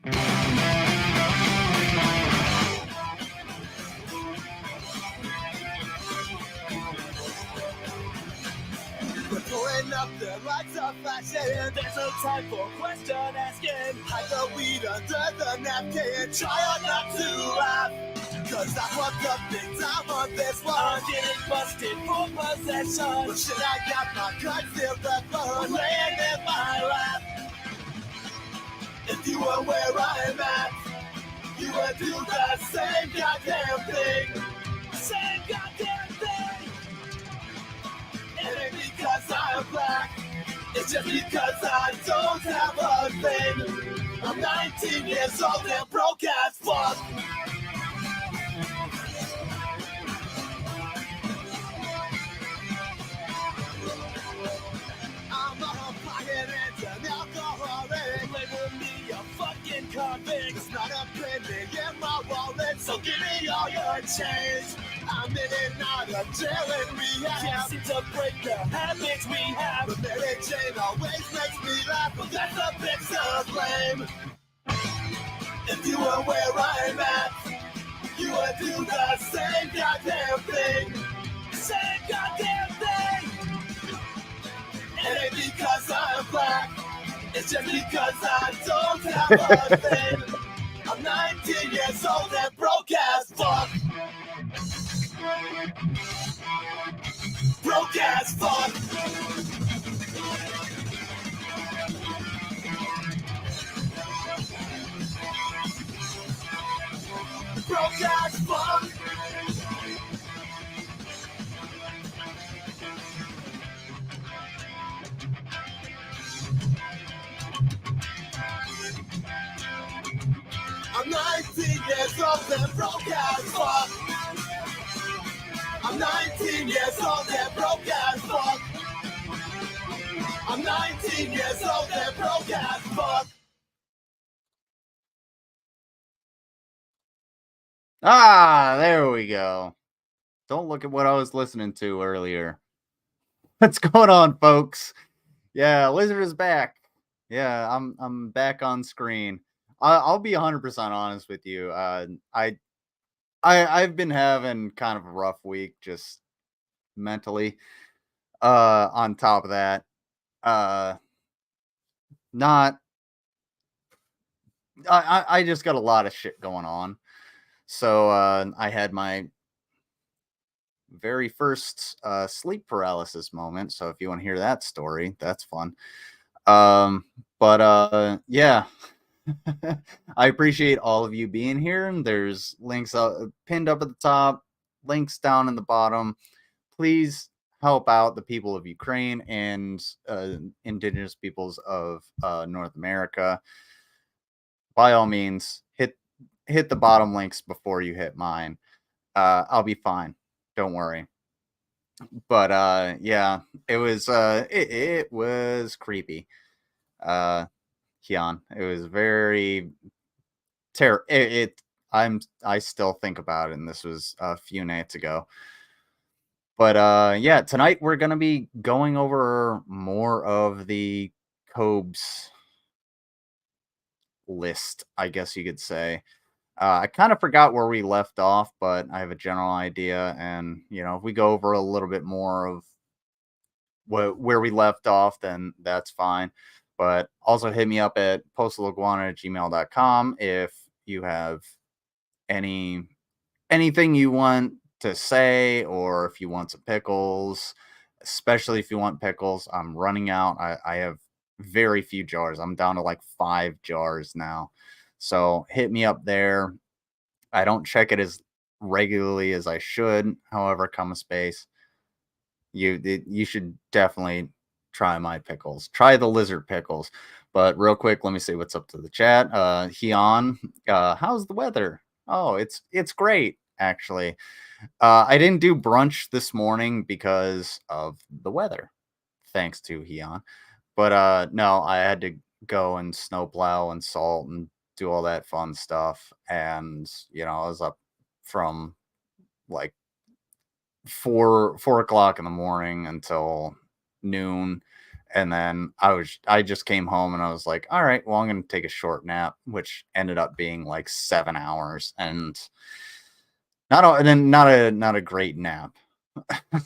Pulling up the lights of fashion. There's no time for question asking. Hide the weed under the napkin. Try not to laugh, cause I want the big time on this one. I'm getting busted for possession. But shit, I got my gun still left behind, laying in my lap. If you were where I'm at, you would do the same goddamn thing. Same goddamn thing. It ain't because I'm black, it's just because I don't have a thing. I'm 19 years old and broke as fuck. I'm a pocket and an alcoholic. Label me a fucking convict. It's not a penny in my wallet, so give me all your change. I'm in and out of jail and rehab. Can't seem to break the habits we have. But Mary Jane always makes me laugh, but that's a bit to blame. If you were where I'm at, you would do the same goddamn thing. Same goddamn thing. It ain't because I'm black, it's just because I don't have a thing. I'm 19 years old and broke as fuck. Broke as fuck. Broke as fuck. I'm 19 years old and broke as fuck. I'm 19 years old and broke as fuck. I'm 19 years old and broke as fuck. Ah, there we go. Don't look at what I was listening to earlier. What's going on, folks? Yeah, Lizard is back. Yeah, I'm back on screen. I'll be 100% honest with you. I've been having kind of a rough week, just mentally. On top of that, not. I just got a lot of shit going on. So I had my very first sleep paralysis moment. So if you want to hear that story, that's fun. But yeah. I appreciate all of you being here. And there's links pinned up at the top, links down in the bottom. Please help out the people of Ukraine and indigenous peoples of North America. By all means, hit the bottom links before you hit mine. I'll be fine. Don't worry. But yeah, it was creepy. Kian. It was very I still think about it, and this was a few nights ago. But yeah, tonight we're gonna be going over more of the Cobes list, I guess you could say. I kind of forgot where we left off, but I have a general idea, and if we go over a little bit more of where we left off, then that's fine. But also hit me up at postalaguana@gmail.com if you have anything you want to say, or if you want some pickles, especially if you want pickles. I'm running out. I have very few jars. I'm down to like 5 jars now. So hit me up there. I don't check it as regularly as I should. However, come a space. You should definitely try my pickles. Try the lizard pickles. But real quick, let me see what's up to the chat. Heon, how's the weather? Oh, it's great, actually. I didn't do brunch this morning because of the weather, thanks to Heon. But no, I had to go and snowplow and salt and do all that fun stuff. And I was up from like 4 o'clock in the morning until noon, And then I just came home and I was like, all right, well, I'm gonna take a short nap, which ended up being like 7 hours, and not a great nap.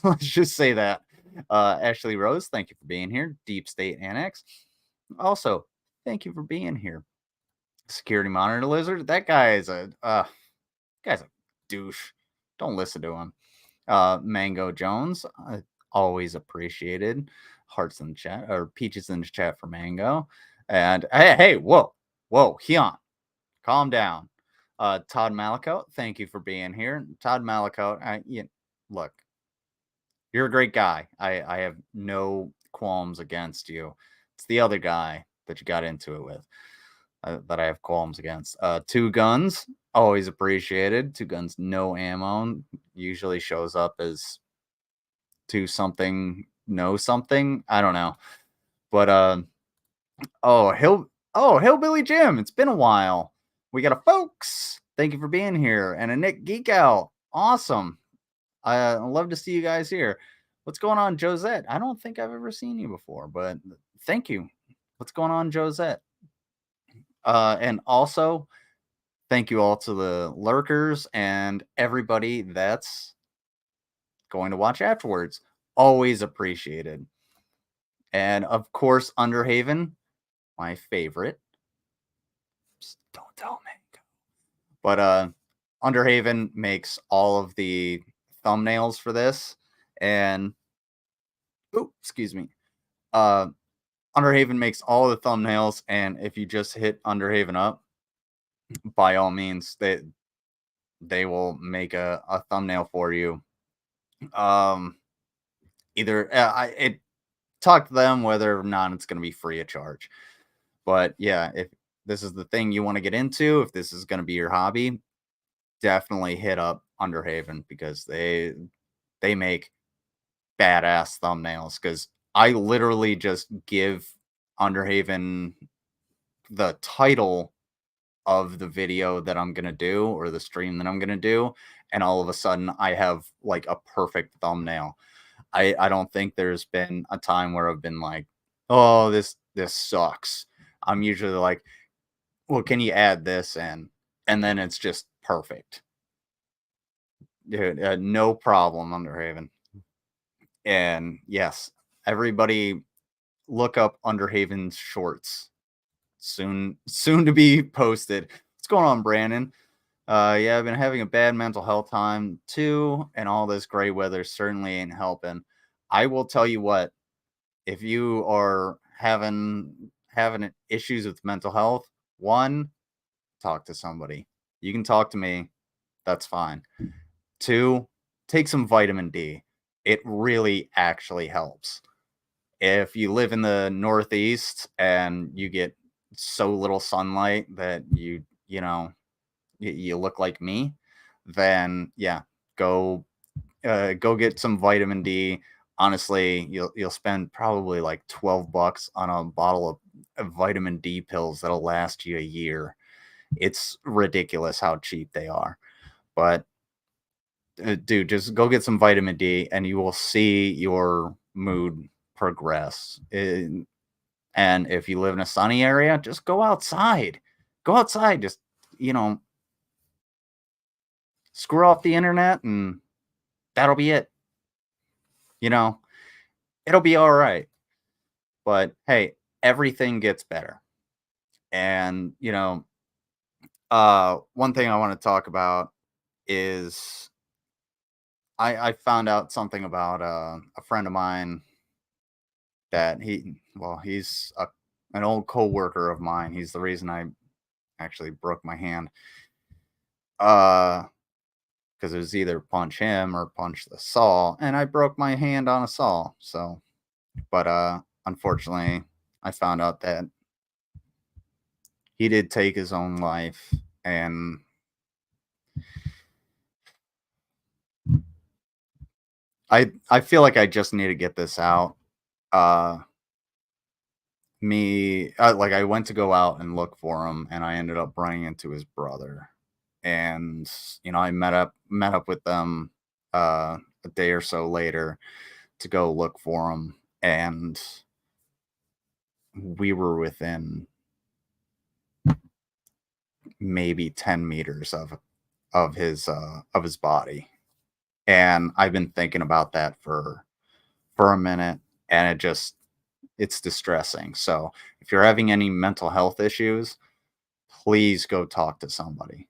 Let's just say that. Ashley Rose, thank you for being here. Deep State Annex, also thank you for being here. Security Monitor Lizard, that guy is a douche. Don't listen to him. Mango Jones, always appreciated. Hearts in the chat, or peaches in the chat for Mango. And hey, whoa, Hyun, calm down. Todd Malakote, thank you for being here. Todd Malakote, look, you're a great guy. I have no qualms against you. It's the other guy that you got into it with that I have qualms against. Two Guns, always appreciated. Two Guns, no ammo, usually shows up as two something, no something. I don't know. But Hillbilly Jim, it's been a while. We got a folks. Thank you for being here. And a Nick Geek Out. Awesome. I love to see you guys here. What's going on, Josette? I don't think I've ever seen you before, but thank you. What's going on, Josette? And also, thank you all to the lurkers and everybody that's going to watch afterwards. Always appreciated. And of course, Underhaven, my favorite. Just don't tell me. But Underhaven makes all of the thumbnails for this. And excuse me. Underhaven makes all the thumbnails, and if you just hit Underhaven up, by all means, they will make a thumbnail for you. Either I talk to them whether or not it's going to be free of charge. But yeah, if this is the thing you want to get into, if this is going to be your hobby, definitely hit up Underhaven, because they make badass thumbnails. Because I literally just give Underhaven the title of the video that I'm going to do, or the stream that I'm going to do, and all of a sudden I have like a perfect thumbnail. I don't think there's been a time where I've been like, oh, this sucks. I'm usually like, well, can you add this in? And then it's just perfect. Dude, no problem, Underhaven. And yes, everybody look up Underhaven's shorts. Soon to be posted. What's going on, Brandon? Yeah, I've been having a bad mental health time too, and all this gray weather certainly ain't helping. I will tell you what, if you are having issues with mental health, one, talk to somebody. You can talk to me. That's fine. Two, take some vitamin D. It really actually helps. If you live in the Northeast and you get so little sunlight that you look like me, then yeah, go get some vitamin D. Honestly, you'll spend probably like $12 on a bottle of vitamin D pills that'll last you a year. It's ridiculous how cheap they are. But dude, just go get some vitamin D and you will see your mood progress. And if you live in a sunny area, just go outside. Go outside. Just, screw off the internet and that'll be it. It'll be all right. But hey, everything gets better. And, one thing I want to talk about is I found out something about a friend of mine that he's an old co-worker of mine. He's the reason I actually broke my hand. Because it was either punch him or punch the saw, and I broke my hand on a saw. So, but unfortunately, I found out that he did take his own life, and I feel like I just need to get this out. Like I went to go out and look for him, and I ended up running into his brother, and I met up with them a day or so later to go look for him, and we were within maybe 10 meters of his body. And I've been thinking about that for a minute, and it's distressing. So if you're having any mental health issues, please go talk to somebody.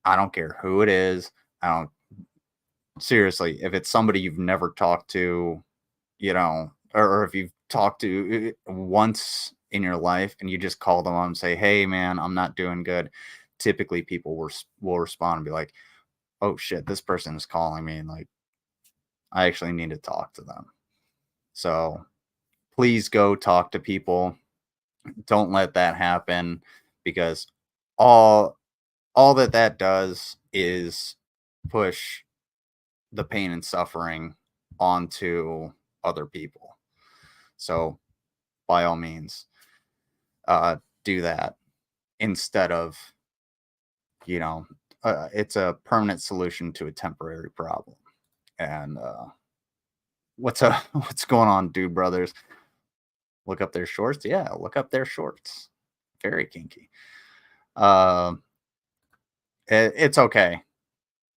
I don't care who it is. I don't seriously, if it's somebody you've never talked to, or if you've talked to once in your life and you just call them up and say, "Hey man, I'm not doing good." Typically people will respond and be like, "Oh shit, this person is calling me and like I actually need to talk to them." So please go talk to people. Don't let that happen, because all that does is push the pain and suffering onto other people. So by all means, do that instead of, you know, it's a permanent solution to a temporary problem. And what's going on, dude brothers? Look up their shorts. Yeah, look up their shorts. Very kinky. Um, it's okay.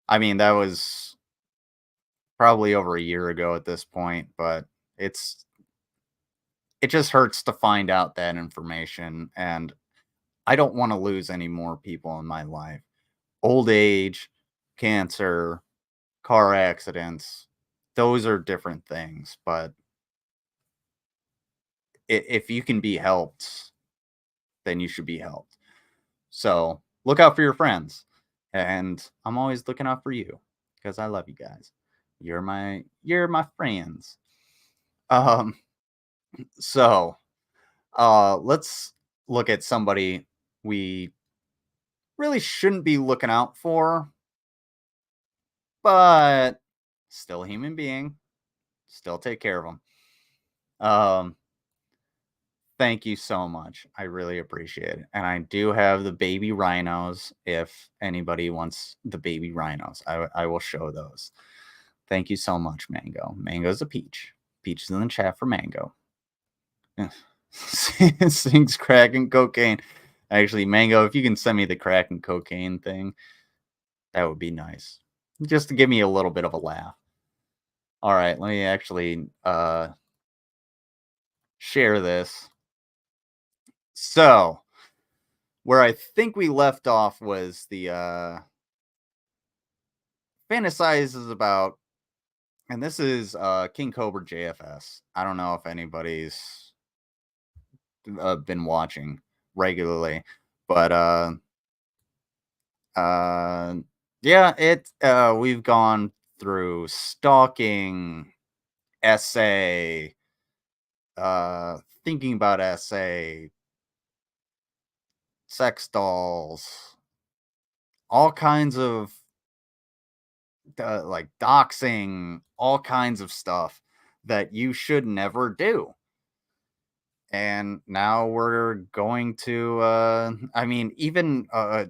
I mean, that was probably over a year ago at this point, but it's it just hurts to find out that information, and I don't want to lose any more people in my life. Old age, cancer, car accidents, those are different things, but if you can be helped, then you should be helped. So look out for your friends. And I'm always looking out for you because I love you guys. You're my friends. Um, so let's look at somebody we really shouldn't be looking out for, but still a human being. Still take care of them. Um, Thank you so much. I really appreciate it. And I do have the baby rhinos. If anybody wants the baby rhinos, I will show those. Thank you so much, Mango. Mango's a peach. Peach is in the chat for Mango. Sings crack and cocaine. Actually, Mango, if you can send me the crack and cocaine thing, that would be nice. Just to give me a little bit of a laugh. All right, let me actually share this. So, where I think we left off was the fantasizes about, and this is King Cobra JFS. I don't know if anybody's been watching regularly, but uh yeah, we've gone through stalking, essay, thinking about essay, sex dolls, all kinds of like doxing, all kinds of stuff that you should never do. And now we're going to I mean, even uh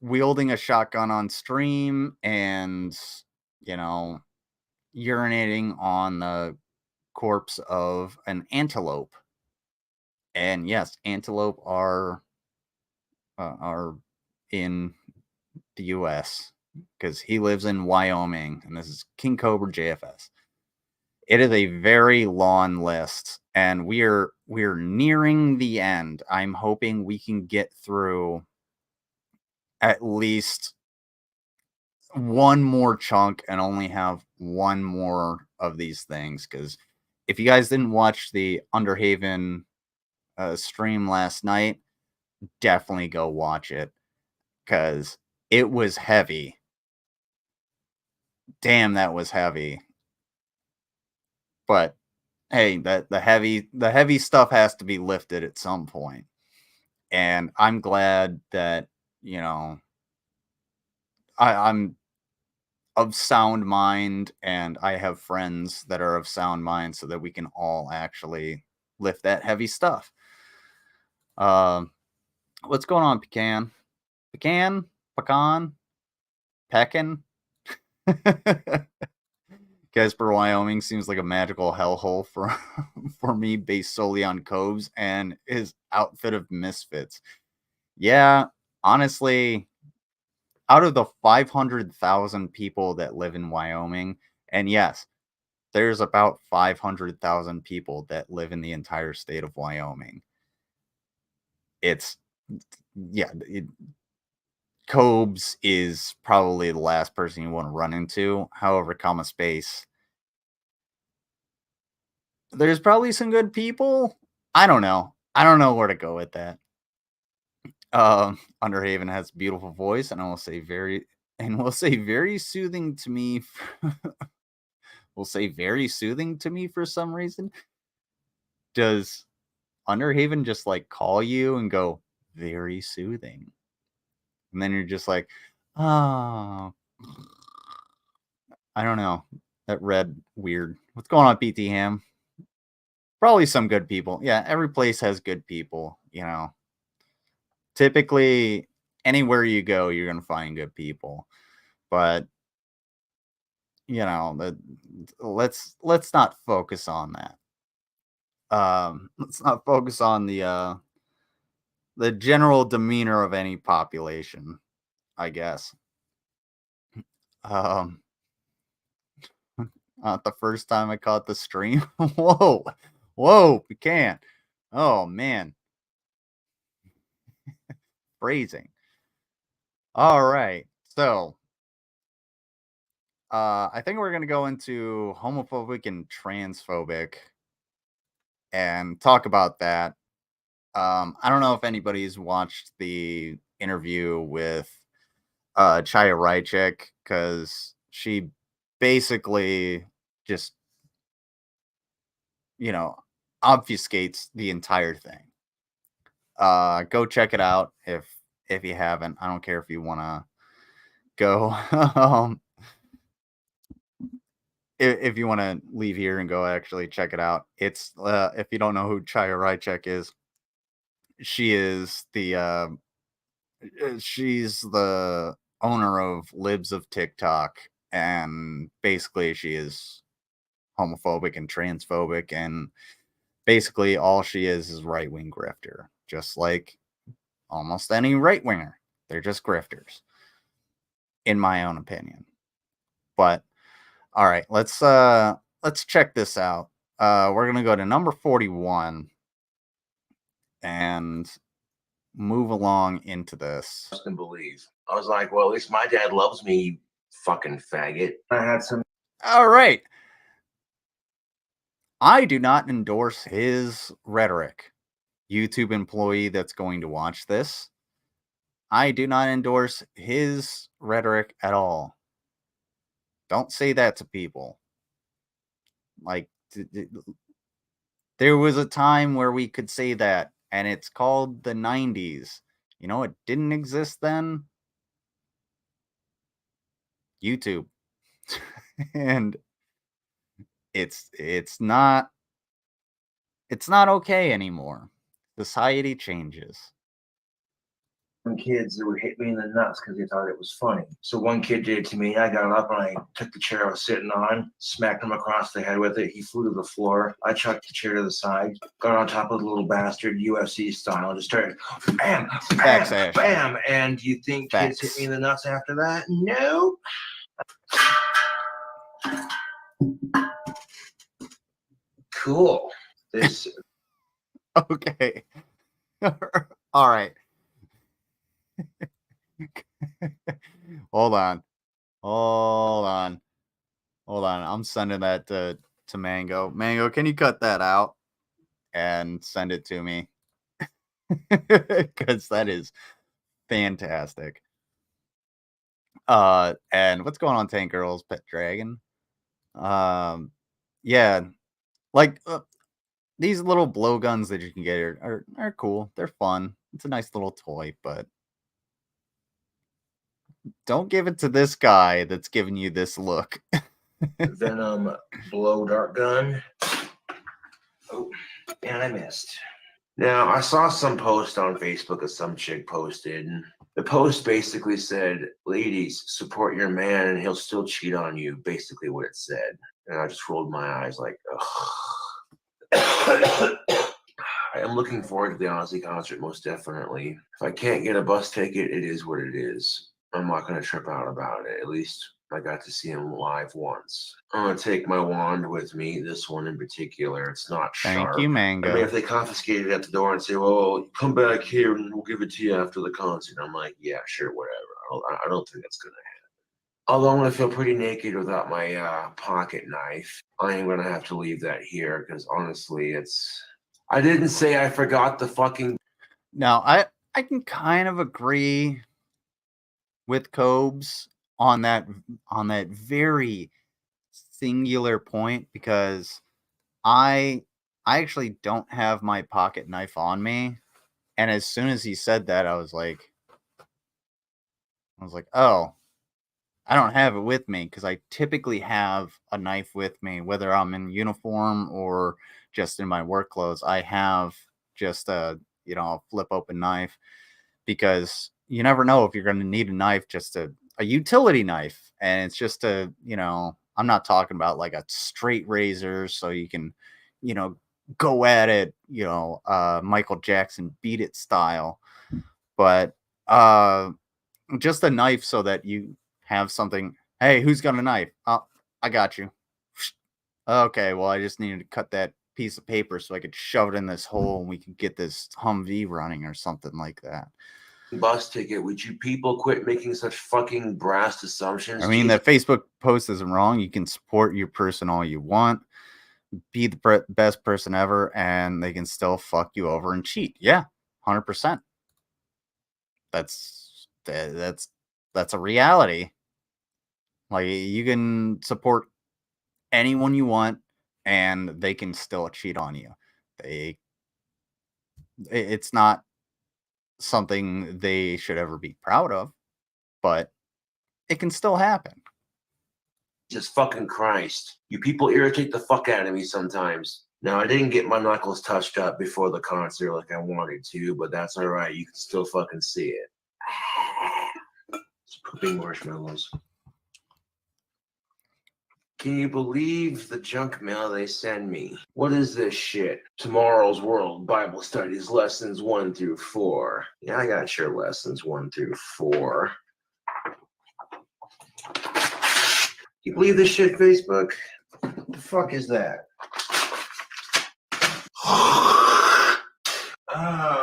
wielding a shotgun on stream, and you know, urinating on the corpse of an antelope. And yes, antelope are in the US because he lives in Wyoming, and this is King Cobra JFS. It is a very long list, and we're nearing the end. I'm hoping we can get through at least one more chunk and only have one more of these things, because if you guys didn't watch the Underhaven stream last night, definitely go watch it, because it was heavy. Damn, that was heavy. But hey, the heavy stuff has to be lifted at some point. And I'm glad that, you know, I'm of sound mind, and I have friends that are of sound mind, so that we can all actually lift that heavy stuff. Um, what's going on, Pecan? Pecan? Pecan? Peckin? Casper, Wyoming seems like a magical hellhole for me, based solely on Cobes and his outfit of misfits. Yeah, honestly, out of the 500,000 people that live in Wyoming, and yes, there's about 500,000 people that live in the entire state of Wyoming. It's, yeah, Cobes is probably the last person you want to run into. However, comma space, there's probably some good people. I don't know. I don't know where to go with that. Underhaven has a beautiful voice, and will say very soothing to me. Will say very soothing to me for some reason. Does Underhaven just like call you and go very soothing, and then you're just like, oh, I don't know. That read weird. What's going on, PT Ham? Probably some good people. Yeah, every place has good people, you know. Typically, anywhere you go, you're going to find good people. But, you know, let's not focus on that. Let's not focus on the general demeanor of any population, I guess. The first time I caught the stream. Whoa, we can't. Oh man, phrasing. All right, so I think we're gonna go into homophobic and transphobic and talk about that. I don't know if anybody's watched the interview with Chaya Rychek, because she basically just, you know, obfuscates the entire thing. Go check it out if you haven't. I don't care if you want to go. If you want to leave here and go actually check it out. It's if you don't know who Chaya Rychek is, she's the owner of Libs of TikTok, and basically she is homophobic and transphobic, and basically all she is right-wing grifter, just like almost any right-winger. They're just grifters, in my own opinion. But all right, let's check this out. We're gonna go to number 41 and move along into this. I can believe. I was like, well, at least my dad loves me, you fucking faggot. I had some. All right. I do not endorse his rhetoric. YouTube employee that's going to watch this, I do not endorse his rhetoric at all. Don't say that to people. Like, there was a time where we could say that, and it's called the 90s. You know, it didn't exist then. YouTube. And it's not okay anymore. Society changes. Some kids that would hit me in the nuts because they thought it was funny. So one kid did it to me. I got up and I took the chair I was sitting on, smacked him across the head with it. He flew to the floor. I chucked the chair to the side, got on top of the little bastard UFC style, and just started bam, bam, bam. And you think kids hit me in the nuts after that? No. Cool. This. Okay. All right. Hold on. I'm sending that to Mango. Mango, can you cut that out and send it to me? Because that is fantastic. And what's going on, Tank Girls, Pet Dragon? Yeah, like these little blowguns that you can get are cool. They're fun. It's a nice little toy, but don't give it to this guy that's giving you this look. Venom blow dart gun. Oh, and I missed. Now, I saw some post on Facebook that some chick posted. The post basically said, ladies, support your man and he'll still cheat on you. Basically what it said. And I just rolled my eyes like, ugh. I am looking forward to the Ozzy concert, most definitely. If I can't get a bus ticket, it is what it is. I'm not going to trip out about it. At least I got to see him live once. I'm going to take my wand with me, this one in particular. It's not sharp. Thank you, Mango. I mean, if they confiscate it at the door and say, well, come back here and we'll give it to you after the concert, I'm like, yeah, sure, whatever. I don't think that's going to happen. Although I'm going to feel pretty naked without my pocket knife, I am going to have to leave that here because honestly, I didn't say I forgot the fucking. Now, I can kind of agree with Cobes on that very singular point, because I actually don't have my pocket knife on me, and as soon as he said that, I was like, oh, I don't have it with me, because I typically have a knife with me, whether I'm in uniform or just in my work clothes. I have just a flip open knife, because you never know if you're going to need a knife, just a utility knife. And it's just I'm not talking about like a straight razor so you can, go at it, Michael Jackson Beat It style, but just a knife so that you have something. Hey, who's got a knife? Oh, I got you. Okay, well, I just needed to cut that piece of paper so I could shove it in this hole and we could get this Humvee running or something like that. Bus ticket. Would you people quit making such fucking brass assumptions? I mean, that Facebook post isn't wrong. You can support your person all you want, be the best person ever, and they can still fuck you over and cheat. Yeah, 100%. That's a reality. Like, you can support anyone you want, and they can still cheat on you. It's not something they should ever be proud of, but it can still happen. Jesus fucking Christ. You people irritate the fuck out of me sometimes. Now, I didn't get my knuckles touched up before the concert like I wanted to, but that's all right. You can still fucking see it. It's pooping marshmallows. Can you believe the junk mail they send me? What is this shit? Tomorrow's World Bible Studies lessons 1 through 4. Yeah, I got your lessons 1 through 4. You believe this shit, Facebook? What the fuck is that? Oh,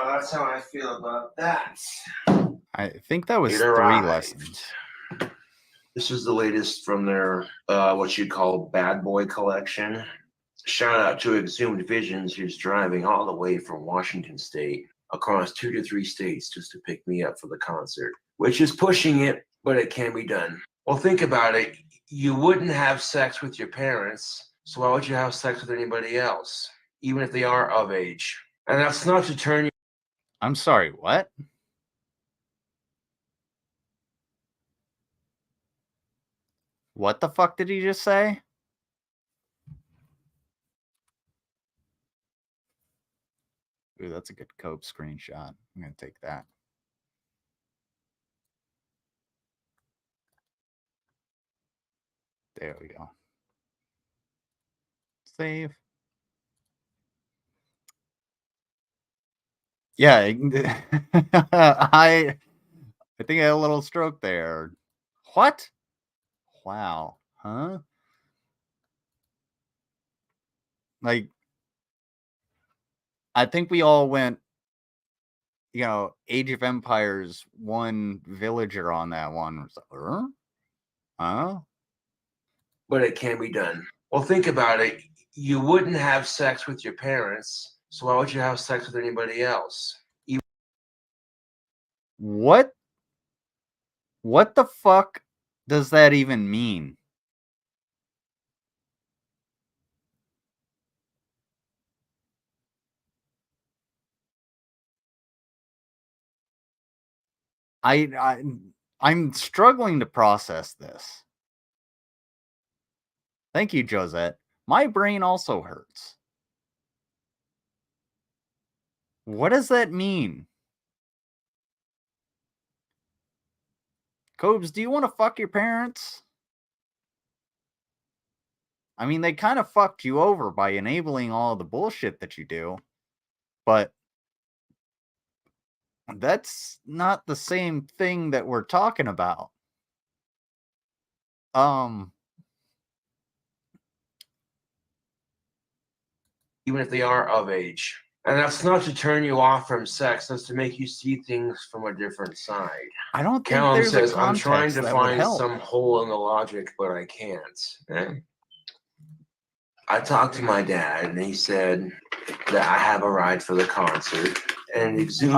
that's how I feel about that. I think that was 3 lessons. This is the latest from their what you call Bad Boy collection. Shout out to Exhumed Visions, who's driving all the way from Washington State across 2 to 3 states just to pick me up for the concert, which is pushing it, but it can be done. Well, think about it. You wouldn't have sex with your parents, so why would you have sex with anybody else, even if they are of age? And that's not to turn you. I'm sorry, what? What the fuck did he just say? Ooh, that's a good Cope screenshot. I'm going to take that. There we go. Save. Yeah, I think I had a little stroke there. What? Wow. Huh? Like, I think we all went, Age of Empires 1 villager on that one. Huh? But it can be done. Well, think about it. You wouldn't have sex with your parents, so why would you have sex with anybody else? What the fuck does that even mean? I'm struggling to process this. Thank you, Josette. My brain also hurts. What does that mean? Cobes, do you want to fuck your parents? I mean, they kind of fucked you over by enabling all the bullshit that you do, but that's not the same thing that we're talking about. Even if they are of age. And that's not to turn you off from sex, that's to make you see things from a different side. I don't think Callum there's says, a I'm trying context to that would find help. some hole in the logic, but I can't. I talked to my dad, and he said that I have a ride for the concert, and Exhumed.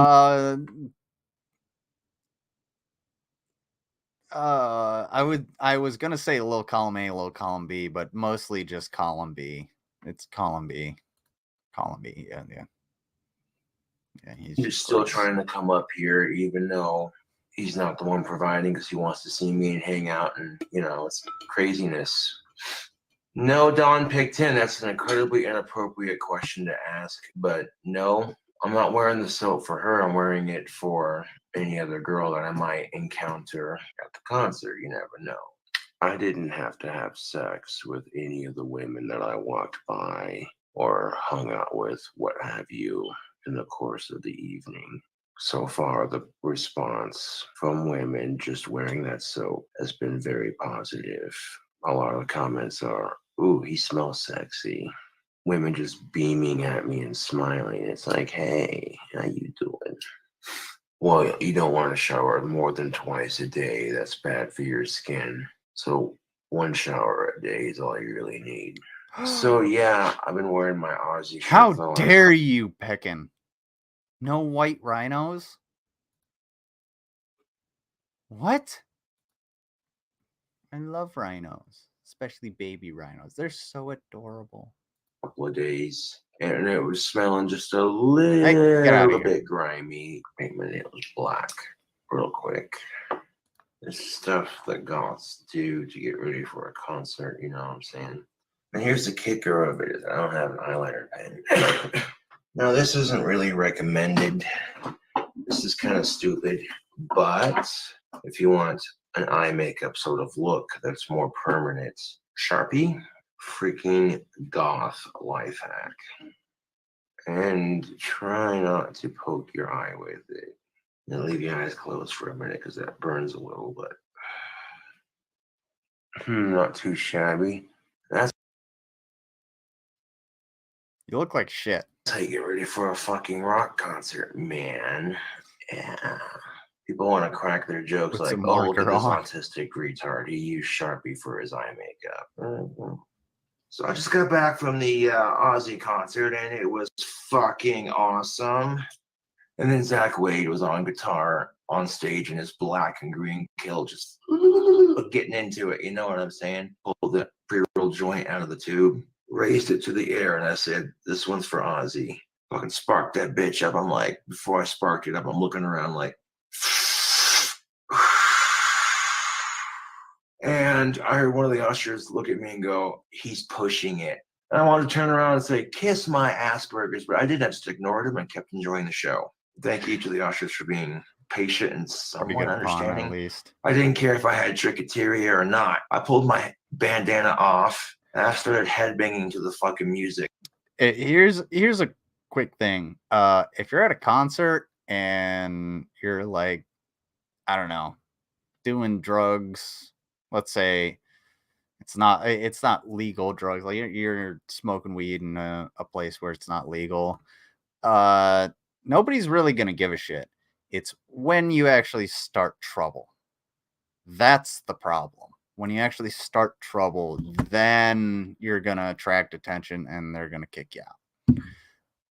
I was gonna say a little column A, a little column B, but mostly just column B. It's column B. Column B, yeah. Yeah, he's still trying to come up here, even though he's not the one providing, because he wants to see me and hang out, and it's craziness. No, Don picked 10. That's an incredibly inappropriate question to ask, but no, I'm not wearing the soap for her. I'm wearing it for any other girl that I might encounter at the concert. You never know. I didn't have to have sex with any of the women that I walked by or hung out with, what have you, in the course of the evening. So far, the response from women just wearing that soap has been very positive. A lot of the comments are, ooh, he smells sexy. Women just beaming at me and smiling. It's like, hey, how you doing? Well, you don't want to shower more than twice a day. That's bad for your skin. So 1 shower a day is all you really need. So yeah, I've been wearing my Aussie shirt. How dare you, Peckin? No white rhinos? What? I love rhinos, especially baby rhinos. They're so adorable. Couple of days, and it was smelling just a little bit grimy. Make my nails black real quick. This stuff that goths do to get ready for a concert, you know what I'm saying? And here's the kicker of it, is I don't have an eyeliner pen. Now, this isn't really recommended. This is kind of stupid, but if you want an eye makeup sort of look that's more permanent, Sharpie, freaking goth life hack. And try not to poke your eye with it. And leave your eyes closed for a minute because that burns a little, but not too shabby. You look like shit. That's how you get ready for a fucking rock concert, man. Yeah. People want to crack their jokes like, oh, look at this autistic retard. He used Sharpie for his eye makeup. So I just got back from the Aussie concert, and it was fucking awesome. And then Zach Wade was on guitar on stage in his black and green kilt, just getting into it. You know what I'm saying? Pulled the pre-roll joint out of the tube, raised it to the air, and I said, this one's for Ozzy. Fucking sparked that bitch up. I'm like, before I sparked it up, I'm looking around like, and I heard one of the ushers look at me and go, he's pushing it. And I wanted to turn around and say, kiss my Asperger's, but I didn't. I just ignored him and kept enjoying the show. Thank you to the ushers for being patient and somewhat understanding. At least. I didn't care if I had trichoteria or not. I pulled my bandana off and I started headbanging to the fucking music. Here's a quick thing. If you're at a concert and you're like, I don't know, doing drugs, let's say it's not legal drugs, like you're smoking weed in a place where it's not legal, nobody's really gonna give a shit. It's when you actually start trouble, that's the problem. When you actually start trouble, then you're gonna attract attention and they're gonna kick you out.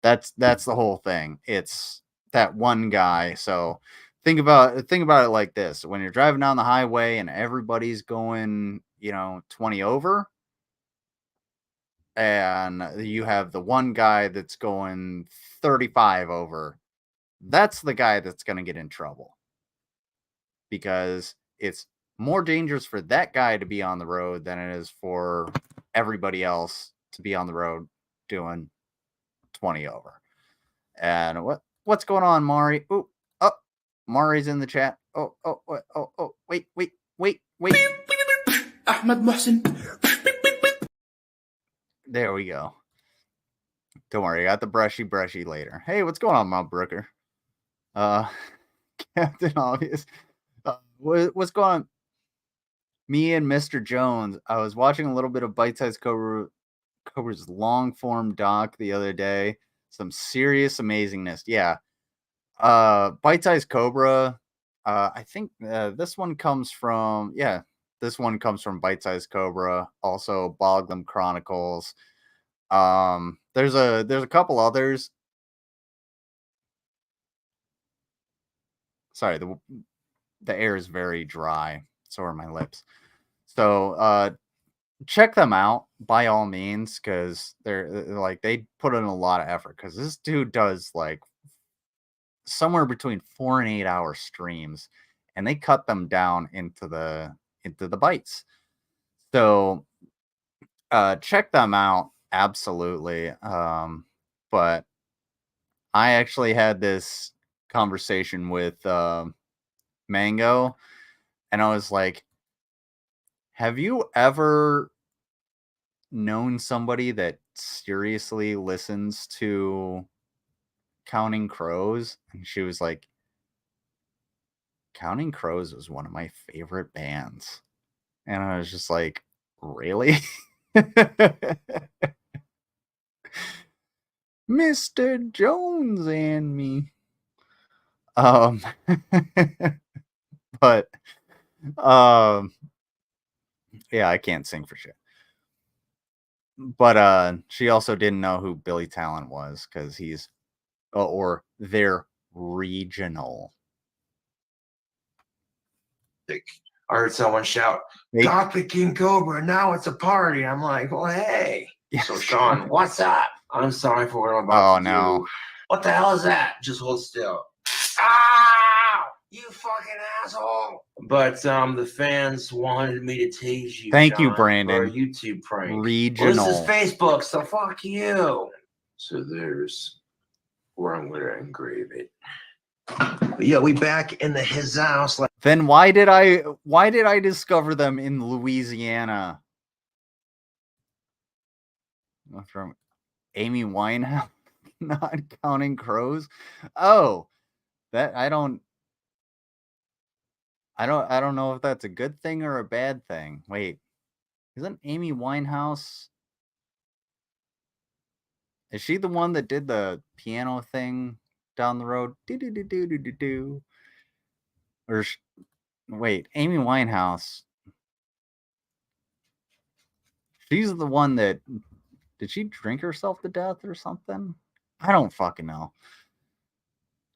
That's the whole thing. It's that one guy. So think about it like this: when you're driving down the highway and everybody's going, 20 over, and you have the one guy that's going 35 over, that's the guy that's going to get in trouble, because it's more dangerous for that guy to be on the road than it is for everybody else to be on the road doing 20 over. And what's going on, Mari? Oh, Mari's in the chat. Oh, wait. Ahmed Mohsen. There we go. Don't worry, I got the brushy later. Hey, what's going on, Mount Brooker? Captain Obvious. What's going on? Me and Mr. Jones. I was watching a little bit of Bite-Sized Cobra's long form doc the other day. Some serious amazingness. Yeah. Bite-Sized Cobra. I think this one comes from Bite-Sized Cobra. Also, Boglum Chronicles. There's a couple others. Sorry, the air is very dry. So are my lips. So check them out by all means, because they're like, they put in a lot of effort, because this dude does like somewhere between 4 and 8 hour streams, and they cut them down into the bites. So check them out, absolutely. But I actually had this conversation with Mango, and I was like, have you ever known somebody that seriously listens to Counting Crows? And she was like, Counting Crows was one of my favorite bands. And I was just like, really? Mr. Jones and me. But yeah, I can't sing for shit. But she also didn't know who Billy Talent was, because he's or they're regional. I heard someone shout, Gothic King Cobra, now it's a party. I'm like, well, hey. Yes. So, Sean, what's up? I'm sorry for what I'm about to no. do. What the hell is that? Just hold still. Ah! You fucking asshole. But the fans wanted me to tase you, Thank Sean, you, Brandon. for a YouTube prank. Regional. Well, this is Facebook, so fuck you. So there's where I'm going to engrave it. But yeah, we back in his house. Then why did I discover them in Louisiana? From Amy Winehouse, not Counting Crows. Oh, that I don't know if that's a good thing or a bad thing. Wait, isn't Amy Winehouse? Is she the one that did the piano thing down the road? Do. Or wait, Amy Winehouse. She's the one that, did she drink herself to death or something? I don't fucking know.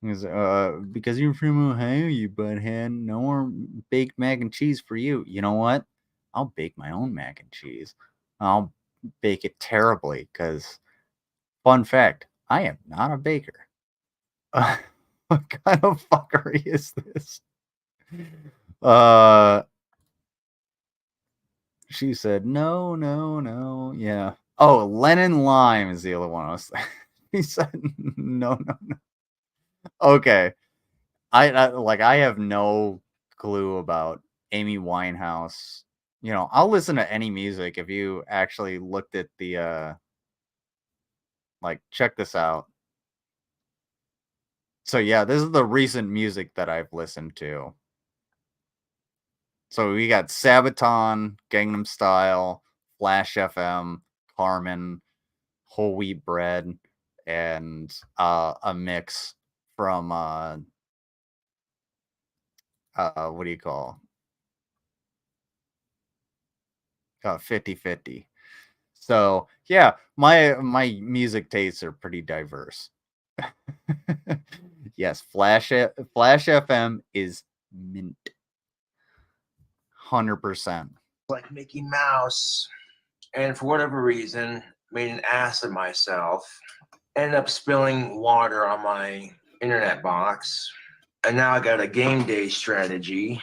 Because you're from Ohio, you butthead. No more baked mac and cheese for you. You know what? I'll bake my own mac and cheese. I'll bake it terribly, because, fun fact, I am not a baker. What kind of fuckery is this? She said, no. Yeah. Oh, Lennon Lime is the other one. He said, no. Okay. I have no clue about Amy Winehouse. You know, I'll listen to any music if you actually looked at the check this out. So yeah, this is the recent music that I've listened to. So we got Sabaton, Gangnam Style, Flash FM, Carmen, Whole Wheat Bread, and a mix from what do you call 50/50. So yeah, my music tastes are pretty diverse. Yes, Flash FM is mint. 100%. Like Mickey Mouse, and for whatever reason, made an ass of myself. Ended up spilling water on my internet box, and now I got a game day strategy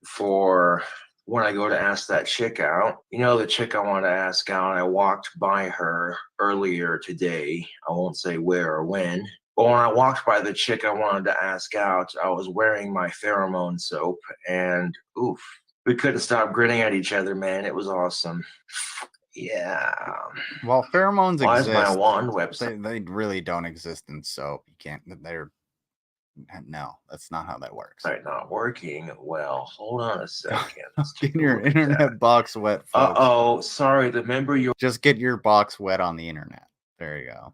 for when I go to ask that chick out. You know, the chick I want to ask out, I walked by her earlier today. I won't say where or when. But when I walked by the chick I wanted to ask out, I was wearing my pheromone soap, and oof, we couldn't stop grinning at each other, man. It was awesome. Yeah. Well, pheromones Why is my exist. wand website? They really don't exist in soap. You can't. No, that's not how that works. Not working. Well, hold on a second. Get your internet box wet, folks. Uh-oh, sorry. The member you just get your box wet on the internet. There you go.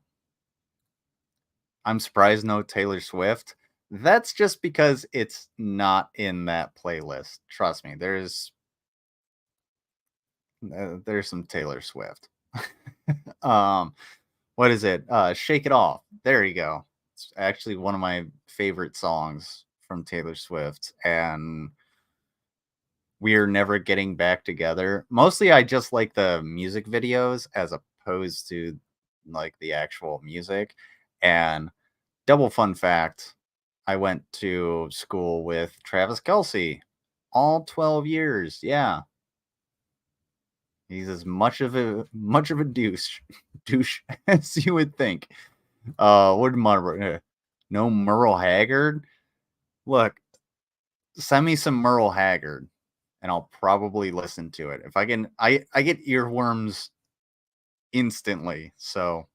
I'm surprised no Taylor Swift. That's just because it's not in that playlist. Trust me, there's some Taylor Swift. What is it? Shake It Off. There you go. It's actually one of my favorite songs from Taylor Swift, and We're Never Getting Back Together. Mostly I just like the music videos as opposed to like the actual music. And double fun fact, I went to school with Travis Kelce all 12 years. Yeah. He's as much of a douche as you would think. What no Merle Haggard? Look, send me some Merle Haggard and I'll probably listen to it. If I can, I get earworms instantly. So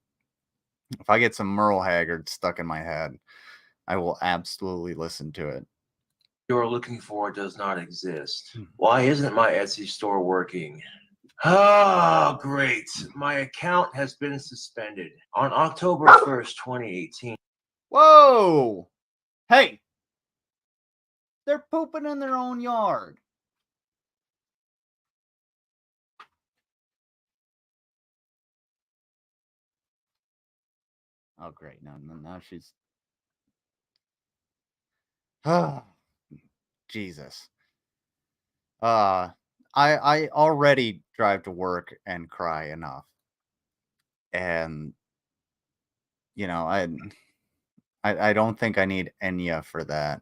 if I get some Merle Haggard stuck in my head, I will absolutely listen to it. you're looking for does not exist. Why isn't my Etsy store working? Oh, great. My account has been suspended on October 1st, 2018. Whoa! Hey! They're pooping in their own yard. Oh, great. No, now she's... Jesus. I already drive to work and cry enough. And, you know, I don't think I need Enya for that.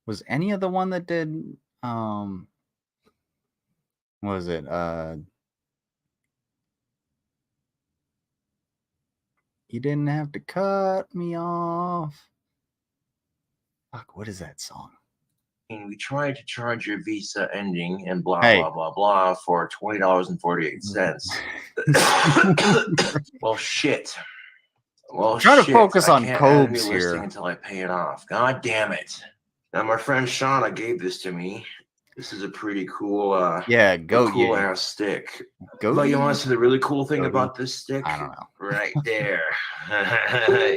Was Enya the one that did, what was it? You didn't have to cut me off. Fuck, what is that song? We tried to charge your Visa ending and blah, Hey. blah, blah, blah for $20.48. Well, shit. Well, Trying to focus I on can't Cobes add a new here. listing until I pay it off. God damn it. Now, my friend Shauna gave this to me. This is a pretty cool, yeah, cool ass stick. Go. But you want to see the really cool thing Goatee? about this stick? I don't know. Right there.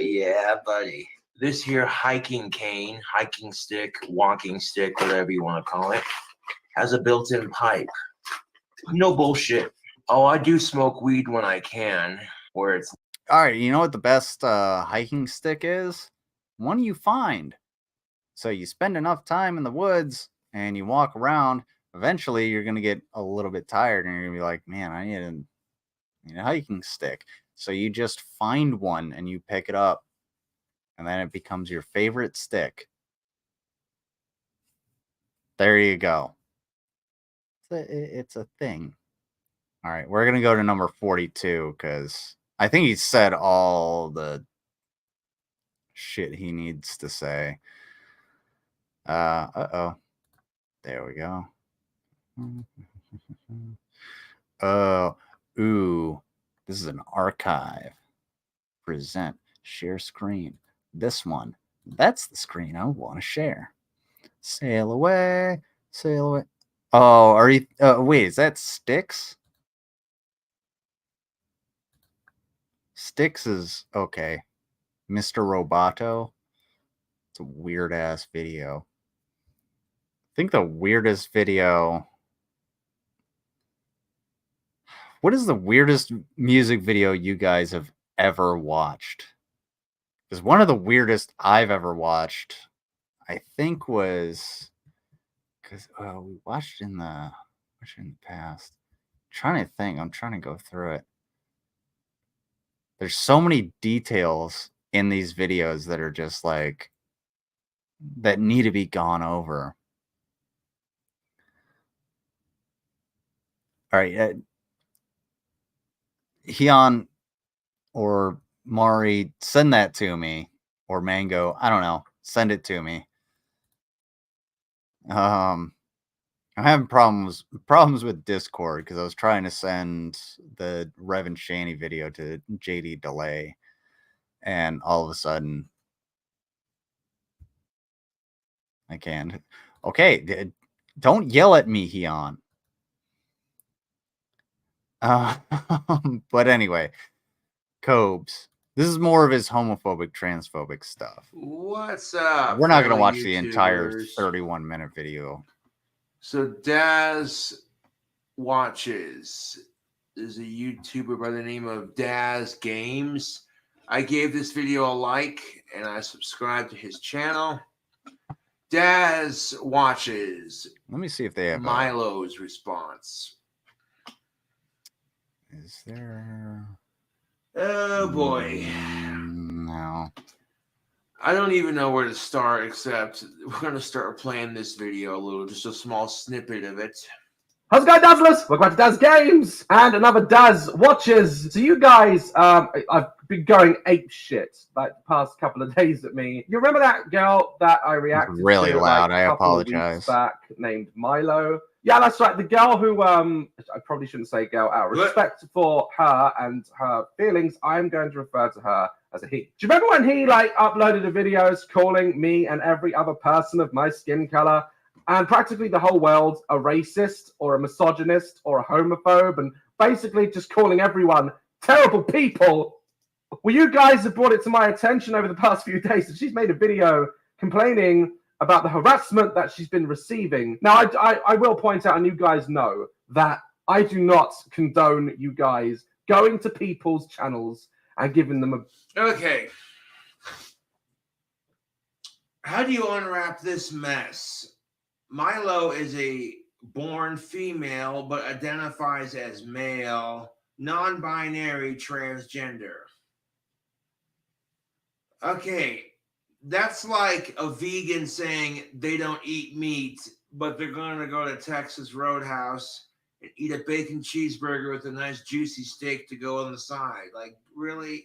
Yeah, buddy. This here hiking cane, hiking stick, walking stick, whatever you want to call it, has a built-in pipe. No bullshit. Oh, I do smoke weed when I can, where it's... All right, you know what the best hiking stick is? One you find. So you spend enough time in the woods and you walk around, eventually you're going to get a little bit tired and you're going to be like, man, I need a hiking stick. So you just find one and you pick it up and then it becomes your favorite stick. There you go. It's a thing. All right, we're going to go to number 42 because I think he said all the shit he needs to say. Uh-oh. There we go. Ooh. This is an archive. Present. Share screen. This one. That's the screen I want to share. Sail away. Sail away. Oh, are you... wait, is that Styx? Styx is... Okay. Mr. Roboto. It's a weird-ass video. I think the weirdest video... What is the weirdest music video you guys have ever watched? Because one of the weirdest I've ever watched, I think, was... Because we watched in the past. I'm trying to think. I'm trying to go through it. There's so many details in these videos that are just like... that need to be gone over. All right. Hyun or Mari, send that to me. Or Mango. I don't know. Send it to me. I'm having problems with Discord because I was trying to send the Rev and Shanny video to JD Delay, and all of a sudden I can't. Okay, don't yell at me, Heon. But anyway, Cobes. This is more of his homophobic, transphobic stuff. What's up? We're not going to fellow watch the entire YouTubers? 31-minute video. So Daz Watches is a YouTuber by the name of Daz Games. I gave this video a like and I subscribed to his channel. Daz Watches. Let me see if they have Milo's response. Is there? Oh boy. No. I don't even know where to start, except we're going to start playing this video a little, just a small snippet of it. How's it going, Dazzlers? Welcome back to Daz Games and another Daz Watches. So you guys, I've been going ape shit like the past couple of days at me. You remember that girl that I reacted really to loud. like, I a couple of apologize. weeks back named Milo? Yeah, that's right. The girl who, I probably shouldn't say girl out of respect for her and her feelings. I'm going to refer to her as a he. Do you remember when he like uploaded the videos calling me and every other person of my skin color and practically the whole world a racist or a misogynist or a homophobe and basically just calling everyone terrible people? Well, you guys have brought it to my attention over the past few days that she's made a video complaining about the harassment that she's been receiving. Now, I will point out, and you guys know, that I do not condone you guys going to people's channels and giving them a... Okay. How do you unwrap this mess? Milo is a born female but identifies as male, non-binary, transgender. Okay, that's like a vegan saying they don't eat meat, but they're going to go to Texas Roadhouse and eat a bacon cheeseburger with a nice juicy steak to go on the side. Like, really?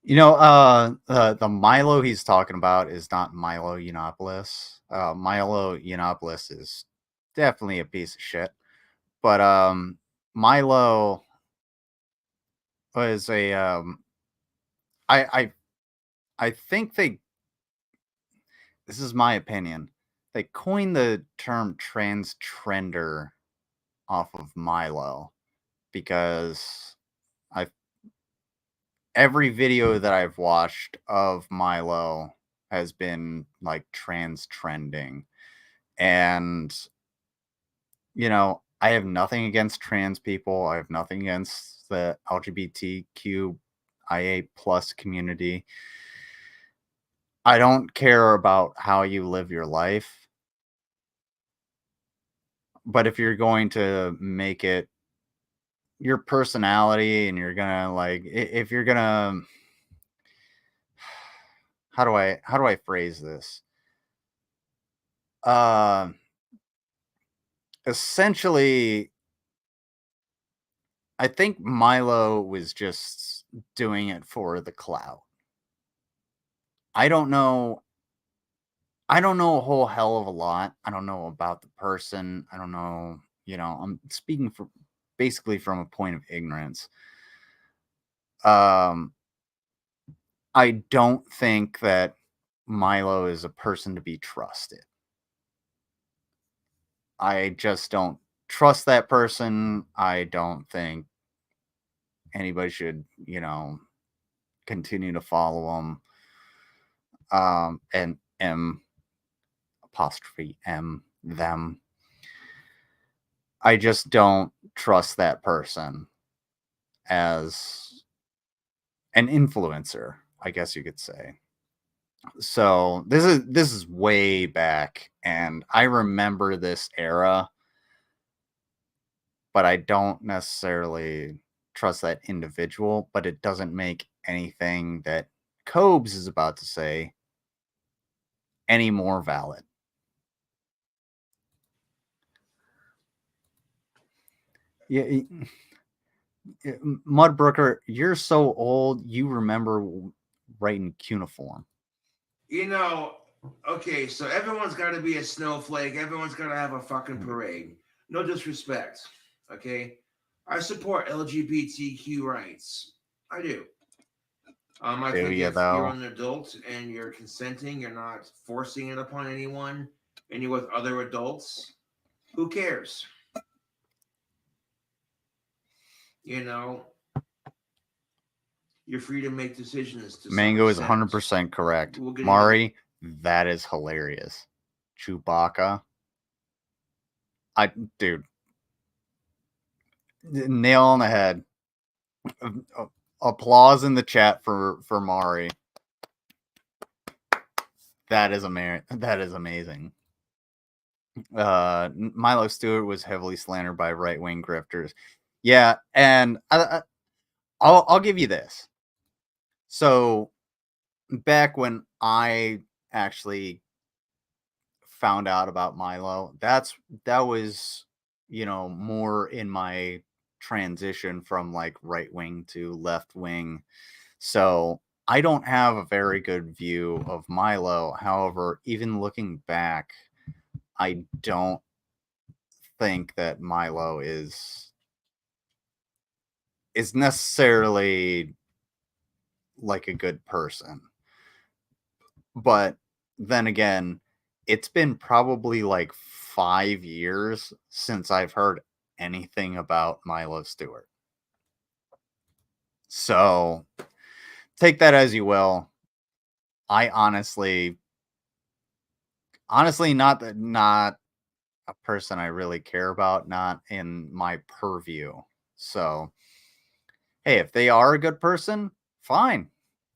You know, the Milo he's talking about is not Milo Yiannopoulos. Milo Yiannopoulos is definitely a piece of shit. But Milo was a I think this is my opinion. They coined the term trans trender off of Milo because every video that I've watched of Milo has been like trans trending. And, you know, I have nothing against trans people. I have nothing against the LGBTQIA plus community. I don't care about how you live your life. But if you're going to make it your personality and you're gonna like, if you're gonna, how do I phrase this? Essentially, I think Milo was just doing it for the clout. I don't know a whole hell of a lot. I don't know about the person. I don't know, you know, I'm speaking basically from a point of ignorance. I don't think that Milo is a person to be trusted. I just don't trust that person. I don't think anybody should, you know, continue to follow him. And M apostrophe M them. I just don't trust that person as an influencer, I guess you could say. So this is way back, and I remember this era, but I don't necessarily trust that individual, but it doesn't make anything that Cobes is about to say any more valid. Yeah, Mudbrooker, you're so old, you remember writing cuneiform. You know, Okay, so everyone's got to be a snowflake. Everyone's got to have a fucking parade. No disrespect. Okay, I support LGBTQ rights. I do. I Do think you, if you're though? an adult and you're consenting, you're not forcing it upon anyone, and you're with other adults, who cares? You know, you're free to make decisions. To Mango is some 100% correct. We'll get Mari, that is hilarious. Chewbacca. Dude, nail on the head. Applause in the chat for Mari. That is amazing. Milo Stewart was heavily slandered by right-wing grifters. Yeah, and I'll give you this. So back when I actually found out about Milo, that was, you know, more in my transition from like right wing to left wing. So I don't have a very good view of Milo. However, even looking back, I don't think that Milo is necessarily like a good person. But then again, it's been probably like 5 years since I've heard anything about Milo Stewart. So take that as you will. I honestly not a person I really care about, not in my purview. So hey, if they are a good person, fine.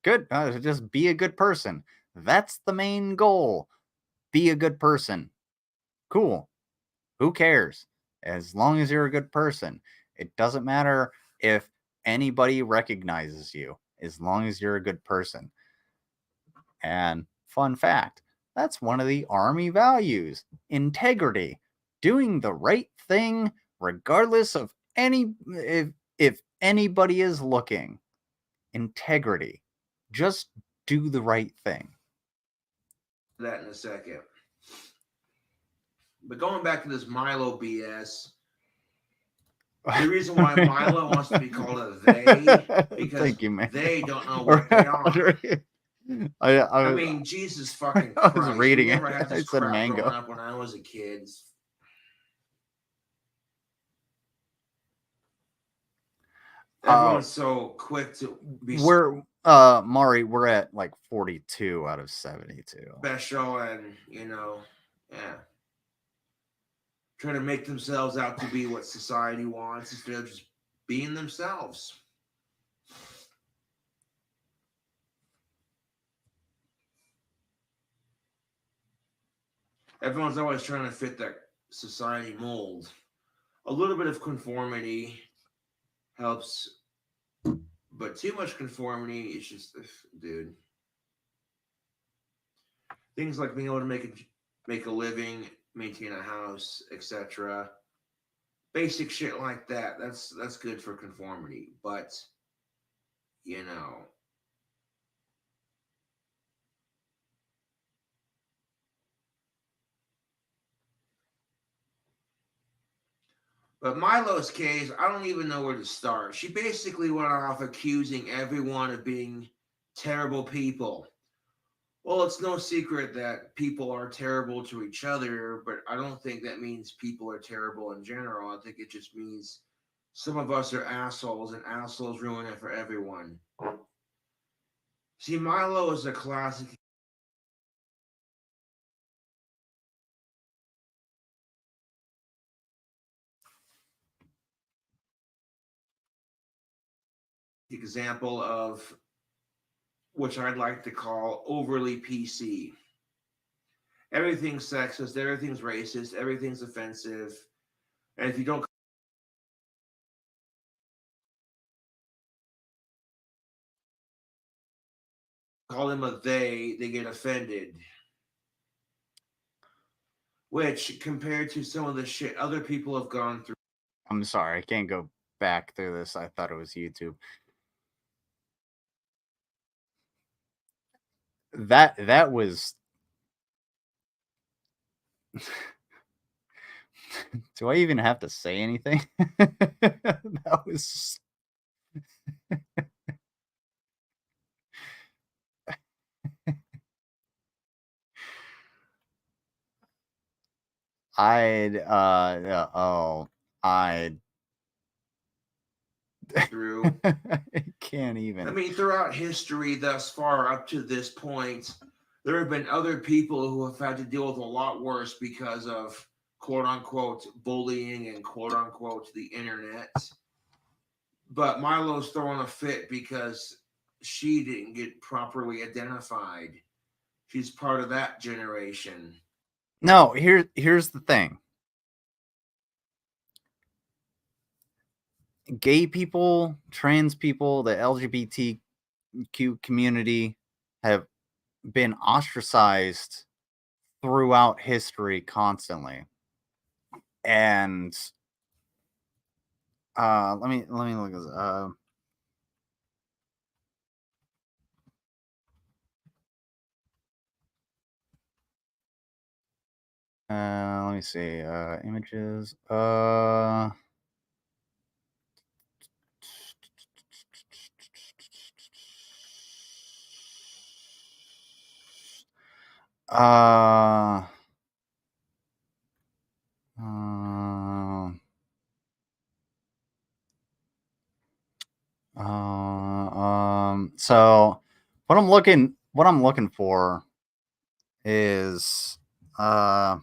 Good. Just be a good person. That's the main goal. Be a good person. Cool. Who cares? As long as you're a good person. It doesn't matter if anybody recognizes you, as long as you're a good person. And fun fact, that's one of the Army values. Integrity. Doing the right thing regardless of if anybody is looking. Integrity. Just do the right thing. that in a second. But going back to this Milo BS, the reason why Milo wants to be called a they, because Thank you, man. they don't know what they are. I mean, Jesus fucking I Christ. was reading we it. never had this I said crap mango. growing up when I was a kid. Everyone's so quick to be Mari, we're at like 42 out of 72. special and, you know, yeah. Trying to make themselves out to be what society wants instead of just being themselves. Everyone's always trying to fit that society mold. A little bit of conformity helps, but too much conformity is just, dude. Things like being able to make a living, maintain a house, etc. Basic shit like that. That's good for conformity, but you know. But Milo's case, I don't even know where to start. She basically went off accusing everyone of being terrible people. Well, it's no secret that people are terrible to each other, but I don't think that means people are terrible in general. I think it just means some of us are assholes, and assholes ruin it for everyone. See, Milo is a classic example of which I'd like to call overly PC. Everything's sexist, everything's racist, everything's offensive. And if you don't call them a they get offended. Which, compared to some of the shit other people have gone through. I'm sorry, I can't go back through this. I thought it was YouTube. That was Do I even have to say anything? That was. I Through. can't even. I mean, throughout history thus far up to this point, there have been other people who have had to deal with a lot worse because of quote unquote bullying and quote unquote the internet. But Milo's throwing a fit because she didn't get properly identified. She's part of that generation. No, here's the thing. Gay people, trans people, the LGBTQ community have been ostracized throughout history constantly. And let me look at this. Let me see. Images. So what I'm looking for is sorry,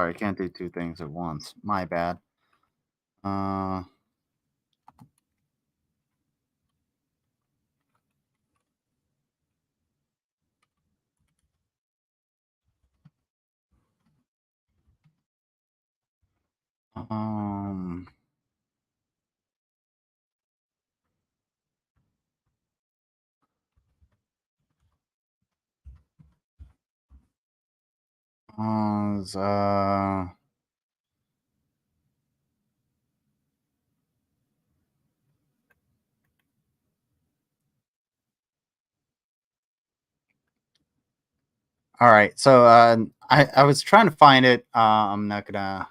I can't do two things at once. My bad. All right, so I was trying to find it. I'm not gonna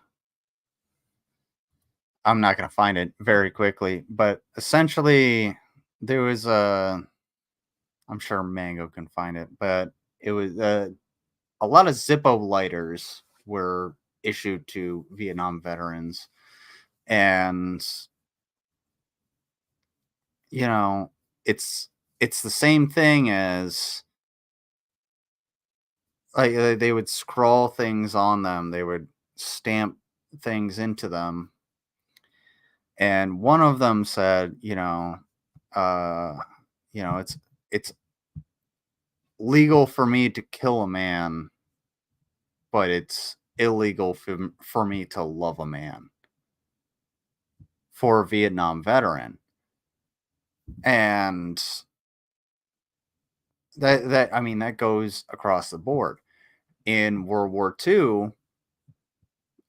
find it very quickly, but essentially there was I'm sure Mango can find it, but it was a lot of Zippo lighters were issued to Vietnam veterans, and you know it's the same thing as like they would scrawl things on them, they would stamp things into them, and one of them said, it's legal for me to kill a man, but it's illegal for me to love a man, for a Vietnam veteran. And that goes across the board. In World War II,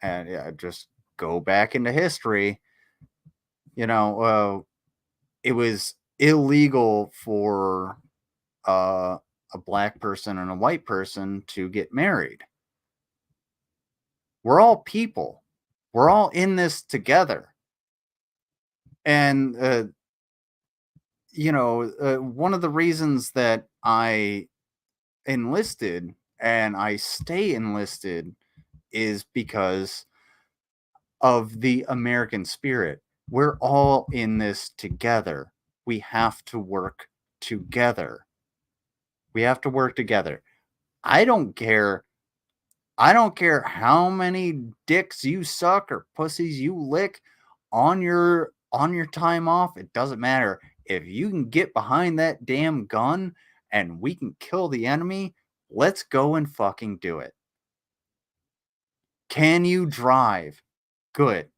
and yeah, just go back into history, it was illegal for a black person and a white person to get married. We're all people. We're all in this together. And, one of the reasons that I enlisted and I stay enlisted is because of the American spirit. We're all in this together. We have to work together. We have to work together. I don't care how many dicks you suck or pussies you lick on your time off. It doesn't matter. If you can get behind that damn gun and we can kill the enemy, let's go and fucking do it. Can you drive? Good.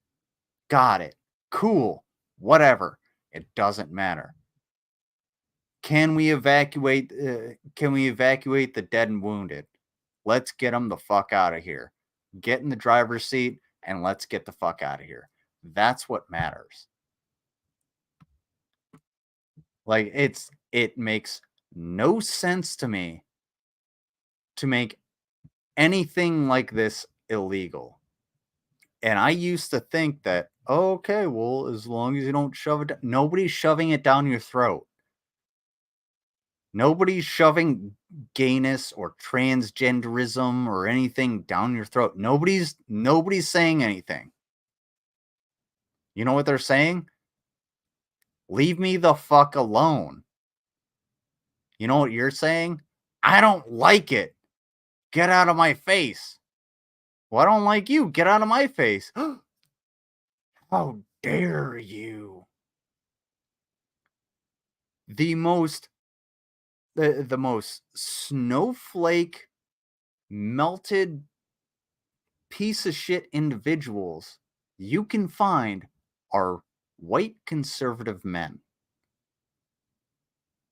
Got it. Cool. Whatever. It doesn't matter. Can we evacuate the dead and wounded? Let's get them the fuck out of here. Get in the driver's seat and let's get the fuck out of here. That's what matters. Like, it makes no sense to me to make anything like this illegal. And I used to think that, okay, well, as long as you don't shove it, nobody's shoving it down your throat. Nobody's shoving gayness or transgenderism or anything down your throat. Nobody's saying anything. You know what they're saying? Leave me the fuck alone. You know what you're saying? I don't like it. Get out of my face. Well, I don't like you. Get out of my face. How dare you? The most snowflake, melted piece of shit individuals you can find are white conservative men.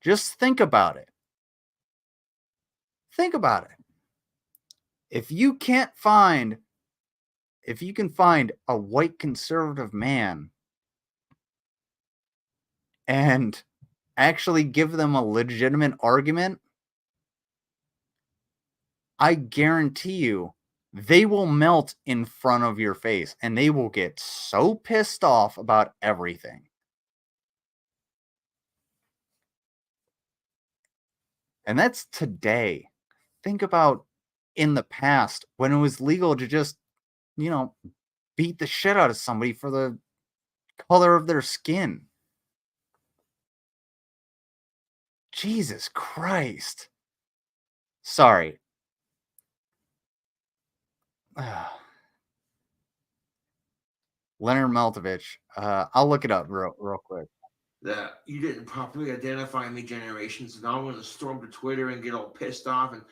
Just think about it. Think about it. If you can find a white conservative man and actually give them a legitimate argument, I guarantee you they will melt in front of your face and they will get so pissed off about everything. And that's today. Think about in the past when it was legal to just, beat the shit out of somebody for the color of their skin. Jesus Christ. Sorry. Leonard Maltovich. I'll look it up real quick. That you didn't properly identify me generations, and I'm going to storm to Twitter and get all pissed off and.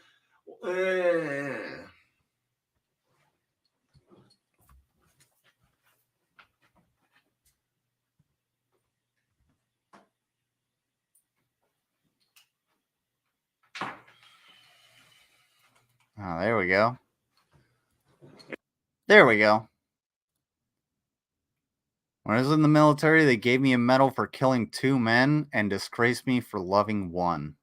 Oh, there we go. There we go. When I was in the military, they gave me a medal for killing 2 men and disgraced me for loving 1.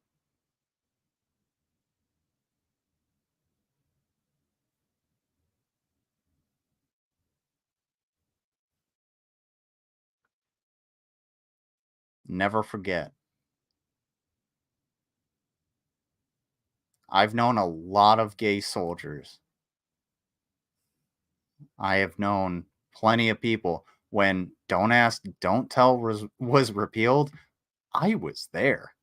Never forget. I've known a lot of gay soldiers. I have known plenty of people. When Don't Ask, Don't Tell was repealed, I was there.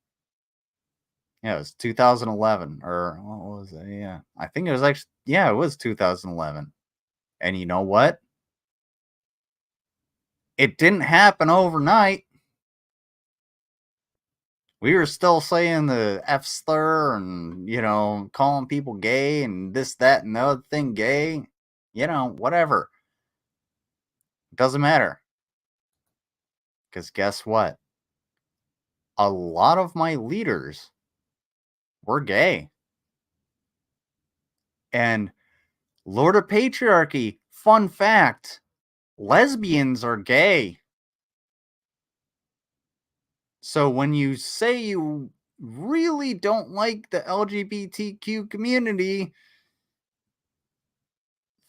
Yeah, it was 2011. Or what was it? Yeah. I think it was actually, it was 2011. And you know what? It didn't happen overnight. We were still saying the F slur and, calling people gay and this, that, and the other thing gay. Whatever. Doesn't matter. Because guess what? A lot of my leaders were gay. And Lord of Patriarchy, fun fact, lesbians are gay. So when you say you really don't like the LGBTQ community,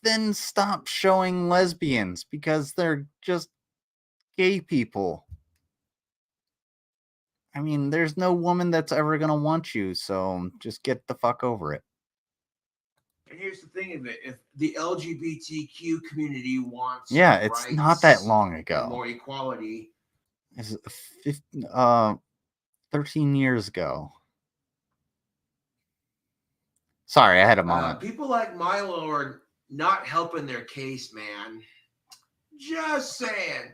then stop showing lesbians because they're just gay people. I mean, there's no woman that's ever going to want you, so just get the fuck over it. And here's the thing of it. If the LGBTQ community wants it's not that long ago. And more equality. It's 13 years ago. Sorry, I had a moment. People like Milo are not helping their case, man. Just saying.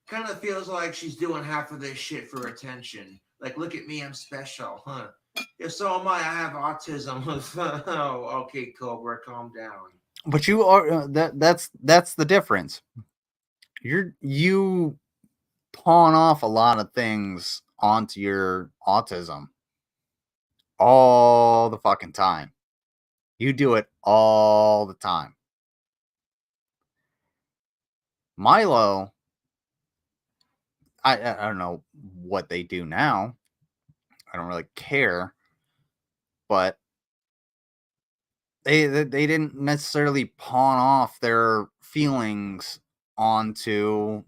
Kind of feels like she's doing half of this shit for attention. Like, look at me, I'm special, huh? Yeah, so am I. I have autism. Oh, okay, Cobra, calm down. But you are that's the difference. You pawn off a lot of things onto your autism all the fucking time. You do it all the time. Milo, I don't know what they do now. I don't really care. But they didn't necessarily pawn off their feelings onto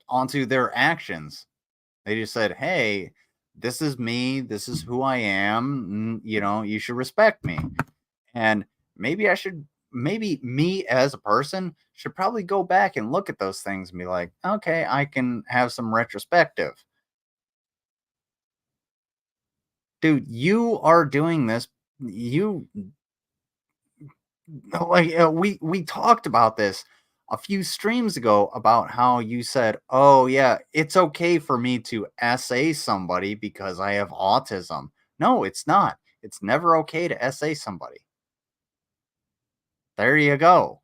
their actions. They just said, "Hey, this is me. This is who I am. You know, you should respect me." And maybe me as a person should probably go back and look at those things and be like, "Okay, I can have some retrospective." Dude, you are doing this. You like we talked about this a few streams ago about how you said, "Oh yeah, it's okay for me to essay somebody because I have autism." No, it's not. It's never okay to essay somebody. There you go.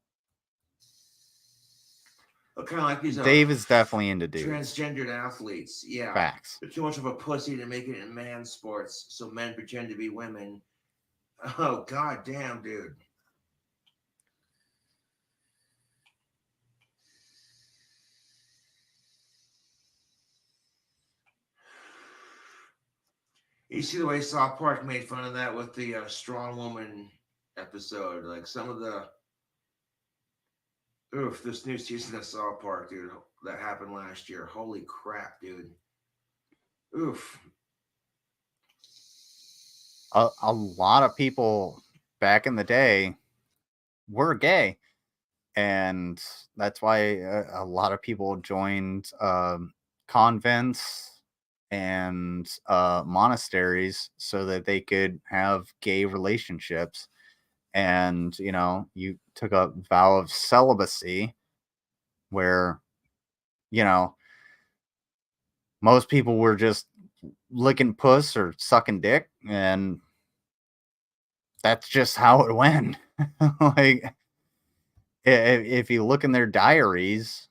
Kind of like these Dave is definitely into dudes. transgendered athletes. Yeah. Facts. They're too much of a pussy to make it in man sports, so men pretend to be women. Oh, god damn, dude. You see the way South Park made fun of that with the strong woman episode. Like some of the this new season of South Park, dude, that happened last year. Holy crap, dude. Oof. A lot of people back in the day were gay, and that's why a lot of people joined convents and monasteries so that they could have gay relationships. And you know, you took a vow of celibacy where, you know, most people were just licking puss or sucking dick, and that's just how it went. Like if you look in their diaries,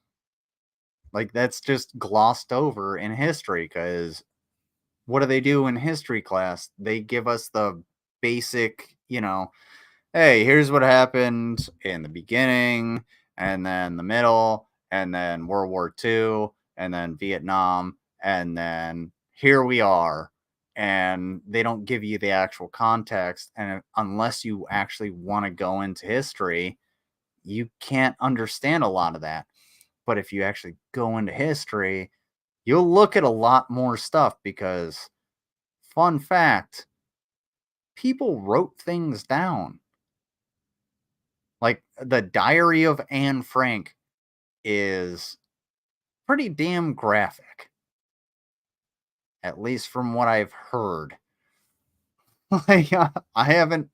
like that's just glossed over in history, because what do they do in history class? They give us the basic, you know, hey, here's what happened in the beginning, and then the middle, and then World War II, and then Vietnam, and then here we are. And they don't give you the actual context. And unless you actually want to go into history, you can't understand a lot of that. But if you actually go into history, you'll look at a lot more stuff because, fun fact, people wrote things down. Like the Diary of Anne Frank is pretty damn graphic, at least from what I've heard. Like I haven't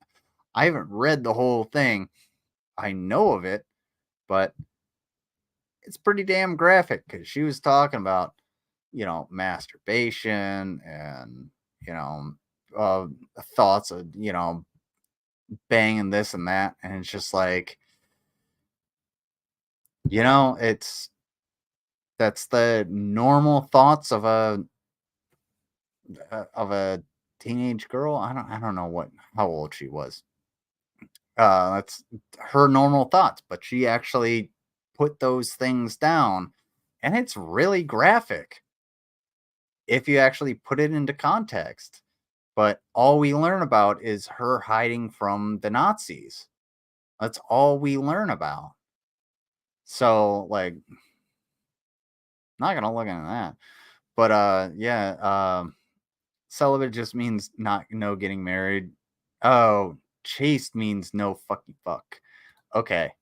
read the whole thing. I know of it, but it's pretty damn graphic because she was talking about, you know, masturbation and, you know, thoughts of, you know, banging this and that. And it's just like, you know, that's the normal thoughts of a teenage girl. I don't know how old she was. That's her normal thoughts, but she actually put those things down, and it's really graphic if you actually put it into context. But all we learn about is her hiding from the Nazis. That's all we learn about. So, like, not gonna look into that. But yeah, celibate just means no getting married. Oh, chaste means no fucky fuck. Okay.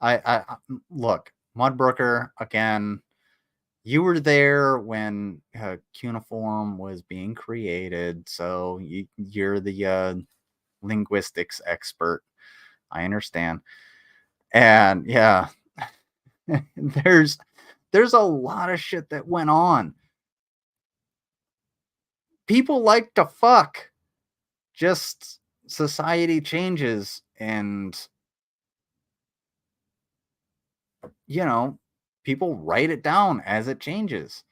I look, Mudbrooker, again, you were there when cuneiform was being created, so you're the linguistics expert. I understand. And yeah, there's a lot of shit that went on. People like to fuck. Just society changes, and you know, people write it down as it changes.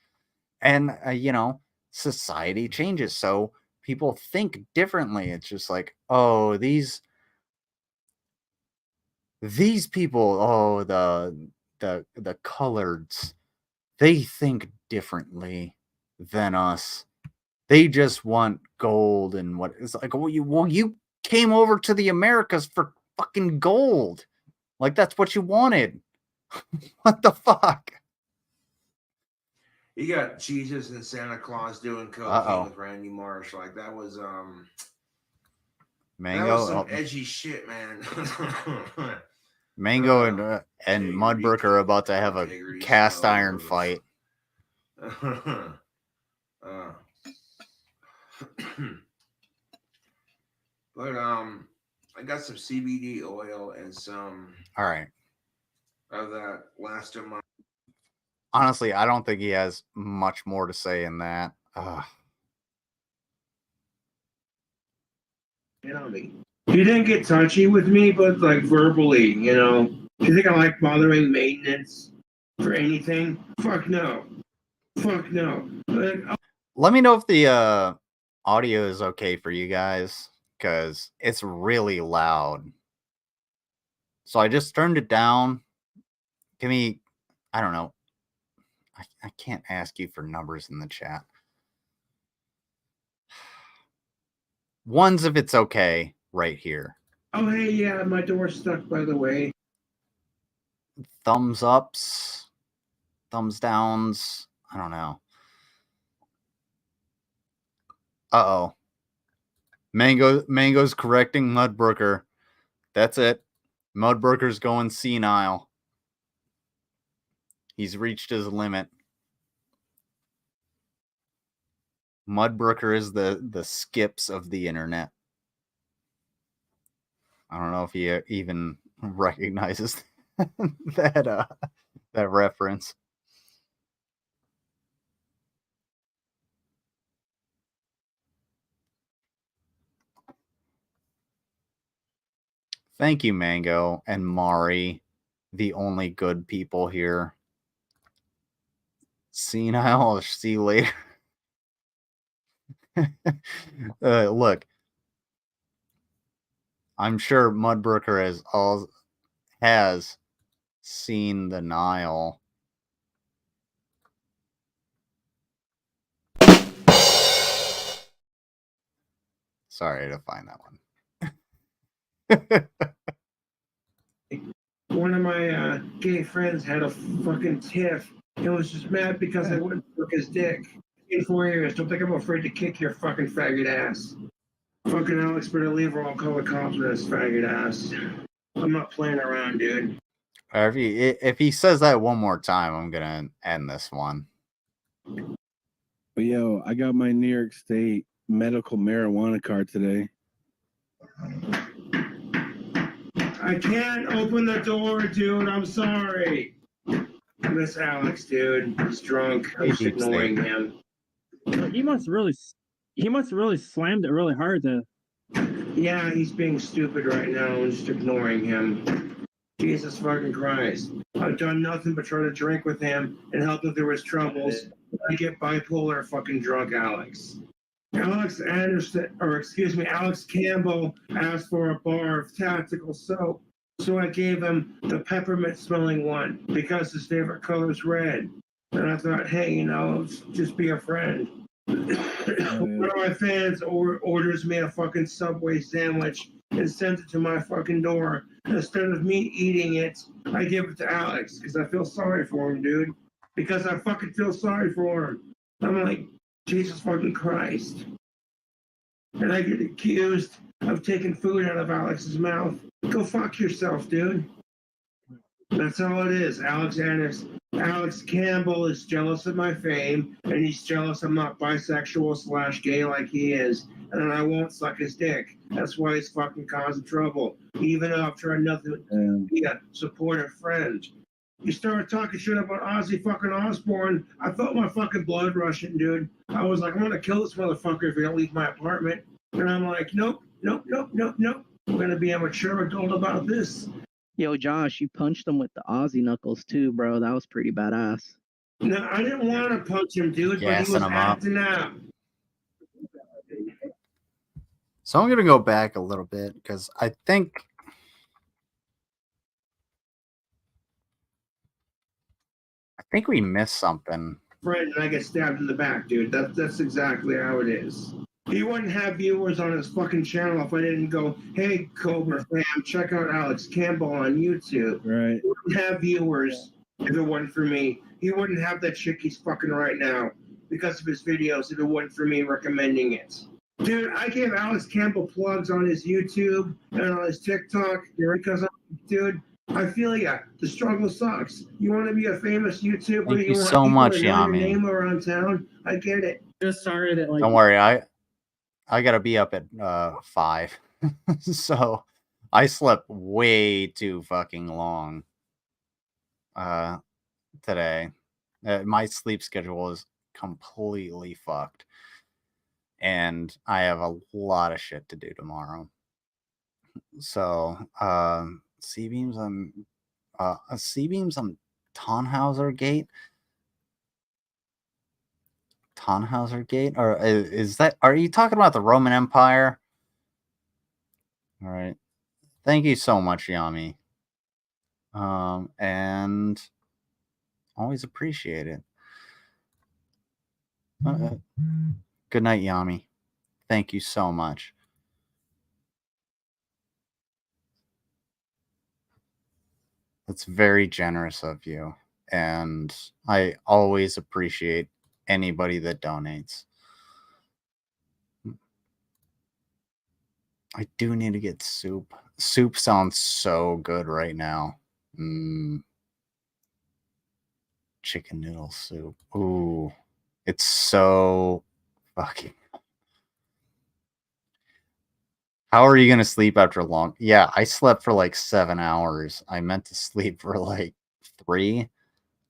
And you know, society changes, so people think differently. It's just like, oh, these people, oh, the coloreds, they think differently. than us. They just want gold and what it's like. Well, you came over to the Americas for fucking gold. Like that's what you wanted. What the fuck? You got Jesus and Santa Claus doing cocaine with Randy Marsh. Like that was Mango. That was some edgy shit, man. Mango and Mudbrook are about to have a cast iron fight. But I got some CBD oil and some of that last of my. Honestly, I don't think he has much more to say in that. You know me. He didn't get touchy with me, but like verbally, you know. Do you think I like bothering maintenance for anything? Fuck no. Fuck no. Let me know if the audio is okay for you guys, because it's really loud. So I just turned it down. Give me, I don't know. I can't ask you for numbers in the chat. Ones if it's okay right here. Oh, hey, yeah, my door's stuck, by the way. Thumbs ups, thumbs downs. I don't know. Uh-oh. Mango's correcting Mudbrooker. That's it. Mudbrooker's going senile. He's reached his limit. Mudbrooker is the Skips of the internet. I don't know if he even recognizes that reference. Thank you, Mango and Mari, the only good people here. Senile, I'll see you later. Look, I'm sure Mudbrooker has seen the Nile. Sorry to find that one. One of my gay friends had a fucking tiff. He was just mad because I wouldn't suck his dick. In 4 years, don't think I'm afraid to kick your fucking faggot ass. Fucking Alex better leave or I'll call the cops on his faggot ass. I'm not playing around, dude. If he says that one more time, I'm gonna end this one. But yo, I got my New York State medical marijuana card today. I can't open the door, dude. I'm sorry. I miss Alex, dude. He's drunk. I'm just ignoring him. He must really slammed it really hard to. Yeah, he's being stupid right now. I'm just ignoring him. Jesus fucking Christ. I've done nothing but try to drink with him and help him through his troubles. I get bipolar fucking drunk Alex. Alex Campbell asked for a bar of tactical soap. So I gave him the peppermint smelling one because his favorite color is red. And I thought, hey, you know, just be a friend. One of my fans orders me a fucking Subway sandwich and sends it to my fucking door. Instead of me eating it, I give it to Alex because I feel sorry for him, dude. Because I fucking feel sorry for him. I'm like, Jesus fucking Christ. And I get accused of taking food out of Alex's mouth. Go fuck yourself, dude. That's all it is. Alex Campbell is jealous of my fame, and he's jealous I'm not bisexual / gay like he is, and I won't suck his dick. That's why he's fucking causing trouble. Even though I've tried nothing to be a supportive friend. You started talking shit about Ozzy fucking Osbourne. I felt my fucking blood rushing, dude. I was like, I'm gonna kill this motherfucker if he don't leave my apartment. And I'm like, nope. We're gonna be a mature adult about this. Yo, Josh, you punched him with the Aussie knuckles too, bro. That was pretty badass. No, I didn't want to punch him, dude, but he was acting out. So I'm gonna go back a little bit because I think we missed something friend and I get stabbed in the back, dude. That's exactly how it is. He wouldn't have viewers on his fucking channel if I didn't go, hey, Cobra fam, check out Alex Campbell on YouTube. Right. He wouldn't have viewers if it wasn't for me. He wouldn't have that chick he's fucking right now because of his videos if it wasn't for me recommending it. Dude, I gave Alex Campbell plugs on his YouTube and on his TikTok because, dude, I feel ya. The struggle sucks. You want to be a famous YouTuber? Thank you want so people much, to know your Yami. name around town? I get it. Just sorry that like Don't worry, I gotta be up at 5. So I slept way too fucking long today. My sleep schedule is completely fucked. And I have a lot of shit to do tomorrow. So C-beams on Tannhauser Gate. Tannhauser Gate? Or is that, are you talking about the Roman Empire? All right. Thank you so much, Yami. And always appreciate it. Good night, Yami. Thank you so much. That's very generous of you. And I always appreciate anybody that donates. I do need to get soup. Soup sounds so good right now. Chicken noodle soup. Ooh, it's so fucking. How are you going to sleep after long? Yeah, I slept for like 7 hours. I meant to sleep for like 3.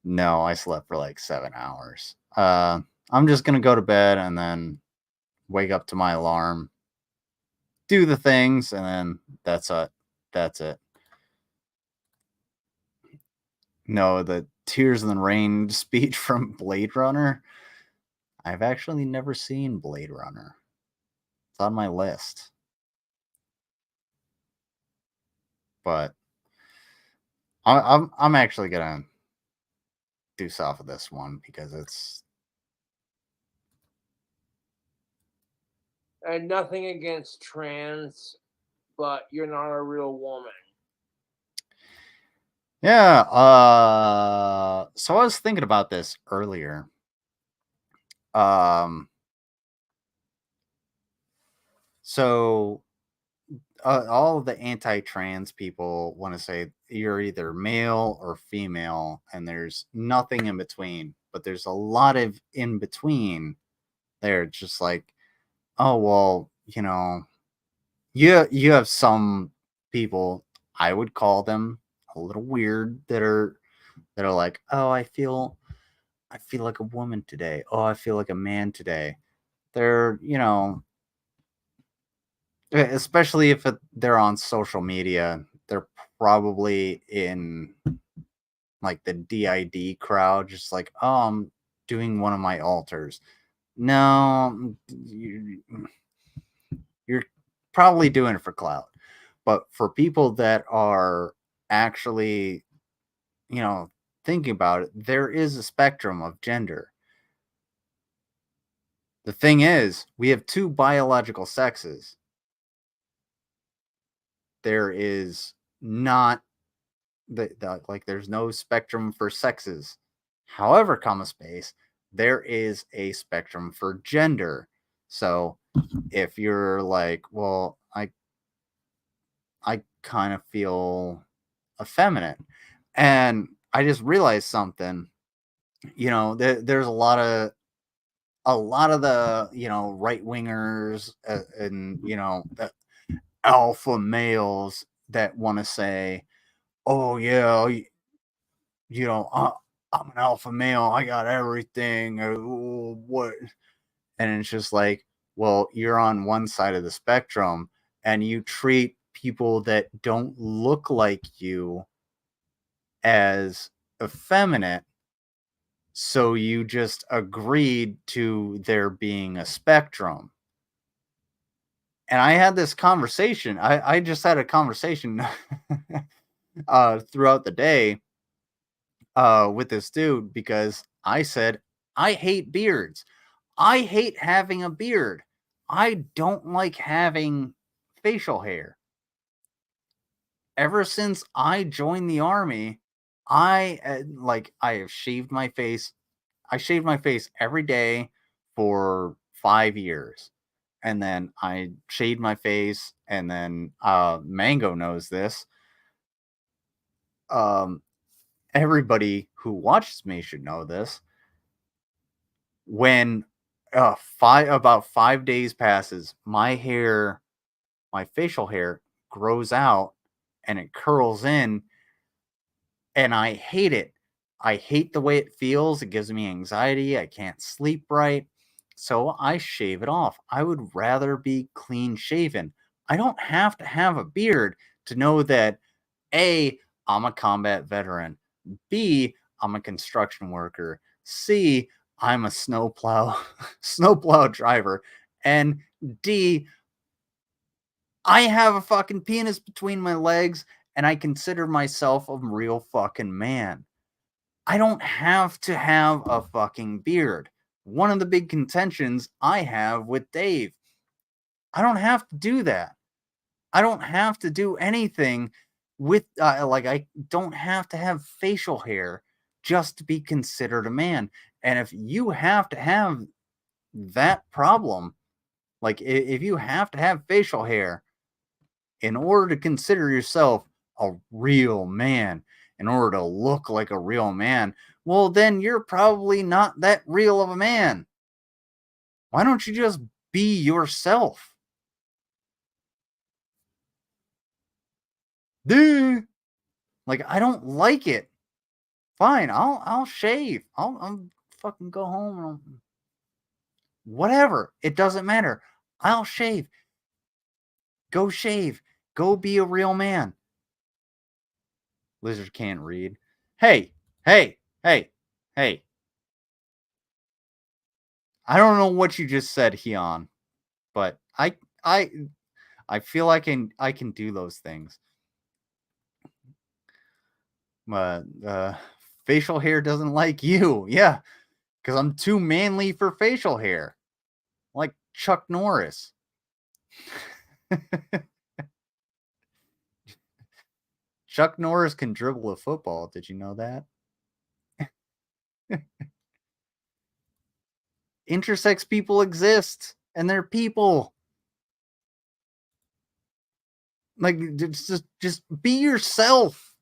No, I slept for like 7 hours. I'm just going to go to bed and then wake up to my alarm, do the things, and then that's it. That's it. No, the Tears in the Rain speech from Blade Runner. I've actually never seen Blade Runner. It's on my list. But I'm actually gonna deuce off of this one because it's. And nothing against trans, but you're not a real woman. Yeah. So I was thinking about this earlier. So all of the anti-trans people want to say you're either male or female, and there's nothing in between. But there's a lot of in between. They're just like, oh well, you know, you have some people, I would call them a little weird, that are like, oh, I feel like a woman today. Oh, I feel like a man today. They're, you know, especially if they're on social media, they're probably in like the DID crowd, just like, oh, I'm doing one of my altars. No, you're probably doing it for clout. But for people that are actually, you know, thinking about it, there is a spectrum of gender. The thing is, we have 2 biological sexes. There is not like there's no spectrum for sexes. However, comma space, there is a spectrum for gender. So if you're like, well, I kind of feel effeminate, and I just realized something, you know, there's a lot of the, you know, right wingers and, you know, the alpha males that want to say, oh yeah, you know, I'm an alpha male, I got everything, or what? And it's just like, well, you're on one side of the spectrum and you treat people that don't look like you as effeminate, so you just agreed to there being a spectrum. And I had this conversation. I just had a conversation throughout the day with this dude, because I said I hate beards. I hate having a beard. I don't like having facial hair. Ever since I joined the army, I have shaved my face. I shaved my face every day for 5 years. And then I shaved my face, and then Mango knows this. Everybody who watches me should know this. When about 5 days passes, my facial hair grows out and it curls in, and I hate it. I hate the way it feels. It gives me anxiety. I can't sleep right. So I shave it off. I would rather be clean shaven. I don't have to have a beard to know that A, I'm a combat veteran. B, I'm a construction worker. C, I'm a snowplow driver. And D, I have a fucking penis between my legs, and I consider myself a real fucking man. I don't have to have a fucking beard. One of the big contentions I have with Dave. I don't have to do that. I don't have to do anything with, I don't have to have facial hair just to be considered a man. And if you have to have that problem, like if you have to have facial hair in order to consider yourself a real man, in order to look like a real man, well, then you're probably not that real of a man. Why don't you just be yourself? Duh. Like, I don't like it. Fine, I'll shave. I'll fucking go home and whatever. It doesn't matter. I'll shave. Go shave. Go be a real man. Lizard can't read. Hey. I don't know what you just said, Heon, but I feel I can do those things. Facial hair doesn't like you. Yeah, because I'm too manly for facial hair. Like Chuck Norris. Chuck Norris can dribble a football. Did you know that? Intersex people exist, and they're people. Like, just be yourself.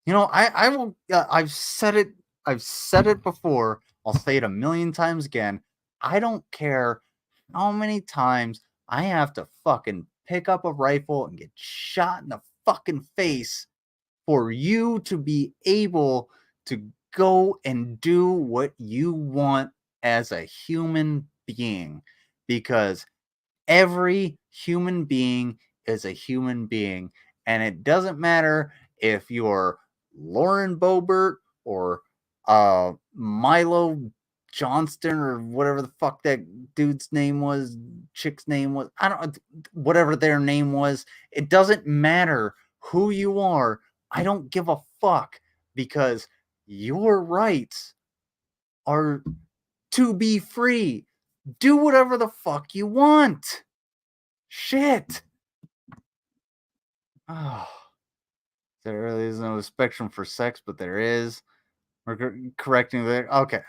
You know, I will. I've said it before. I'll say it a million times again. I don't care how many times I have to fucking pick up a rifle and get shot in the fucking face for you to be able to go and do what you want as a human being, because every human being is a human being, and it doesn't matter if you're Lauren Boebert or Milo Johnston or whatever the fuck that dude's name was, chick's name was, I don't, whatever their name was. It doesn't matter who you are. I don't give a fuck, because your rights are to be free. Do whatever the fuck you want. Shit. Oh, there really is no spectrum for sex, but there is. We're correcting there. Okay.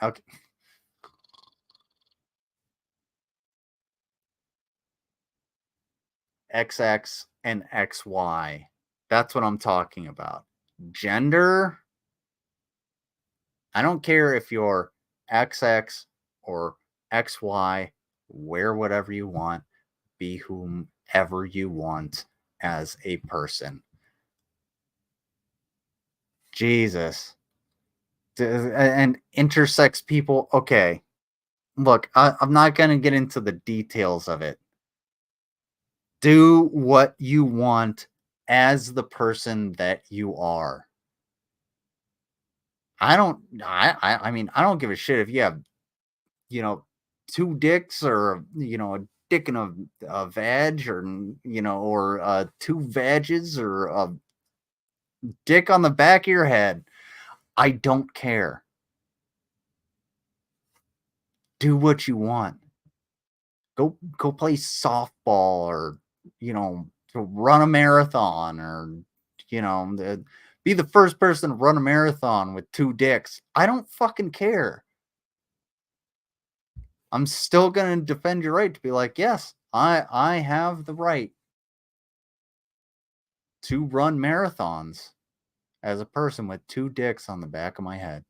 XX and XY. That's what I'm talking about. Gender. I don't care if you're XX or XY. Wear whatever you want. Be whomever you want as a person. Jesus. And intersex people. Okay. Look, I'm not going to get into the details of it. Do what you want as the person that you are. I mean, I don't give a shit if you have, two dicks, or, a dick and a vag, or, or two vages, or a dick on the back of your head. I don't care. do what you want. Go play softball, or to run a marathon, or be the first person to run a marathon with 2 dicks. I don't fucking care. I'm still going to defend your right to be like, yes, I have the right to run marathons as a person with 2 dicks on the back of my head.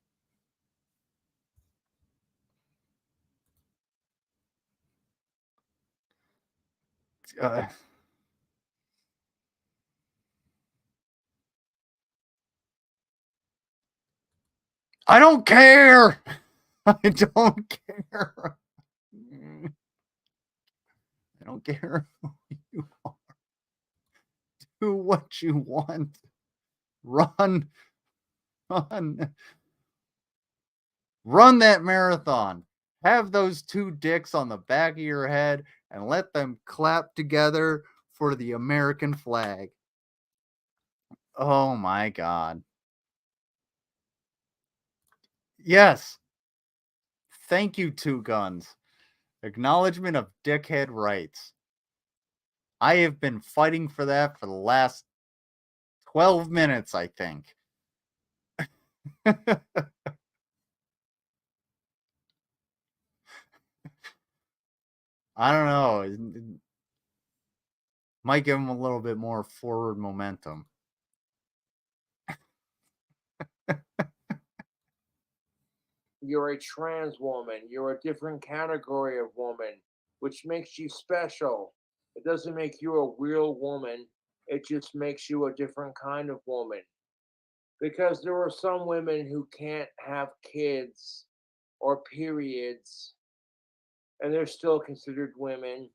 I don't care. I don't care. I don't care who you are. Do what you want. Run that marathon. Have those 2 dicks on the back of your head and let them clap together for the American flag. Oh my God. Yes. Thank you, 2 Guns. Acknowledgement of dickhead rights. I have been fighting for that for the last 12 minutes, I think. I don't know. It might give him a little bit more forward momentum. You're a trans woman. You're a different category of woman, which makes you special. It doesn't make you a real woman. It just makes you a different kind of woman. Because there are some women who can't have kids or periods, and they're still considered women.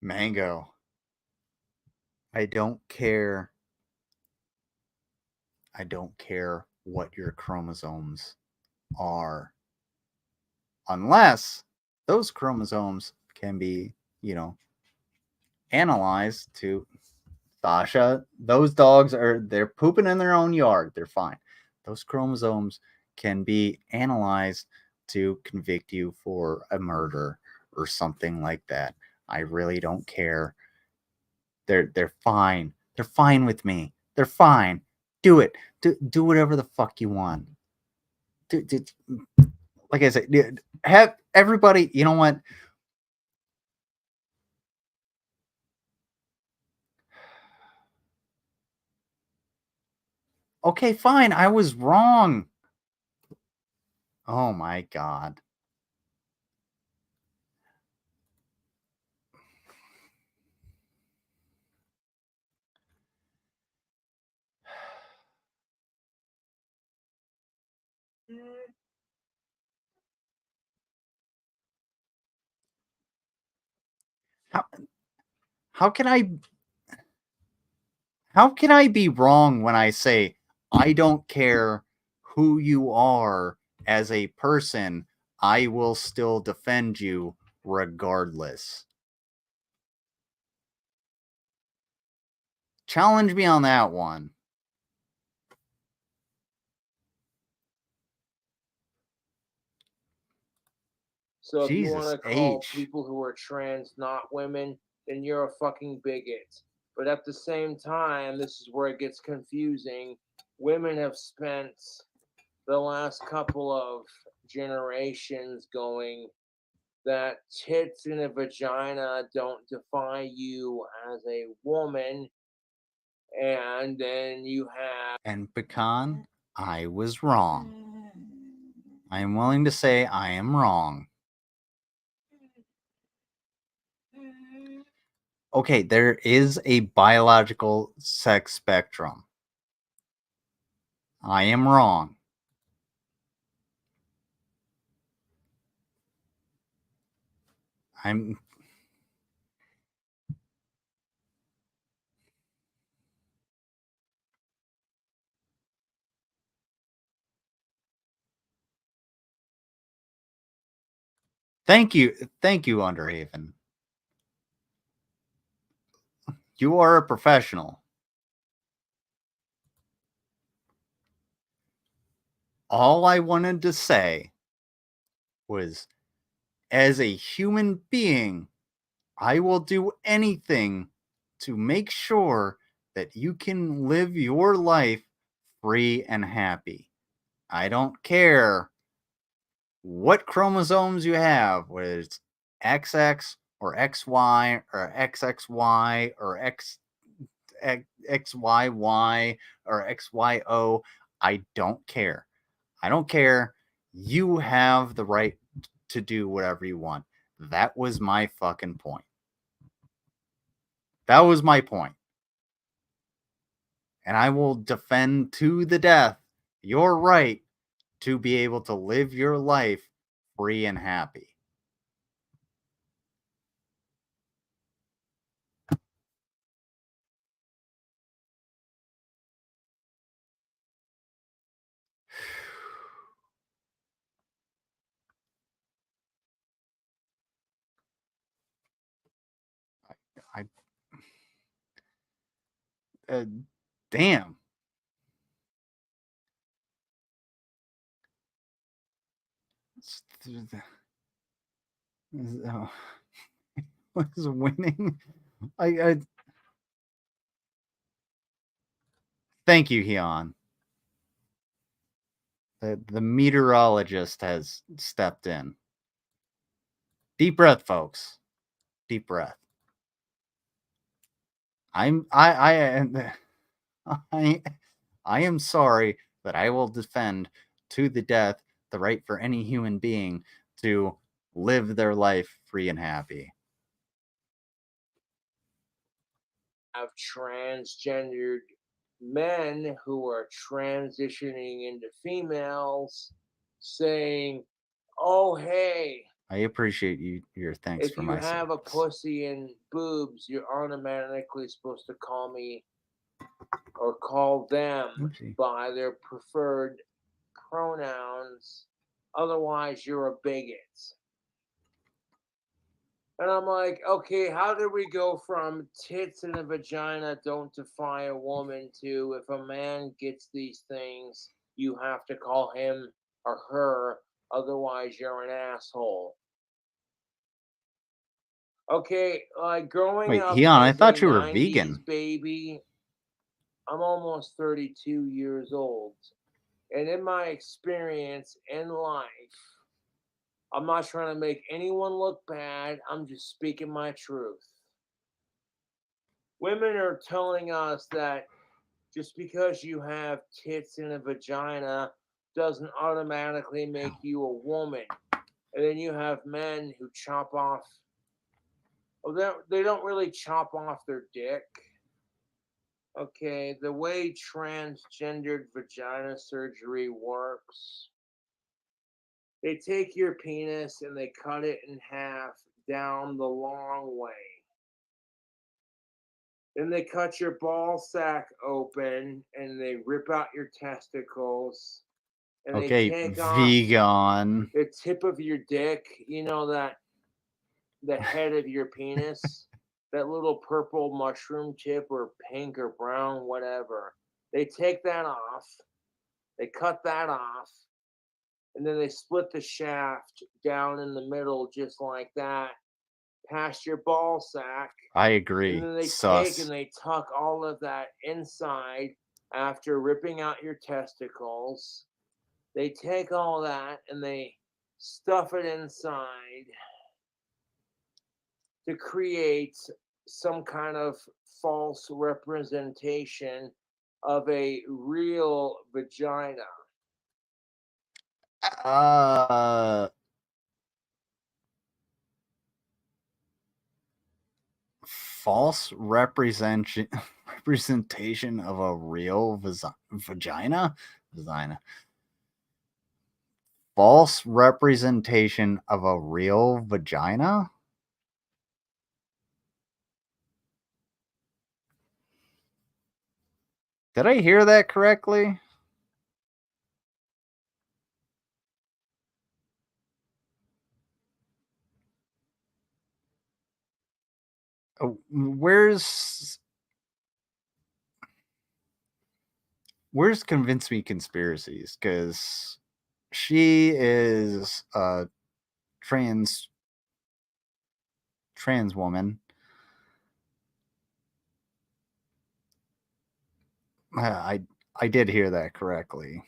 Mango. I don't care. I don't care what your chromosomes are. Unless those chromosomes can be, analyzed to Sasha. Those dogs they're pooping in their own yard. They're fine. Those chromosomes can be analyzed to convict you for a murder or something like that. I really don't care. They're fine. They're fine with me. They're fine. Do it. Do whatever the fuck you want. Like I said, have everybody. You know what? Okay, fine. I was wrong. Oh my God. How can I be wrong when I say I don't care who you are as a person, I will still defend you regardless. Challenge me on that one. So if you Jesus want to call H. people who are trans not women, then you're a fucking bigot. But at the same time, this is where it gets confusing. Women have spent the last couple of generations going that tits and a vagina don't define you as a woman. And then you have... And Pecan, I was wrong. I am willing to say I am wrong. Okay, there is a biological sex spectrum. I am wrong. Thank you, Underhaven. You are a professional. All I wanted to say was, as a human being, I will do anything to make sure that you can live your life free and happy. I don't care what chromosomes you have, whether it's XX or XY or XXY or XYY or XYO. I don't care. I don't care. You have the right to do whatever you want. That was my fucking point. That was my point. And I will defend to the death your right to be able to live your life free and happy. Damn. Was winning. I thank you, Hyun. The meteorologist has stepped in. Deep breath, folks. Deep breath. I am sorry that I will defend to the death the right for any human being to live their life free and happy. Have transgendered men who are transitioning into females saying, oh, hey, I appreciate your thanks if for you my have a service. pussy and boobs, you're automatically supposed to call me or call them Oopsie. by their preferred pronouns. Otherwise, you're a bigot. And I'm like, okay, how did we go from tits and a vagina don't define a woman to if a man gets these things, you have to call him or her, otherwise you're an asshole. Okay, like growing Wait, up Hyun, I as thought a you were 90s vegan. baby, I'm almost 32 years old. And in my experience in life, I'm not trying to make anyone look bad. I'm just speaking my truth. Women are telling us that just because you have tits and a vagina doesn't automatically make you a woman. And then you have men who chop off, they don't really chop off their dick. Okay, the way transgendered vagina surgery works, they take your penis and they cut it in half down the long way. Then they cut your ball sack open and they rip out your testicles. And they Okay, take off vegan. the tip of your dick, you know, that the head of your penis, that little purple mushroom tip or pink or brown, whatever. They take that off. They cut that off. And then they split the shaft down in the middle just like that, past your ball sack. I agree. And then they Sus. take and they tuck all of that inside after ripping out your testicles. They take all that and they stuff it inside to create some kind of false representation of a real vagina. False representation of a real vagina? Vagina. False representation of a real vagina? Did I hear that correctly? Where's Convince Me Conspiracies? Because she is a trans woman. I did hear that correctly.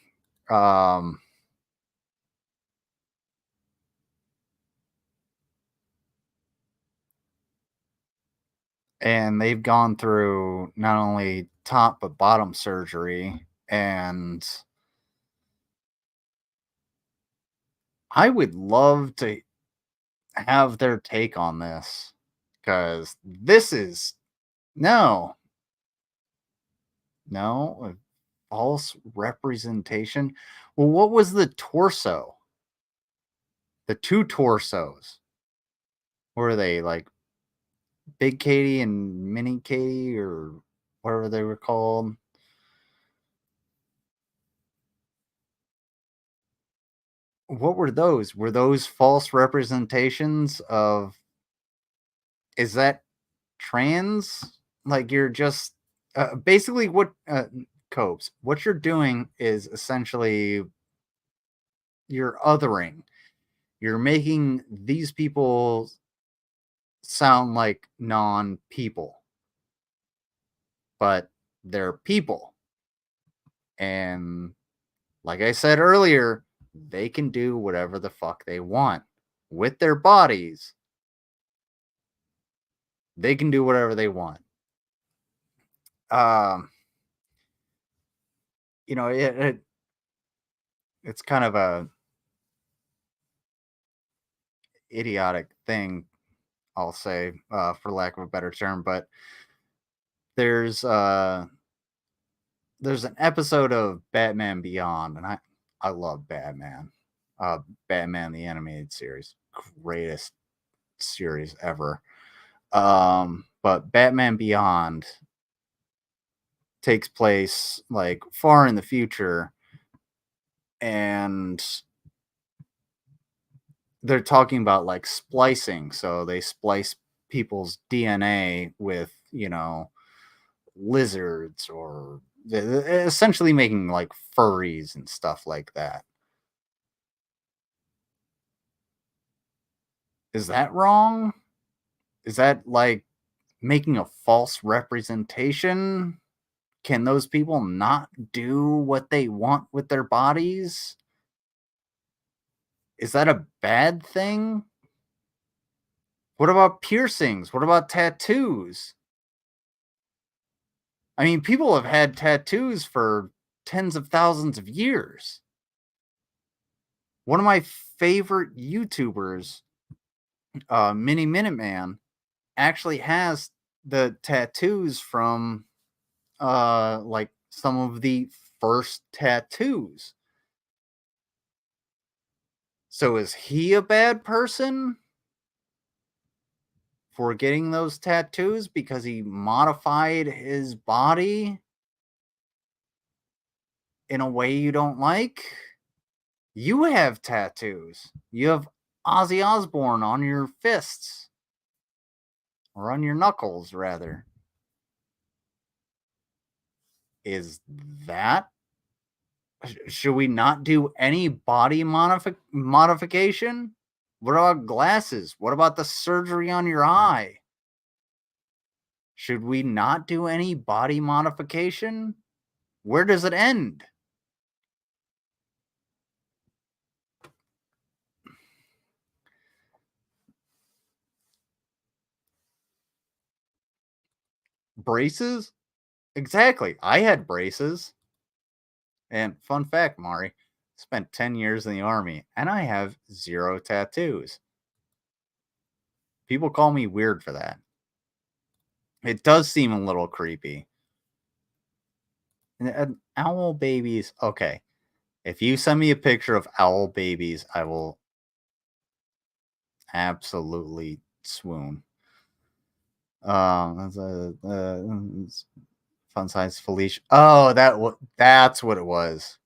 And they've gone through not only top but bottom surgery, and I would love to have their take on this, because this is no a false representation. Well, what was the torso? The two torsos. Were they like Big Katie and Mini Katie, or whatever they were called? What were those? Were those false representations of? Is that trans? Like, you're just basically what Cobes, what you're doing is essentially you're othering. You're making these people sound like non-people, but they're people. And like I said earlier, they can do whatever the fuck they want with their bodies. They can do whatever they want. You know, it's kind of a idiotic thing, I'll say, for lack of a better term, but there's an episode of Batman Beyond, and I love Batman. Batman the Animated Series, greatest series ever. But Batman Beyond takes place like far in the future, and they're talking about like splicing. So they splice people's DNA with, you know, lizards, or essentially making like furries and stuff like that. Is that wrong? Is that like making a false representation? Can those people not do what they want with their bodies? Is that a bad thing? What about piercings? What about tattoos? I mean, people have had tattoos for tens of thousands of years. One of my favorite YouTubers, Mini Minuteman, actually has the tattoos from like some of the first tattoos. So is he a bad person for getting those tattoos because he modified his body in a way you don't like? You have tattoos. You have Ozzy Osbourne on your fists, or on your knuckles, rather. Is that? Should we not do any body modification? What about glasses? What about the surgery on your eye? Should we not do any body modification? Where does it end? Braces? Exactly. I had braces. And fun fact, Mari, spent 10 years in the Army, and I have 0 tattoos. People call me weird for that. It does seem a little creepy. And owl babies, okay. If you send me a picture of owl babies, I will absolutely swoon. That's Fun Size Felicia. Oh, that's what it was.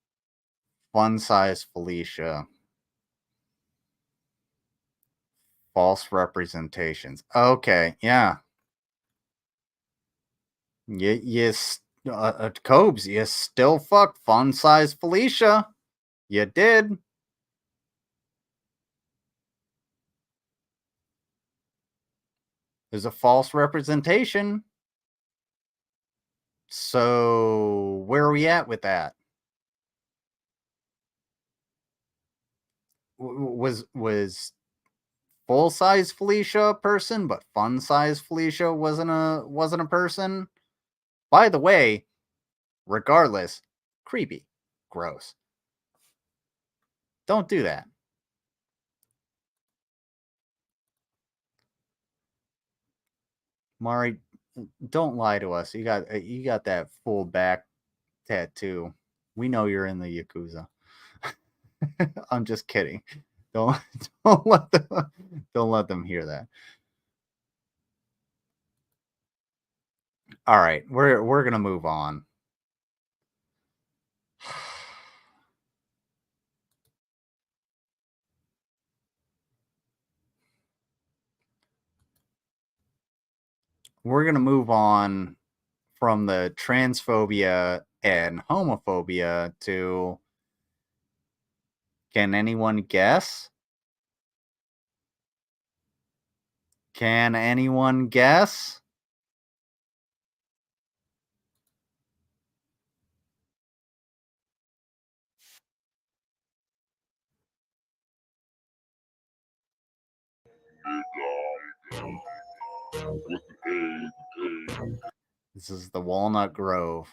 Fun Size Felicia. False representations. Okay, yeah. Yes, Cobes, you still fucked Fun Size Felicia. You did. There's a false representation. So where are we at with that? Was full size Felicia a person, but fun size Felicia wasn't a person? By the way, regardless, creepy, gross. Don't do that. Mari, don't lie to us. You got that full back tattoo. We know you're in the Yakuza. I'm just kidding. Don't let them hear that. All right, we're gonna move on. We're gonna move on from the transphobia and homophobia to, can anyone guess? Can anyone guess? This is the Walnut Grove.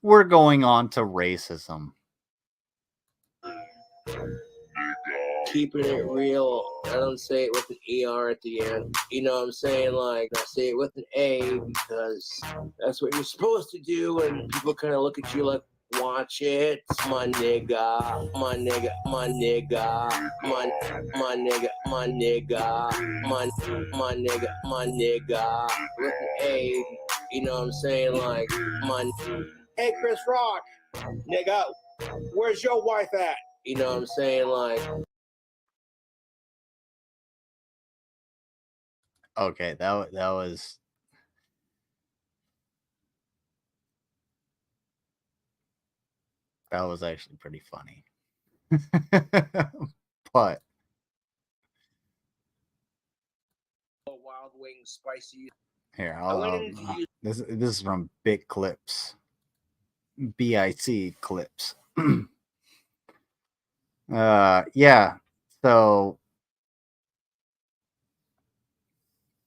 We're going on to racism. Keeping it real. I don't say it with an ER at the end. You know what I'm saying? Like, I say it with an A because that's what you're supposed to do, and people kind of look at you like, watch it, my nigga, my nigga, my nigga, my nigga, my nigga, my nigga, my nigga, with an A. You know what I'm saying? Like, hey, Chris Rock, nigga, where's your wife at? You know what I'm saying? Like, Okay, that was actually pretty funny. But Wild Wings spicy. here, this is from Bit Clips. BIC Clips. Yeah. So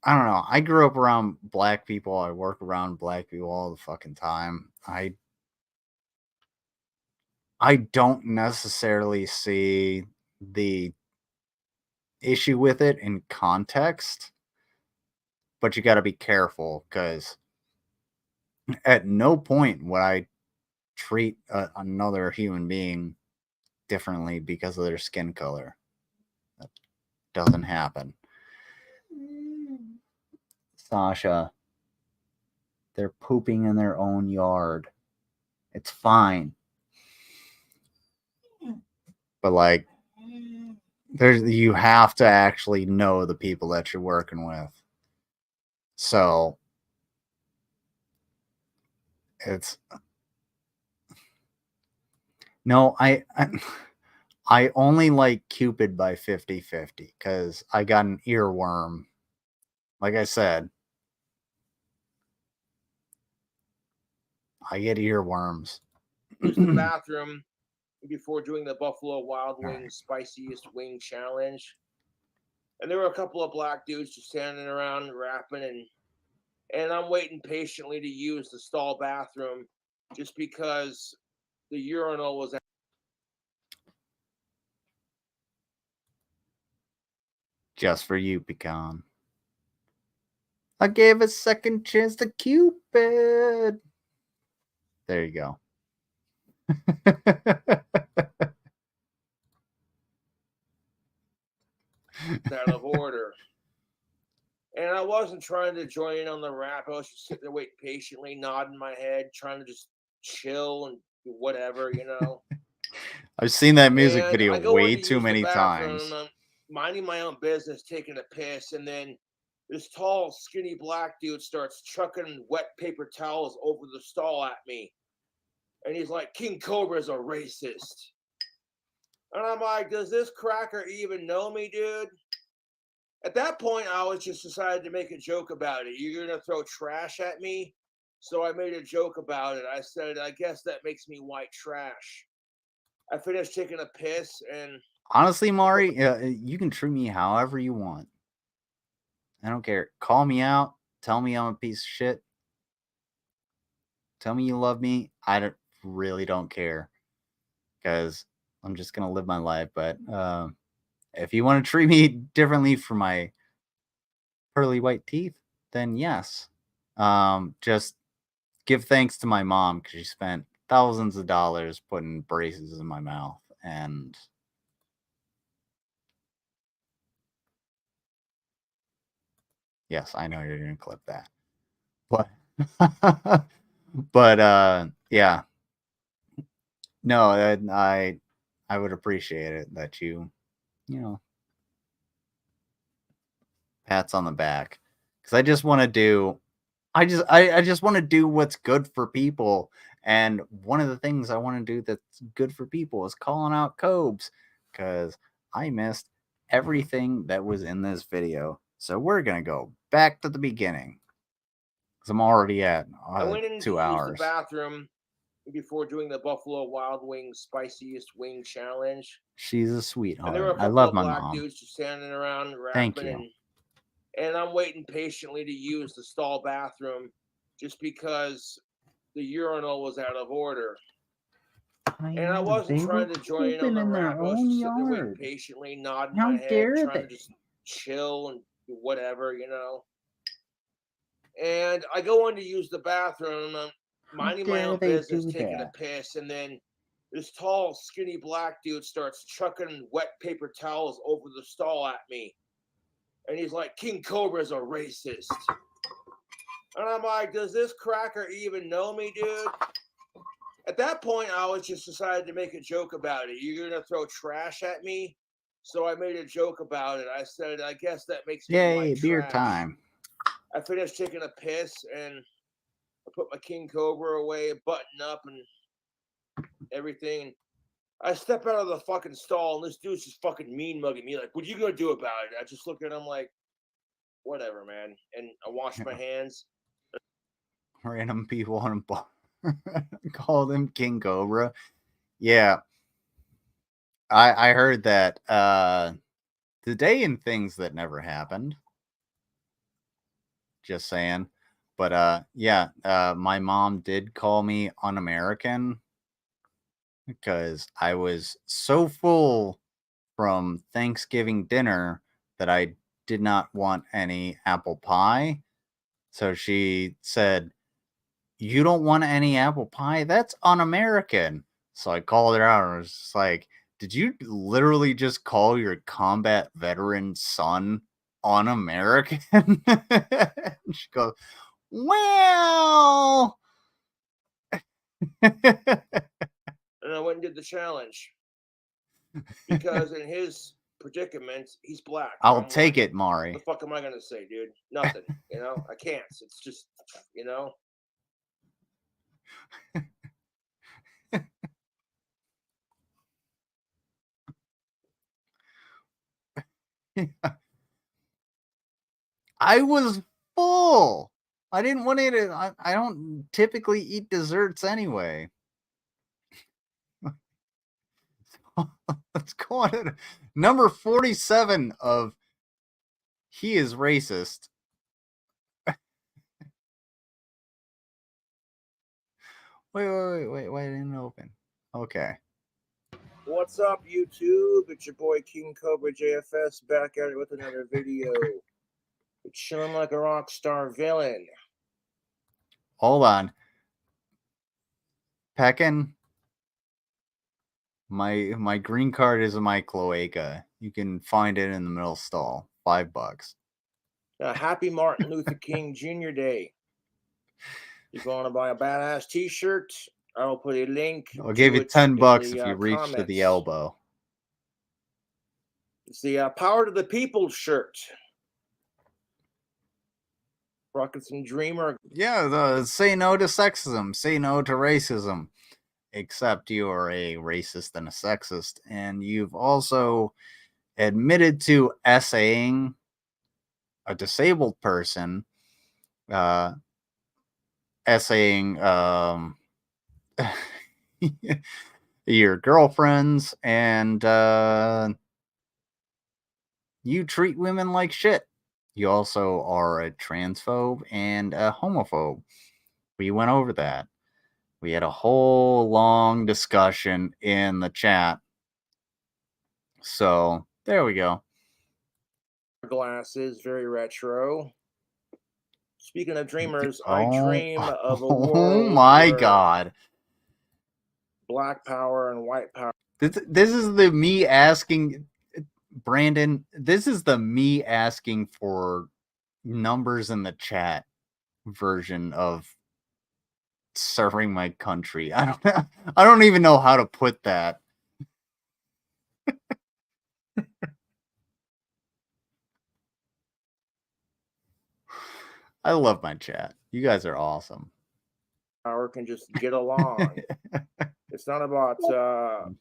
I don't know. I grew up around black people. I work around black people all the fucking time. I don't necessarily see the issue with it in context, but you got to be careful because at no point would I treat another human being differently because of their skin color. That doesn't happen. Sasha, they're pooping in their own yard. It's fine. But like, you have to actually know the people that you're working with. So it's no, I only like Cupid by 50/50 because I got an earworm. Like I said, I get earworms. Use the bathroom before doing the Buffalo Wild Wings spiciest wing challenge. And there were a couple of black dudes just standing around rapping, and I'm waiting patiently to use the stall bathroom just because the urinal was Just for you, Pecan. I gave a second chance to Cupid. There you go. out of order. And I wasn't trying to join in on the rap. I was just sitting there waiting patiently, nodding my head, trying to just chill and do whatever, you know. I've seen that music And video I go way in to too use the many bathroom, times. and I'm minding my own business, taking a piss, and then this tall, skinny black dude starts chucking wet paper towels over the stall at me. And he's like, King Cobra's a racist. And I'm like, does this cracker even know me, dude? At that point, I was just decided to make a joke about it. You're gonna throw trash at me, so I made a joke about it. I said, I guess that makes me white trash. I finished taking a piss, and Honestly, Mari, you can treat me however you want. I don't care. Call me out. Tell me I'm a piece of shit. Tell me you love me. Really don't care, because I'm just gonna live my life. But if you want to treat me differently for my pearly white teeth, then yes. Just give thanks to my mom, because she spent thousands of dollars putting braces in my mouth. And yes, I know you're gonna clip that, but but yeah, no, I would appreciate it that you know, pats on the back, because I just want to do I just want to do what's good for people. And one of the things I want to do that's good for people is calling out Cobes, because I missed everything that was in this video. So we're gonna go back to the beginning, because I'm already at I went in to 2 use hours. the bathroom before doing the Buffalo Wild Wings spiciest wing challenge. She's a And sweetheart. there were a I couple love of my black mom. dudes just standing around Thank rapping, you. and I'm waiting patiently to use the stall bathroom just because the urinal was out of order. And I wasn't trying to join in on the rap. I was just sitting there waiting patiently, nodding my head, trying to just chill and do whatever, you know. And I go in to use the bathroom, I'm minding my own business, taking a piss, and then this tall, skinny black dude starts chucking wet paper towels over the stall at me. And he's like, King Cobra's a racist. And I'm like, does this cracker even know me, dude? At that point, I was just decided to make a joke about it. You're going to throw trash at me? So I made a joke about it. I said, I guess that makes me Yay, white beer trash. time. I finished taking a piss, and I put my King Cobra away, button up and everything. I step out of the fucking stall, and this dude's just fucking mean mugging me. Like, what are you going to do about it? I just look at him like, whatever, man. And I wash my hands. Random people on a bar called him King Cobra. Yeah. I heard that today in things that never happened. Just saying. But yeah, my mom did call me un-American because I was so full from Thanksgiving dinner that I did not want any apple pie. So she said, "You don't want any apple pie? That's un-American." So I called her out and I was just like, "Did you literally just call your combat veteran son un-American?" And she goes, "Well." And I went and did the challenge. Because in his predicament, he's black. I'll take it, Mari. What the fuck am I going to say, dude? Nothing. You know, I can't. It's just, you know. I was full. I didn't want to. I don't typically eat desserts anyway. Let's go on to number 47 of He is Racist. Wait, it didn't open. Okay. What's up, YouTube? It's your boy King Cobra JFS back at it with another video. It's chilling like a rock star villain. Hold on. Peckin, my green card is in my cloaca. You can find it in the middle stall. $5. Happy Martin Luther King Jr. Day. If you want to buy a badass t-shirt, I will put a link. I'll give you $10 if you reach comments. to the elbow. It's the Power to the People shirt. Rockets and Dreamer. Yeah, say no to sexism. Say no to racism. Except you are a racist and a sexist. And you've also admitted to essaying a disabled person essaying your girlfriends, and you treat women like shit. You also are a transphobe and a homophobe. We went over that. We had a whole long discussion in the chat. So there we go. Glasses, very retro. Speaking of dreamers, I Oh, dream of a oh world my where God. black power and white power. This is the me asking, Brandon, this is the me asking for numbers in the chat version of serving my country. I don't even know how to put that. I love my chat. You guys are awesome. Power can just get along. It's not about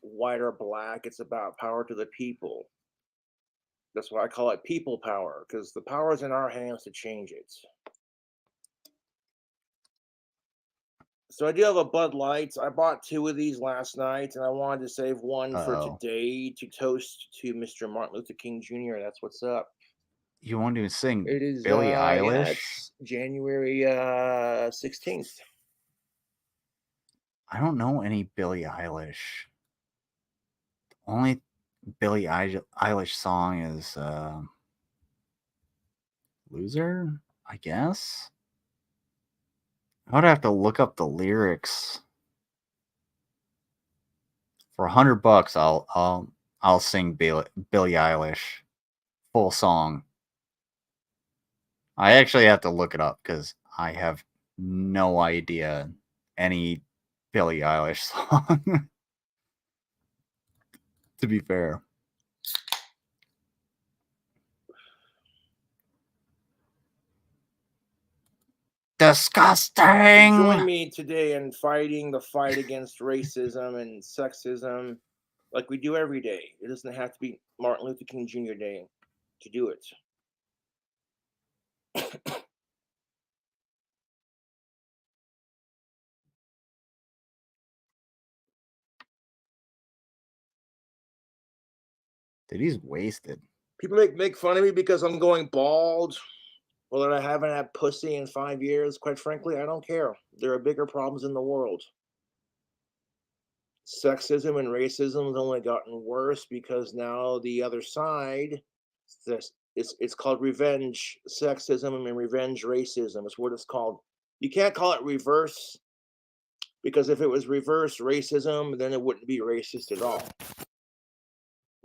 white or black. It's about power to the people. That's why I call it people power, because the power is in our hands to change it. So I do have a Bud Light. I bought 2 of these last night, and I wanted to save one for today to toast to Mr. Martin Luther King Jr. That's what's up. You want to sing It is Billie Eilish? Yeah, it's January 16th. I don't know any Billie Eilish. Only Billie Eilish song is Loser, I guess. I would have to look up the lyrics. For $100, I'll sing Billie Eilish full song. I actually have to look it up because I have no idea any Billie Eilish song. To be fair. Disgusting. Join me today in fighting the fight against racism and sexism like we do every day. It doesn't have to be Martin Luther King Jr. Day to do it. Dude, he's wasted. People make fun of me because I'm going bald or that I haven't had pussy in 5 years. Quite frankly, I don't care. There are bigger problems in the world. Sexism and racism has only gotten worse because now the other side, it's called revenge sexism and revenge racism is what it's called. You can't call it reverse, because if it was reverse racism, then it wouldn't be racist at all.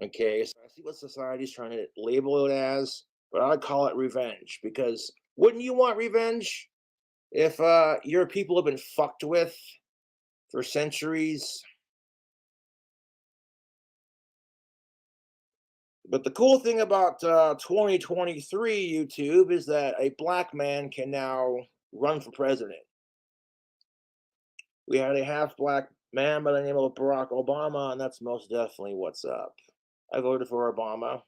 Okay, so I see what society's trying to label it as, but I call it revenge, because wouldn't you want revenge if your people have been fucked with for centuries? But the cool thing about 2023 YouTube is that a black man can now run for president. We had a half black man by the name of Barack Obama, and that's most definitely what's up. I voted for Obama.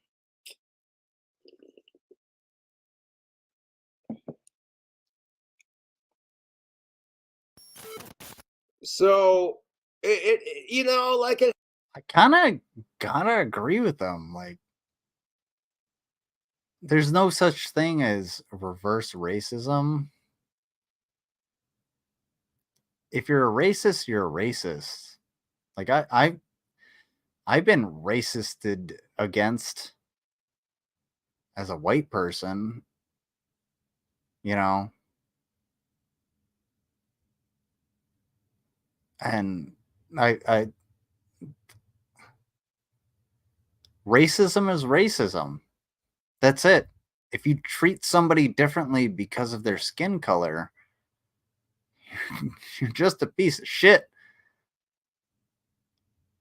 So it you know, like it. I kind of gotta agree with them. Like, there's no such thing as reverse racism. If you're a racist, you're a racist. Like, I've been racisted against as a white person, you know, and I racism is racism. That's it. If you treat somebody differently because of their skin color, you're just a piece of shit.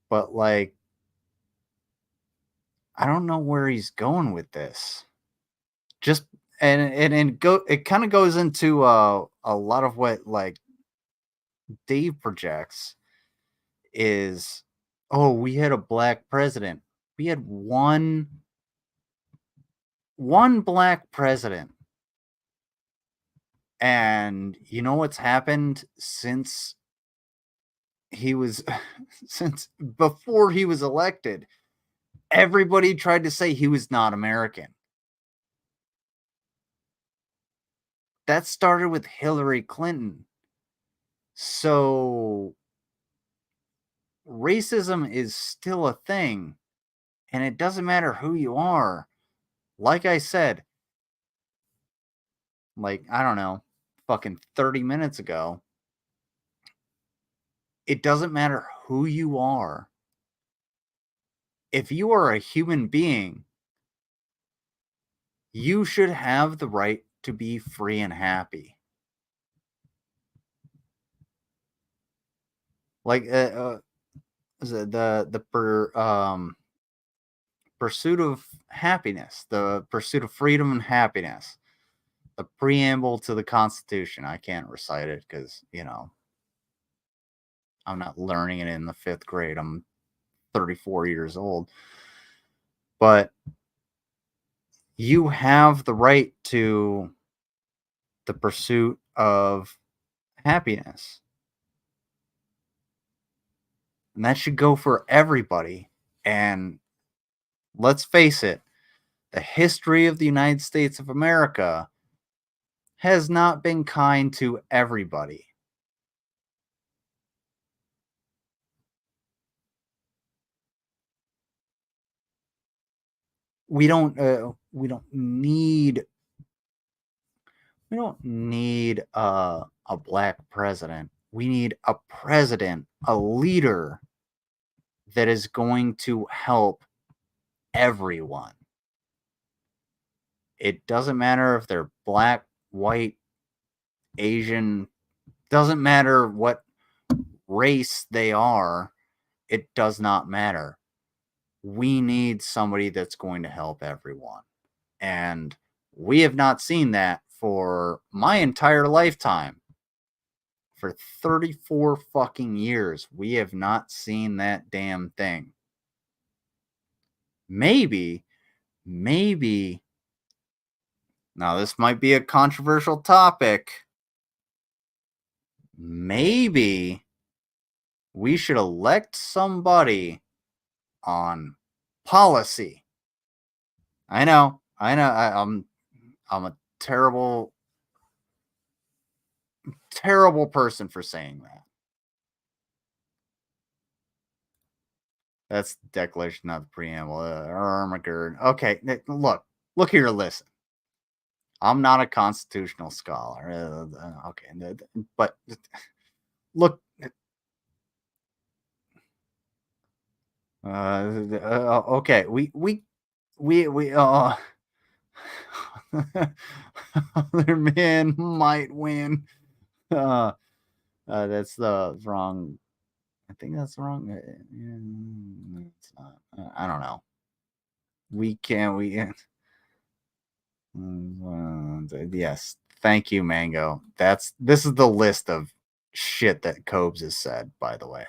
But like, I don't know where he's going with this. Just it kind of goes into a lot of what like Dave projects is, oh, we had a black president. We had one one black president. And you know what's happened since he was, since before he was elected? Everybody tried to say he was not American. That started with Hillary Clinton. So racism is still a thing, and it doesn't matter who you are. Like I said, like, I don't know, fucking 30 minutes ago, it doesn't matter who you are. If you are a human being, you should have the right to be free and happy. Like the pursuit of happiness, the pursuit of freedom and happiness, the preamble to the Constitution. I can't recite it because, you know, I'm not learning it in the 5th grade. I'm 34 years old. But you have the right to the pursuit of happiness. And that should go for everybody. And let's face it, the history of the United States of America has not been kind to everybody. We don't need a black president. We need a president, a leader that is going to help everyone. It doesn't matter if they're black, white, Asian, doesn't matter what race they are. It does not matter. We need somebody that's going to help everyone. And we have not seen that for my entire lifetime. For 34 fucking years, we have not seen that damn thing. Maybe, now this might be a controversial topic. Maybe we should elect somebody on policy. I know. I'm a terrible person for saying that. That's the declaration, not the preamble. Armageddon. Okay, look here, listen. I'm not a constitutional scholar. Okay, but look. Okay, we other men might win. That's the wrong. I think that's wrong. It's not. I don't know. Yes. Thank you, Mango. This is the list of shit that Cobes has said, by the way.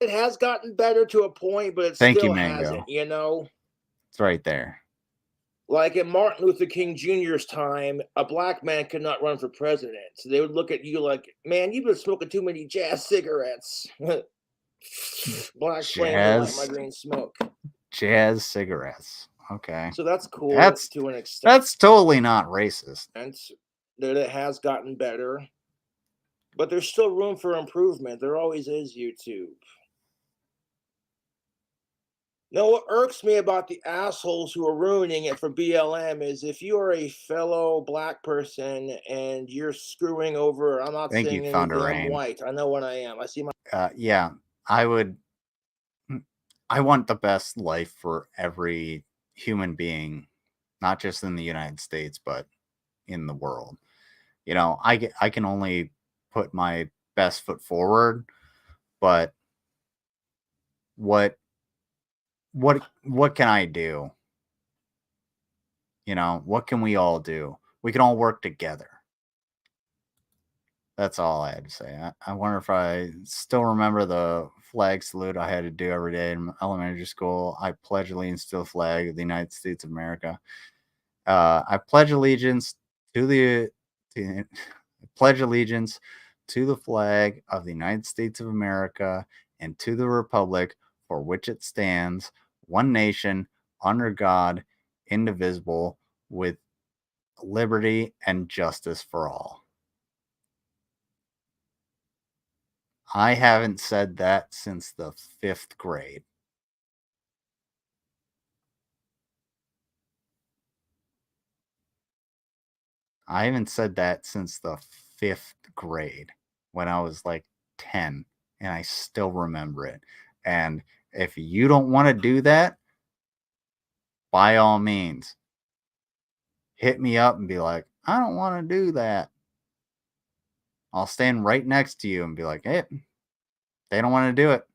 It has gotten better to a point, but it still hasn't, you know? It's right there. Like in Martin Luther King Jr.'s time, a black man could not run for president. So they would look at you like, man, you've been smoking too many jazz cigarettes. Black flame like my green smoke. Jazz cigarettes. Okay. So that's cool to an extent. That's totally not racist. And that it has gotten better. But there's still room for improvement. There always is, YouTube. Now, what irks me about the assholes who are ruining it for BLM is if you are a fellow black person and you're screwing over, I'm not saying anything, I'm white. I know what I am. I see my... Yeah, I want the best life for every human being, not just in the United States, but in the world. You know, I can only put my best foot forward, but what can I do? You know, what can we all do? We can all work together. That's all I had to say. I wonder if I still remember the flag salute I had to do every day in elementary school. I pledge allegiance to the flag of the United States of America. I pledge allegiance to the I pledge allegiance to the flag of the United States of America and to the republic for which it stands, one nation, under God, indivisible, with liberty and justice for all. I haven't said that since the 5th grade. I haven't said that since the 5th grade when I was like 10, and I still remember it. And if you don't want to do that, by all means, hit me up and be like, I don't want to do that. I'll stand right next to you and be like, hey, they don't want to do it.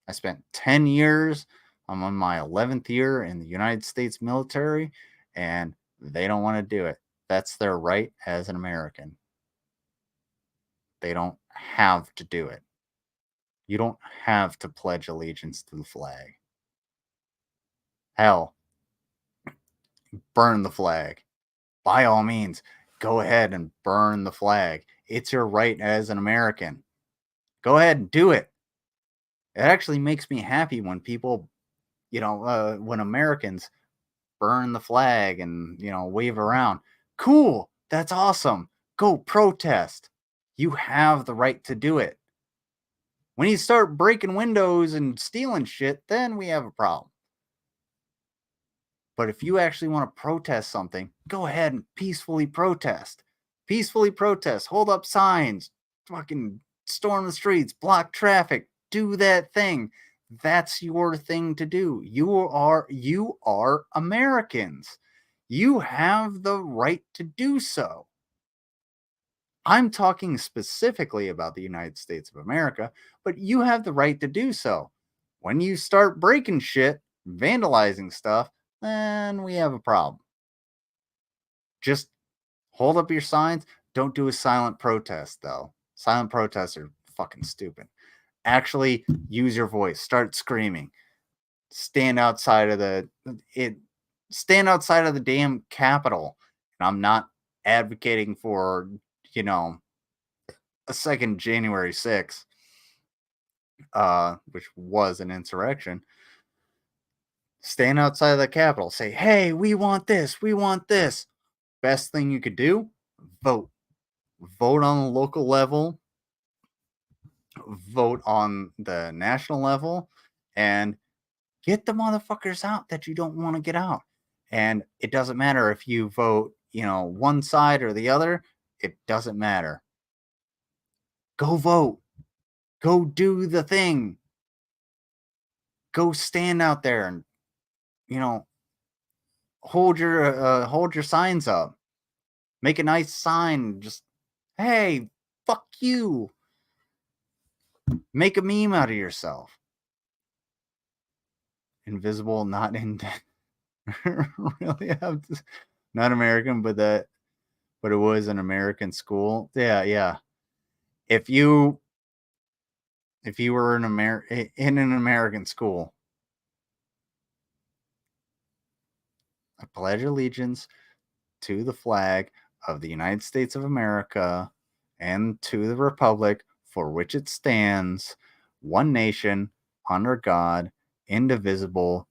I spent 10 years. I'm on my 11th year in the United States military, and they don't want to do it. That's their right as an American. They don't have to do it. You don't have to pledge allegiance to the flag. Hell, burn the flag. By all means, go ahead and burn the flag. It's your right as an American. Go ahead and do it. It actually makes me happy when people, when Americans burn the flag and, wave around. Cool. That's awesome. Go protest. You have the right to do it. When you start breaking windows and stealing shit, then we have a problem. But if you actually want to protest something, go ahead and peacefully protest. Peacefully protest. Hold up signs. Fucking storm the streets. Block traffic. Do that thing. That's your thing to do. You are Americans. You have the right to do so. I'm talking specifically about the United States of America, but you have the right to do so. When you start breaking shit, vandalizing stuff, then we have a problem. Just hold up your signs. Don't do a silent protest, though. Silent protests are fucking stupid. Actually use your voice. Start screaming. Stand outside of the damn Capitol. And I'm not advocating for, a second January 6th, which was an insurrection. Stand outside of the Capitol. Say, hey, we want this. We want this. Best thing you could do, vote. Vote on the local level. Vote on the national level. And get the motherfuckers out that you don't want to get out. And it doesn't matter if you vote, one side or the other. It doesn't matter. Go vote. Go do the thing. Go stand out there and, hold your signs up. Make a nice sign. Just, hey, fuck you. Make a meme out of yourself. Invisible, not in really have to, not American, but it was an American school. Yeah. If you were in an American school, I pledge allegiance to the flag of the United States of America and to the republic for which it stands, one nation, under God, indivisible,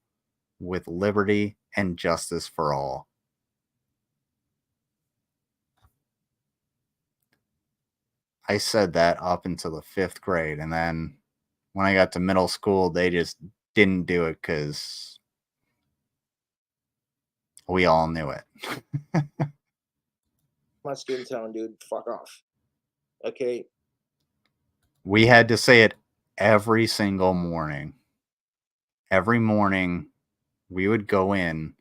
with liberty and justice for all. I said that up until the 5th grade, and then when I got to middle school, they just didn't do it because we all knew it. My skin tone, dude. Fuck off. Okay. We had to say it every single morning. Every morning, we would go in,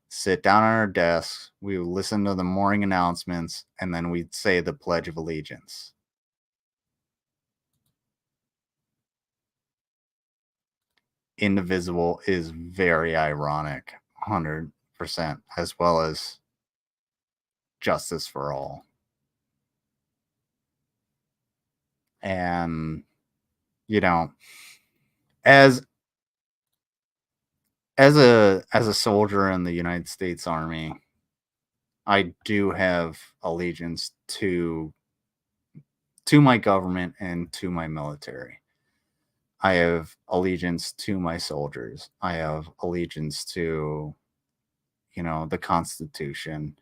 sit down on our desks, we would listen to the morning announcements, and then we'd say the Pledge of Allegiance. Indivisible is very ironic, 100%, as well as justice for all. And, you know, as a soldier in the United States Army, I do have allegiance to my government and to my military. I have allegiance to my soldiers. I have allegiance to, the Constitution,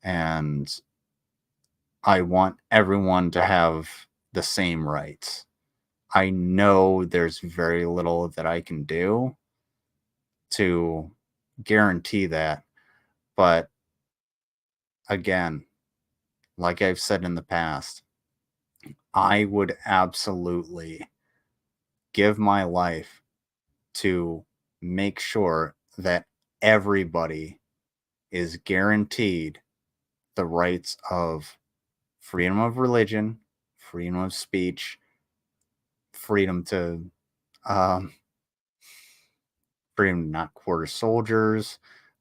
and I want everyone to have the same rights. I know there's very little that I can do to guarantee that, but again, like I've said in the past, I would absolutely give my life to make sure that everybody is guaranteed the rights of freedom of religion, freedom of speech, freedom to freedom to not quarter soldiers,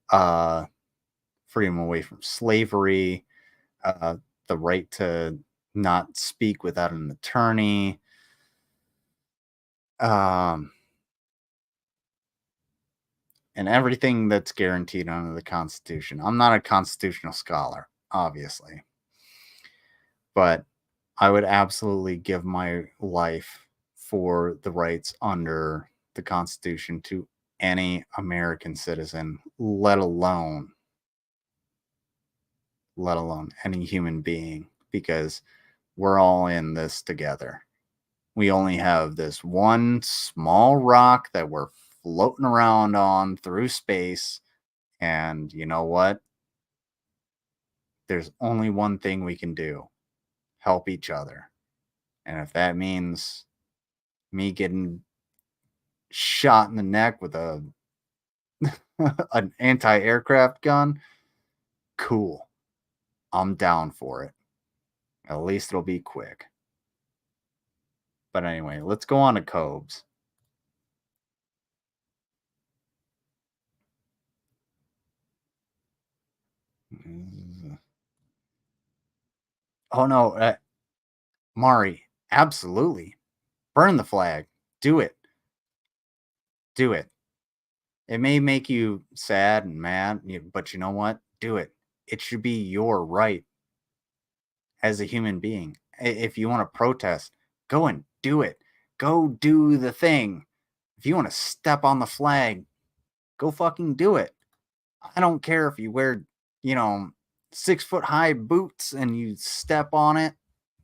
freedom away from slavery, the right to not speak without an attorney, and everything that's guaranteed under the Constitution. I'm not a constitutional scholar, obviously, but I would absolutely give my life for the rights under the Constitution to any American citizen, let alone any human being, because we're all in this together. We only have this one small rock that we're floating around on through space, and you know what? There's only one thing we can do: help each other. And if that means me getting shot in the neck with an anti-aircraft gun, cool. I'm down for it. At least it'll be quick. But anyway, let's go on to Cobes. Oh no, Mari, absolutely. Burn the flag. Do it. Do it. It may make you sad and mad, but you know what? Do it. It should be your right as a human being. If you want to protest, go and do it. Go do the thing. If you want to step on the flag, go fucking do it. I don't care if you wear, 6-foot-high boots and you step on it,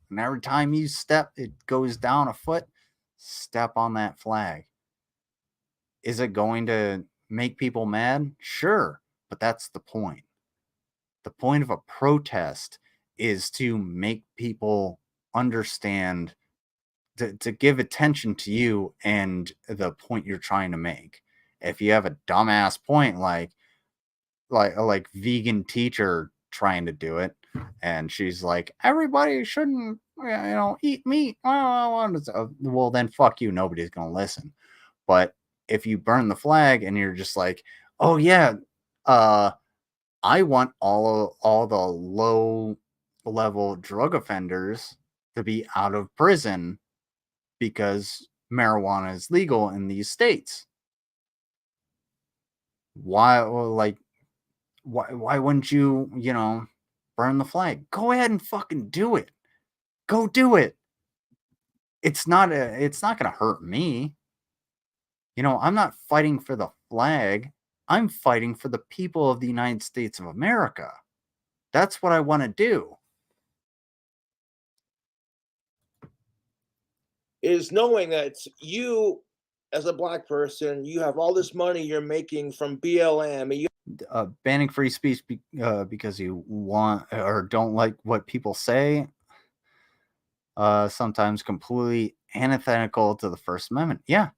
and every time you step, it goes down a foot. Step on that flag. Is it going to make people mad? Sure, but that's the point. The point of a protest is to make people understand, to give attention to you and the point you're trying to make. If you have a dumbass point like vegan teacher trying to do it, and she's like, everybody shouldn't eat meat, well then fuck you, nobody's gonna listen. But if you burn the flag and you're just like, oh yeah, I want all the low level drug offenders to be out of prison because marijuana is legal in these states. Why wouldn't you, burn the flag? Go ahead and fucking do it. Go do it. It's not going to hurt me. I'm not fighting for the flag. I'm fighting for the people of the United States of America. That's what I want to do. Is knowing that you, as a black person, you have all this money you're making from BLM. Banning free speech because you want or don't like what people say, sometimes completely antithetical to the First Amendment. Yeah,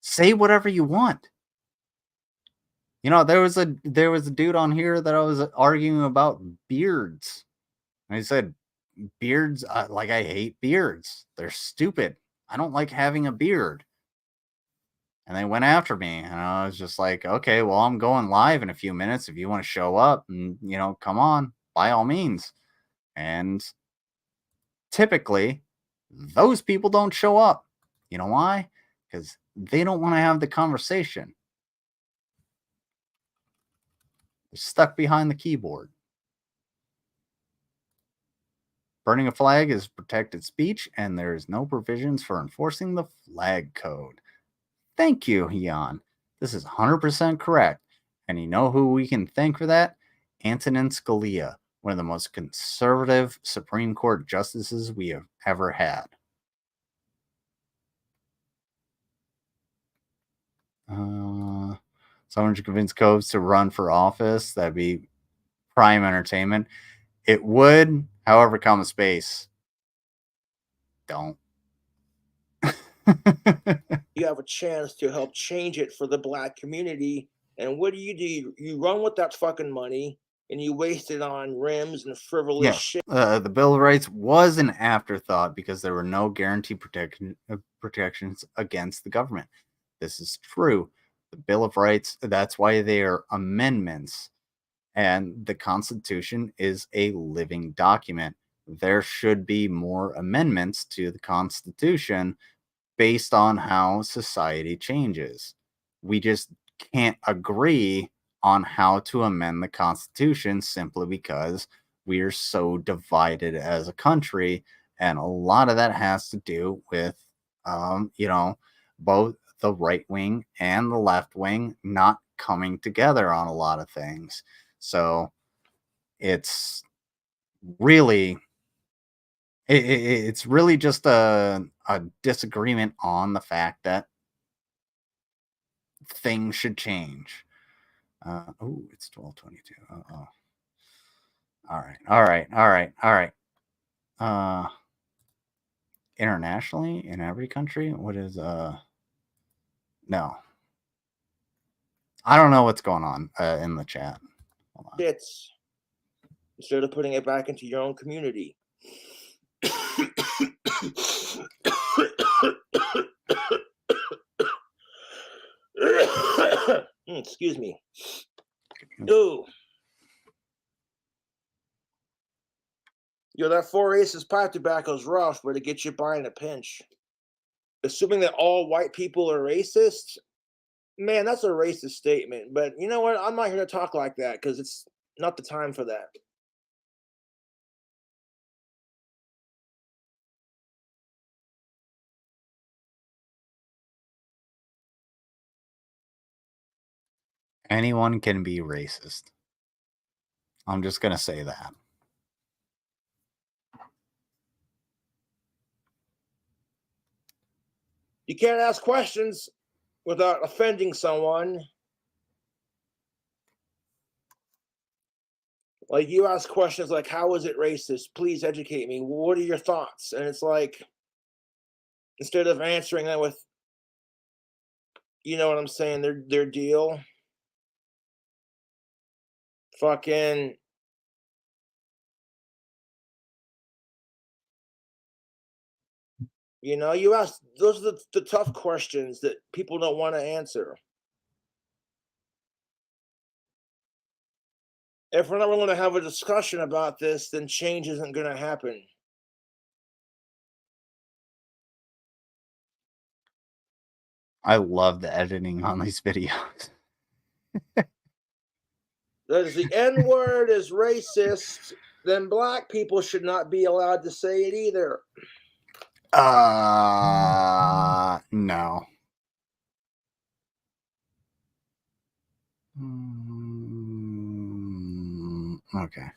say whatever you want. There was a dude on here that I was arguing about beards, and he said, beards, I hate beards. They're stupid. I don't like having a beard. And they went after me, and I was just like, okay, well, I'm going live in a few minutes. If you want to show up and, come on, by all means. And typically Those people don't show up. You know why? Because they don't want to have the conversation. They're stuck behind the keyboard. Burning a flag is protected speech, and there is no provisions for enforcing the flag code. Thank you, Jan. This is 100% correct. And you know who we can thank for that? Antonin Scalia, one of the most conservative Supreme Court justices we have ever had. Someone should convince Cobes to run for office. That'd be prime entertainment. It would, however, comma space. Don't. You have a chance to help change it for the black community. And what do? You run with that fucking money and you waste it on rims and frivolous shit. The Bill of Rights was an afterthought because there were no guaranteed protections against the government. This is true. The Bill of Rights, that's why they are amendments. And the Constitution is a living document. There should be more amendments to the Constitution based on how society changes. We just can't agree on how to amend the Constitution simply because we are so divided as a country. And a lot of that has to do with, both the right wing and the left wing not coming together on a lot of things. So it's really just a disagreement on the fact that things should change. It's 12:22. All right. Internationally, in every country, what is no. I don't know what's going on in the chat. Hold on. It's instead of putting it back into your own community. Excuse me. Ooh. That 4 Aces pipe tobacco is rough, but it gets you by in a pinch. Assuming that all white people are racist, man, that's a racist statement. But you know what? I'm not here to talk like that because it's not the time for that. Anyone can be racist. I'm just going to say that. You can't ask questions without offending someone. Like, you ask questions like, how is it racist? Please educate me. What are your thoughts? And it's like, instead of answering that with, you know what I'm saying, their deal, fucking, you ask, those are the tough questions that people don't want to answer. If we're not willing to have a discussion about this, then change isn't going to happen. I love the editing on these videos. If the N-word is racist, then black people should not be allowed to say it either. No. Okay.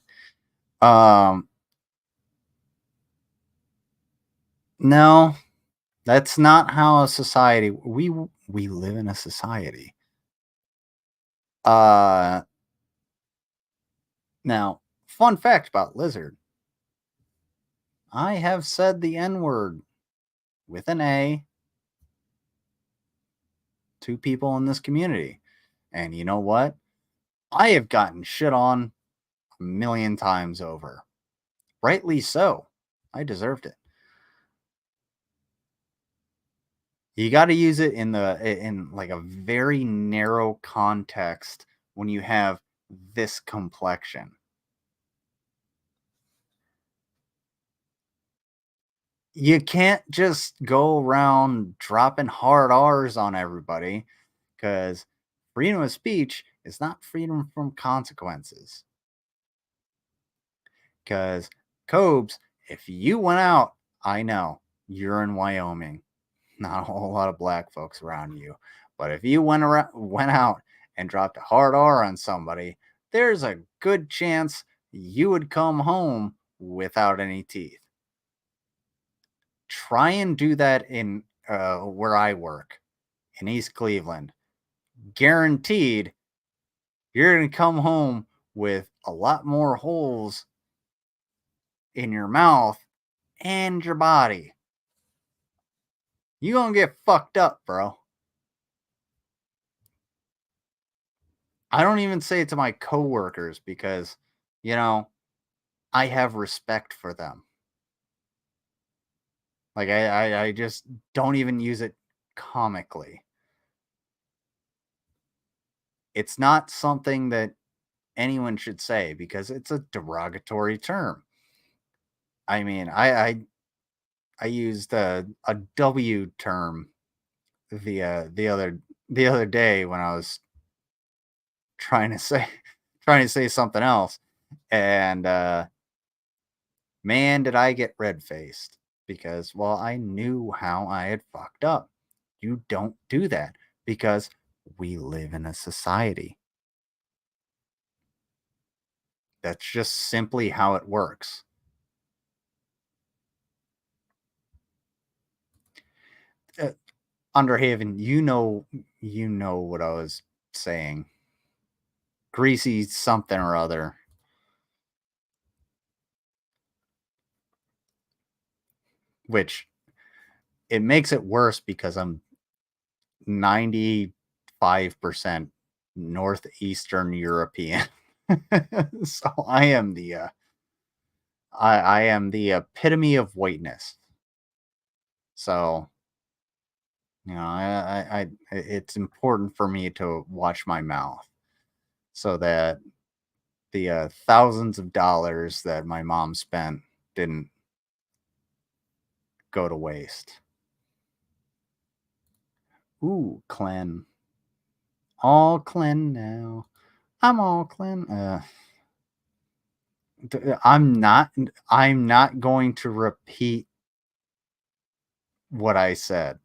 No, that's not how a society. We live in a society. Now, fun fact about Lizard. I have said the N-word with an A to people in this community. And you know what? I have gotten shit on a million times over. Rightly so. I deserved it. You got to use it in like a very narrow context when you have this complexion. you can't just go around dropping hard R's on everybody, because freedom of speech is not freedom from consequences. Because Cobes, if you went out, I know you're in Wyoming, not a whole lot of black folks around you, but if you went out and dropped a hard R on somebody, there's a good chance you would come home without any teeth. Try and do that in where I work, in East Cleveland. Guaranteed, you're going to come home with a lot more holes in your mouth and your body. You're going to get fucked up, bro. I don't even say it to my coworkers because, you know, I have respect for them. Like, I just don't even use it comically. It's not something that anyone should say because it's a derogatory term. I mean, I used a W term the other day when I was trying to say something else, and man, did I get red-faced because, well, I knew how I had fucked up. You don't do that because we live in a society. That's just simply how it works. Underhaven, you know what I was saying. Greasy something or other. Which it makes it worse because I'm 95% Northeastern European. So I am the I am the epitome of whiteness. So, you know, I it's important for me to watch my mouth so that the thousands of dollars that my mom spent didn't go to waste. Ooh, Clen. All Clen now. I'm all Clen. I'm not going to repeat what I said.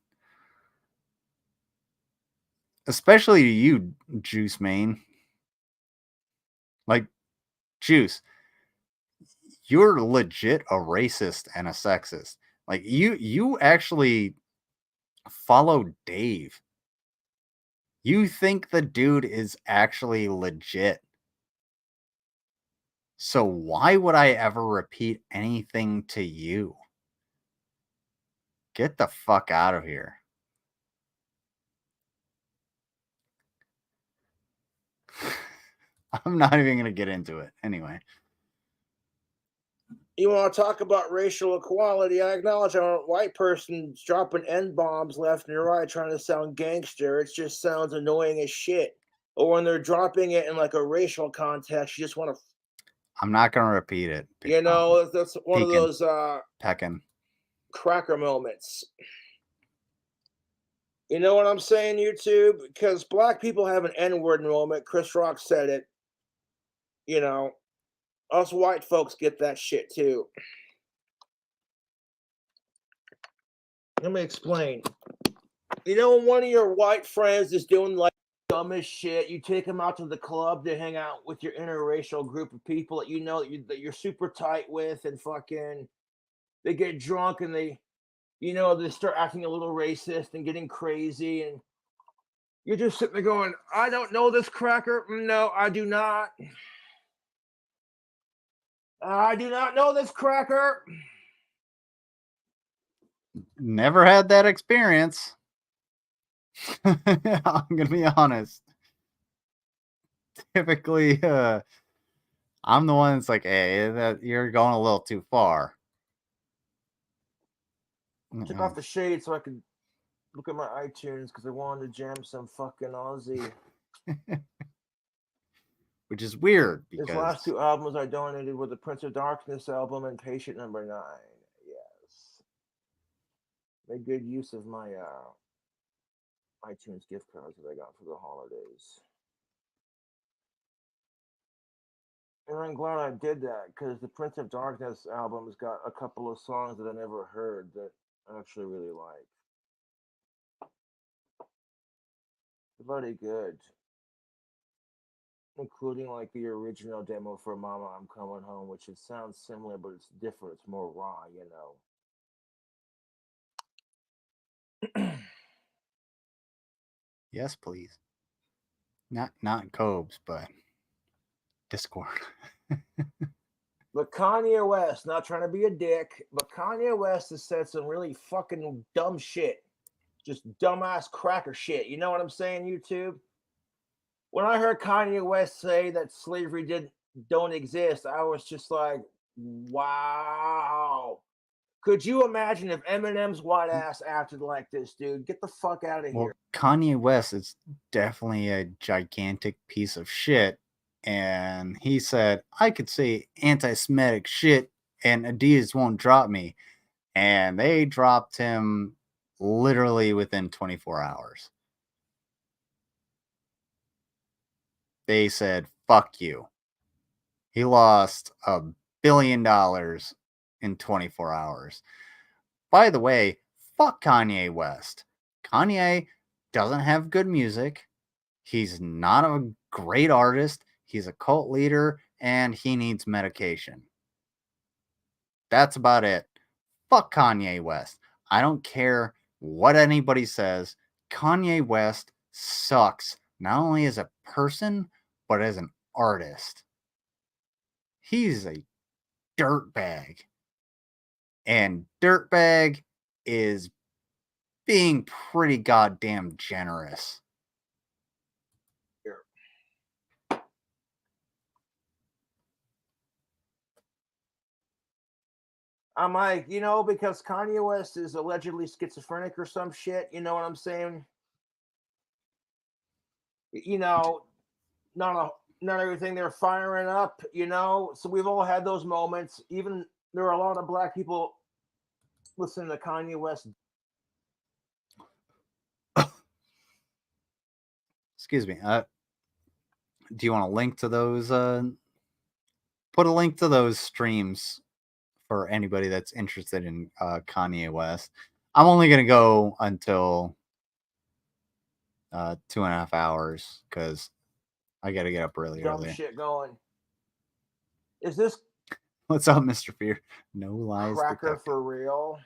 Especially to you, Juice Main. Like, Juice, you're legit a racist and a sexist. Like, you actually follow Dave. You think the dude is actually legit. So why would I ever repeat anything to you? Get the fuck out of here. I'm not even going to get into it. Anyway. You want to talk about racial equality? I acknowledge I'm a white person dropping N-bombs left and right trying to sound gangster. It just sounds annoying as shit. Or when they're dropping it in like a racial context, you just want to... I'm not going to repeat it. You know, that's one of those pecking cracker moments. You know what I'm saying, YouTube? Because black people have an N-word moment. Chris Rock said it. You know, us white folks get that shit too. Let me explain. You know, when one of your white friends is doing like dumbest shit, you take them out to the club to hang out with your interracial group of people that you know that you're super tight with, and fucking they get drunk and they start acting a little racist and getting crazy, and you're just sitting there going, I don't know this cracker. No, I do not. I do not know this cracker. Never had that experience. I'm going to be honest. Typically, I'm the one that's like, hey, you're going a little too far. Took off the shade so I could look at my iTunes because I wanted to jam some fucking Aussie. Which is weird because his last two albums I donated were the Prince of Darkness album and Patient Number 9. Yes. Made good use of my iTunes gift cards that I got for the holidays. And I'm glad I did that because the Prince of Darkness album's got a couple of songs that I never heard that I actually really like. Very good. Including like the original demo for Mama I'm Coming Home, which it sounds similar, but it's different. It's more raw, you know. Yes, please. Not in Cobes, but Discord. But Kanye West, not trying to be a dick, but Kanye West has said some really fucking dumb shit. Just dumbass cracker shit. You know what I'm saying, YouTube? When I heard Kanye West say that slavery don't exist, I was just like, wow. Could you imagine if Eminem's white ass acted like this, dude? Get the fuck out of here. Kanye West is definitely a gigantic piece of shit. And he said, I could say anti-Semitic shit and Adidas won't drop me. And they dropped him literally within 24 hours. They said, fuck you. He lost $1 billion in 24 hours. By the way, fuck Kanye West. Kanye doesn't have good music. He's not a great artist. He's a cult leader, and he needs medication. That's about it. Fuck Kanye West. I don't care what anybody says. Kanye West sucks, not only as a person, but as an artist. He's a dirtbag. And dirtbag is being pretty goddamn generous. I'm like, you know, because Kanye West is allegedly schizophrenic or some shit. You know what I'm saying? You know, not everything they're firing up, you know. So we've all had those moments. Even there are a lot of black people listening to Kanye West. Excuse me. Do you want a link to those? Put a link to those streams for anybody that's interested in Kanye West. I'm only going to go until 2.5 hours because I got to get up really Dumb early. shit going. Is this What's up, Mr. Fear? No lies cracker detected. for real?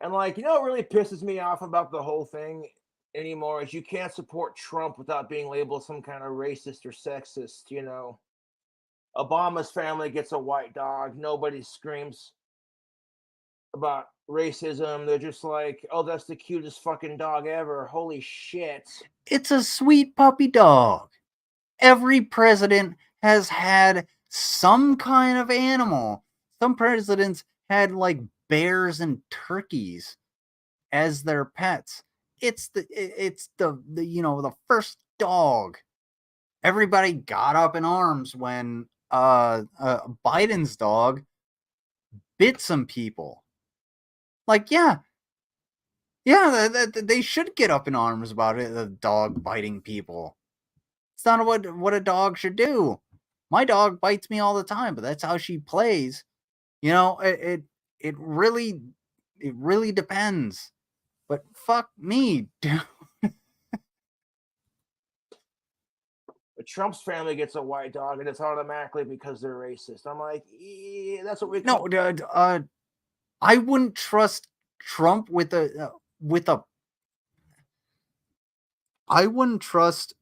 And like, you know what really pisses me off about the whole thing anymore is you can't support Trump without being labeled some kind of racist or sexist, you know. Obama's family gets a white dog. Nobody screams about racism. They're just like, oh, that's the cutest fucking dog ever. Holy shit. It's a sweet puppy dog. Every president has had some kind of animal. Some presidents had like bears and turkeys as their pets. It's the you know, the first dog. Everybody got up in arms when Biden's dog bit some people. Like, yeah, they should get up in arms about it. The dog biting people. It's not what a dog should do. My dog bites me all the time, but that's how she plays. You know, it really depends. But fuck me, dude. Trump's family gets a white dog, and it's automatically because they're racist. I'm like, that's what we call. No, I wouldn't trust Trump with a. I wouldn't trust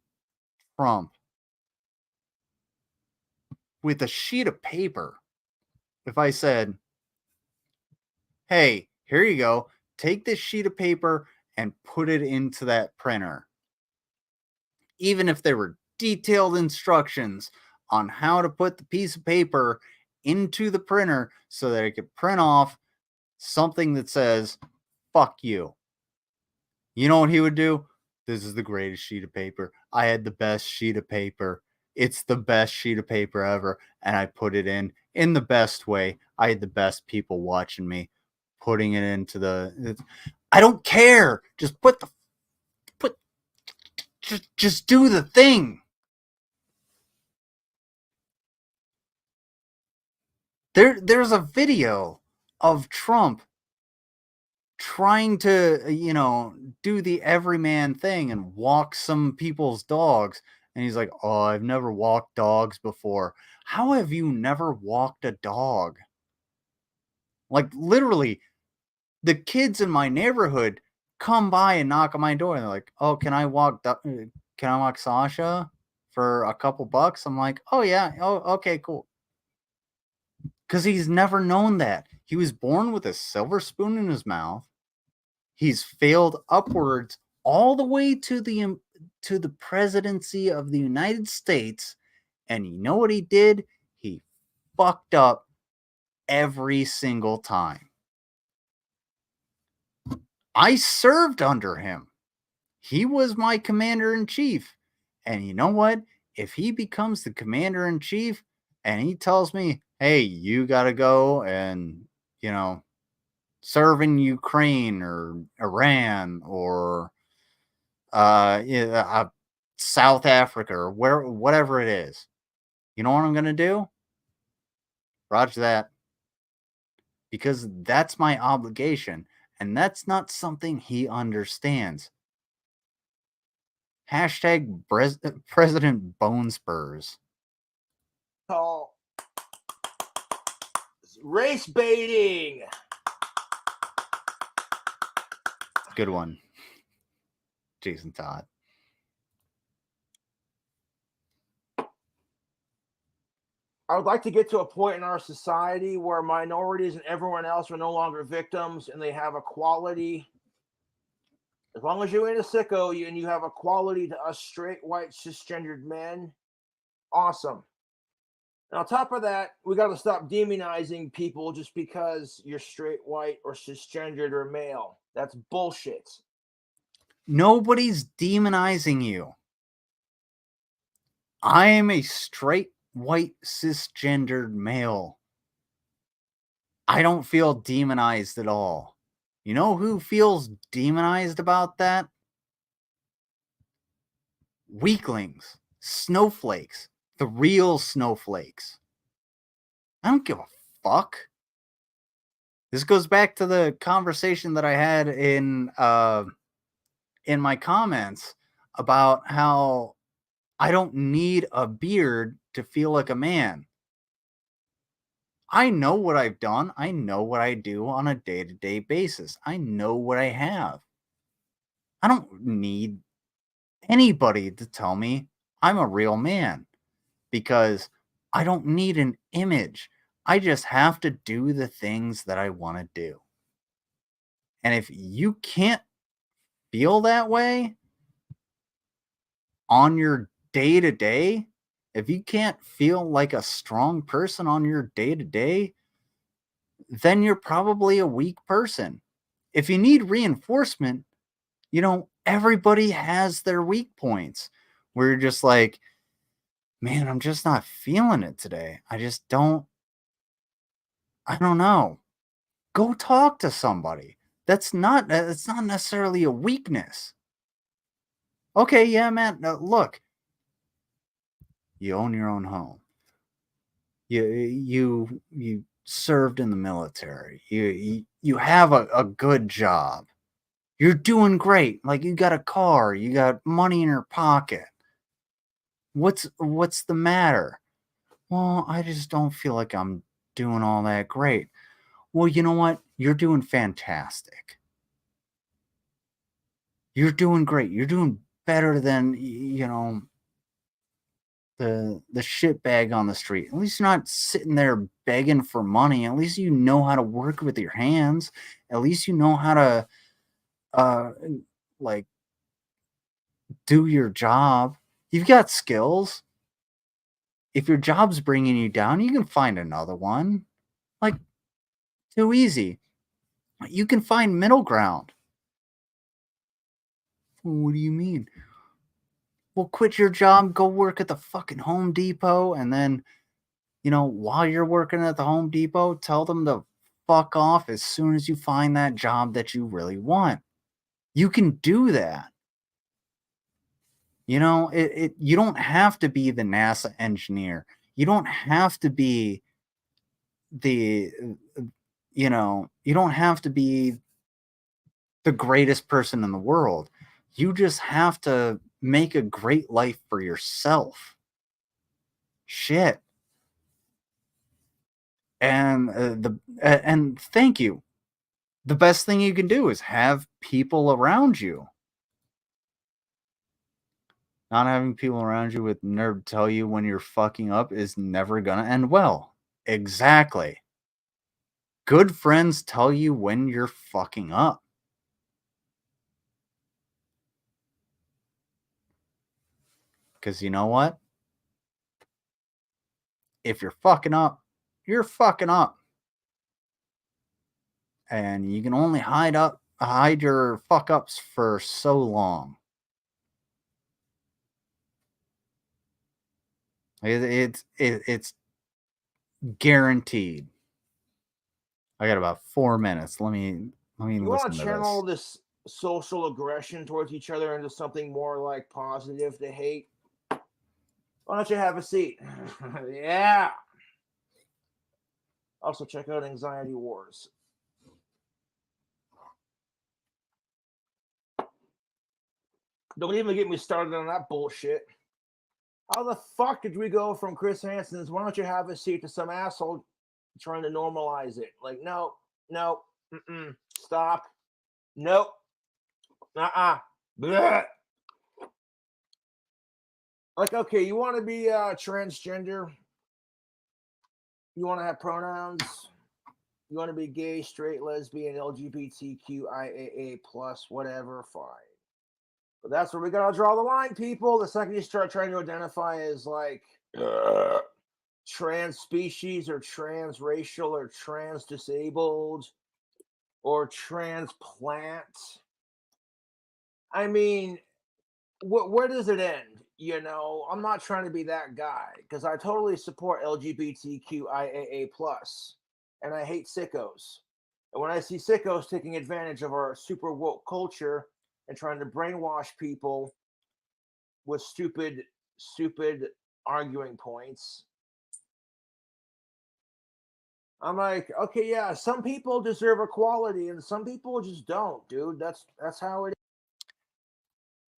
Trump with a sheet of paper. If I said, "Hey, here you go. Take this sheet of paper and put it into that printer," even if there were detailed instructions on how to put the piece of paper into the printer so that it could print off something that says, fuck you. You know what he would do? This is the greatest sheet of paper. I had the best sheet of paper. It's the best sheet of paper ever. And I put it in the best way. I had the best people watching me putting it into I don't care. Just just do the thing. There's a video of Trump trying to, do the everyman thing and walk some people's dogs. And he's like, oh, I've never walked dogs before. How have you never walked a dog? Like, literally, the kids in my neighborhood come by and knock on my door. And they're like, oh, can I walk Sasha for a couple bucks? I'm like, oh, yeah. Oh, okay, cool. Because he's never known that. He was born with a silver spoon in his mouth. He's failed upwards all the way to the presidency of the United States. And you know what he did? He fucked up every single time. I served under him. He was my commander-in-chief. And you know what? If he becomes the commander-in-chief and he tells me, hey, you got to go and, serve in Ukraine or Iran or South Africa or whatever it is. You know what I'm going to do? Roger that. Because that's my obligation. And that's not something he understands. Hashtag President Bone Spurs. Call race baiting. Good one. Jason Todd. I would like to get to a point in our society where minorities and everyone else are no longer victims and they have equality. As long as you ain't a sicko and you have equality to us straight, white, cisgendered men, awesome. And on top of that, we got to stop demonizing people just because you're straight, white, or cisgendered or male. That's bullshit. Nobody's demonizing you. I am a straight, white, cisgendered male. I don't feel demonized at all. You know who feels demonized about that? Weaklings, snowflakes, the real snowflakes. I don't give a fuck. This goes back to the conversation that I had in my comments about how I don't need a beard to feel like a man. I know what I've done. I know what I do on a day-to-day basis. I know what I have. I don't need anybody to tell me I'm a real man because I don't need an image. I just have to do the things that I want to do. And if you can't feel that way on your day-to-day, if you can't feel like a strong person on your day-to-day, then you're probably a weak person. If you need reinforcement, everybody has their weak points where you're just like, man, I'm just not feeling it today. I don't know. Go talk to somebody. It's not necessarily a weakness. Okay, yeah, man. Look, you own your own home. You served in the military. You have a good job. You're doing great. Like, you got a car, you got money in your pocket. What's the matter? Well, I just don't feel like I'm doing all that great. Well, you know what? You're doing fantastic. You're doing great. You're doing better than, the shitbag on the street. At least you're not sitting there begging for money. At least you know how to work with your hands. At least you know how to do your job. You've got skills. If your job's bringing you down, you can find another one. Like, too easy. You can find middle ground. What do you mean? Well, quit your job, go work at the fucking Home Depot, and then, while you're working at the Home Depot, tell them to fuck off as soon as you find that job that you really want. You can do that. You don't have to be the NASA engineer. You don't have to be you don't have to be the greatest person in the world. You just have to make a great life for yourself. Shit. And and thank you. The best thing you can do is have people around you. Not having people around you with nerve tell you when you're fucking up is never gonna end well. Exactly. Good friends tell you when you're fucking up. Because you know what? If you're fucking up, you're fucking up. And you can only hide your fuck ups for so long. It's guaranteed. I got about 4 minutes. Let me You listen want to to channel this. this social aggression towards each other into something more like positive to hate? Why don't you have a seat? Yeah. Also, check out Anxiety Wars. Don't even get me started on that bullshit. How the fuck did we go from Chris Hansen's "Why don't you have a seat" to some asshole trying to normalize it? Like, no, stop, nope, bleh. Like, okay, you want to be transgender? You want to have pronouns? You want to be gay, straight, lesbian, LGBTQIAA plus, whatever, fine. But that's where we gotta draw the line, people. The second you start trying to identify as like trans species or transracial or trans disabled or transplant, I mean, where does it end? I'm not trying to be that guy because I totally support LGBTQIAA plus, and I hate sickos. And when I see sickos taking advantage of our super woke culture and trying to brainwash people with stupid arguing points, I'm like, okay, yeah, some people deserve equality and some people just don't, dude. That's how it is.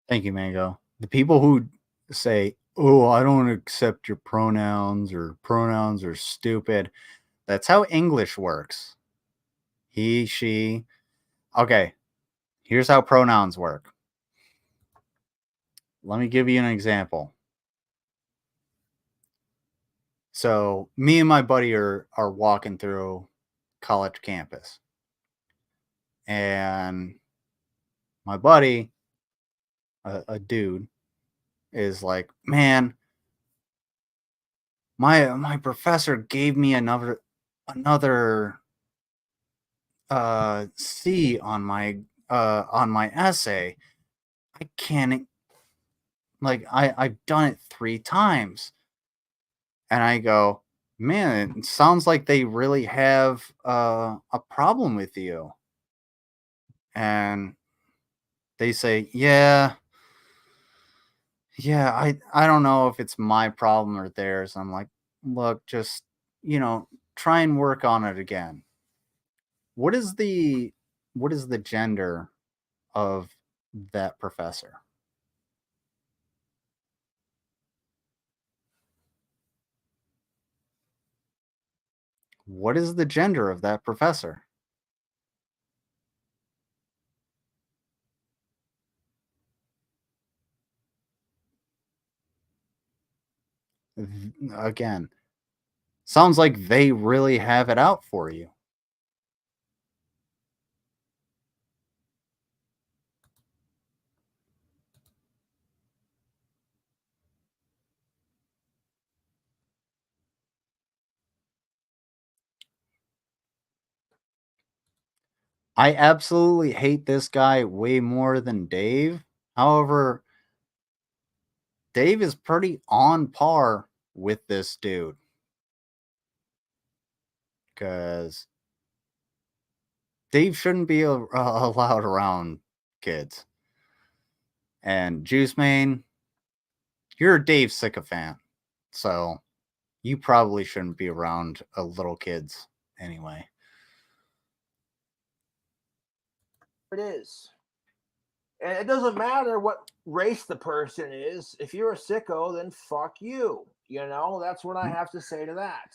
Thank you, Mango. The people who say, "Oh, I don't accept your pronouns," or "pronouns are stupid," that's how English works. He, she. Okay, here's how pronouns work. Let me give you an example. So, me and my buddy are walking through college campus. And my buddy, a dude, is like, "Man, my professor gave me another C on my essay. I can't, I've done it 3 times." And I go, "Man, it sounds like they really have a problem with you." And they say, "Yeah, I don't know if it's my problem or theirs." I'm like, "Look, just, try and work on it again." What is the gender of that professor? What is the gender of that professor? Again, sounds like they really have it out for you. I absolutely hate this guy way more than Dave. However, Dave is pretty on par with this dude. Because Dave shouldn't be allowed around kids. And Juice Mane, you're a Dave sycophant. So you probably shouldn't be around little kids anyway. It is. And it doesn't matter what race the person is. If you're a sicko, then fuck you. You know, that's what I have to say to that.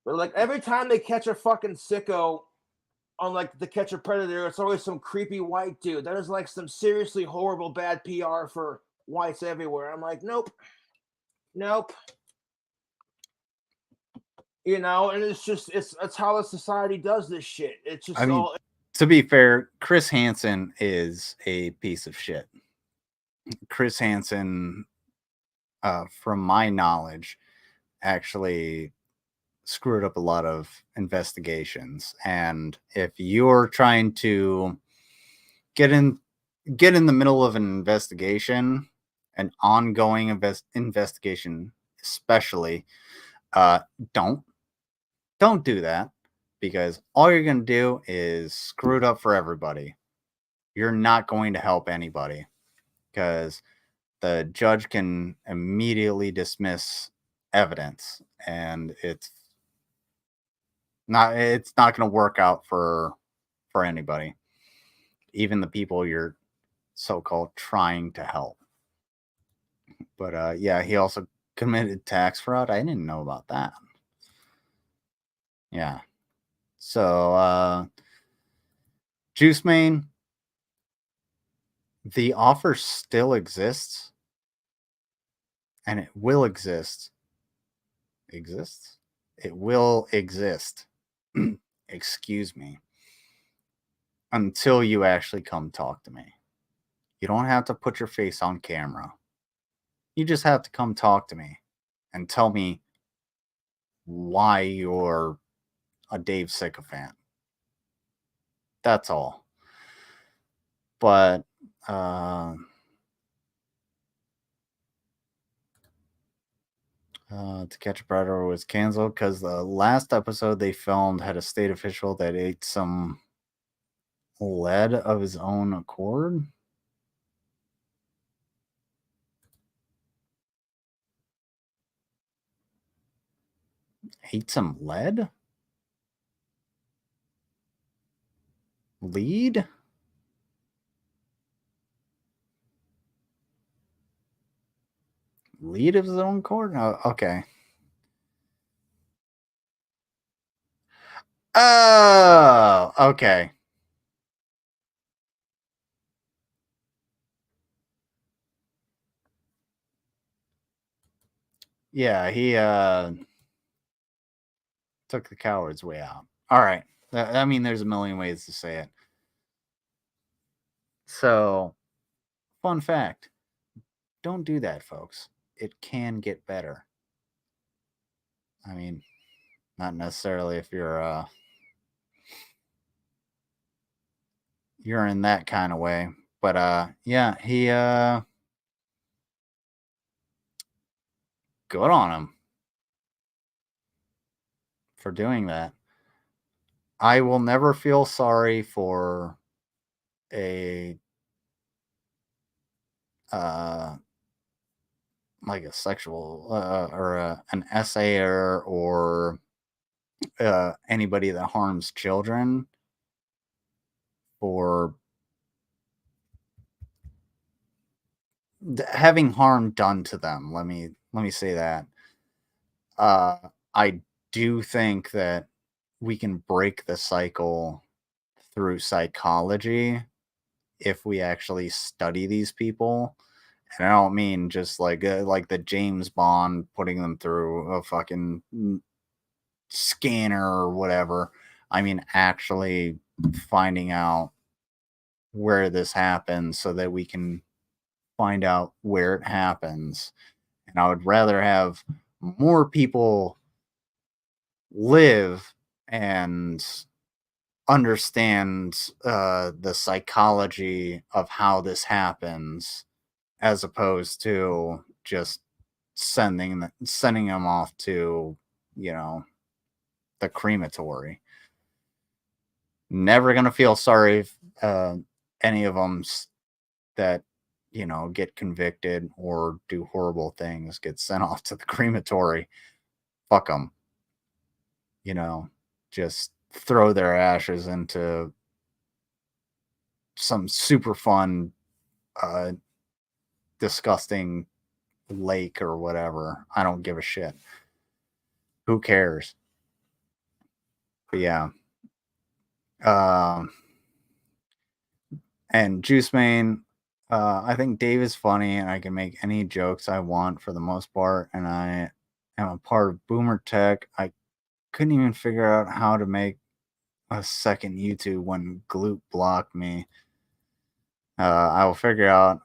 But like every time they catch a fucking sicko on like the Catch a Predator, it's always some creepy white dude. That is like some seriously horrible bad PR for whites everywhere. I'm like, nope. You know, and it's just it's how the society does this shit. It's just to be fair, Chris Hansen is a piece of shit. Chris Hansen, from my knowledge, actually screwed up a lot of investigations. And if you're trying to get in the middle of an investigation, an ongoing investigation, especially, don't do that, because all you're going to do is screw it up for everybody. You're not going to help anybody, because the judge can immediately dismiss evidence, and it's not going to work out for anybody, even the people you're so-called trying to help. But yeah, he also committed tax fraud. I didn't know about that. Yeah. So Juice Mane, the offer still exists, and it will exist. It will exist. Excuse me. Until you actually come talk to me. You don't have to put your face on camera. You just have to come talk to me and tell me why you're a Dave sycophant. That's all. But To Catch a Predator was canceled because the last episode they filmed had a state official that ate some lead of his own accord. Ate some lead? Lead? Lead of his own accord? Oh, okay. Oh, okay. Yeah, he took the coward's way out. All right. I mean, there's a million ways to say it. So, fun fact. Don't do that, folks. It can get better. I mean, not necessarily if you're in that kind of way. But yeah, he good on him for doing that. I will never feel sorry for a like a sexual or an essayer or anybody that harms children for having harm done to them. Let me say that. I do think that we can break the cycle through psychology if we actually study these people. And I don't mean just like the James Bond putting them through a fucking scanner or whatever. I mean actually finding out where this happens so that we can find out where it happens. And I would rather have more people live and understand the psychology of how this happens, as opposed to just sending them off to, you know, the crematory. Never gonna feel sorry if any of them that, you know, get convicted or do horrible things get sent off to the crematory. Fuck them. You know, just throw their ashes into some super fun, disgusting lake or whatever. I don't give a shit. Who cares? But yeah. And Juice Mane, I think Dave is funny and I can make any jokes I want for the most part. And I am a part of Boomer Tech. I couldn't even figure out how to make a second YouTube when Glute blocked me. I will figure it out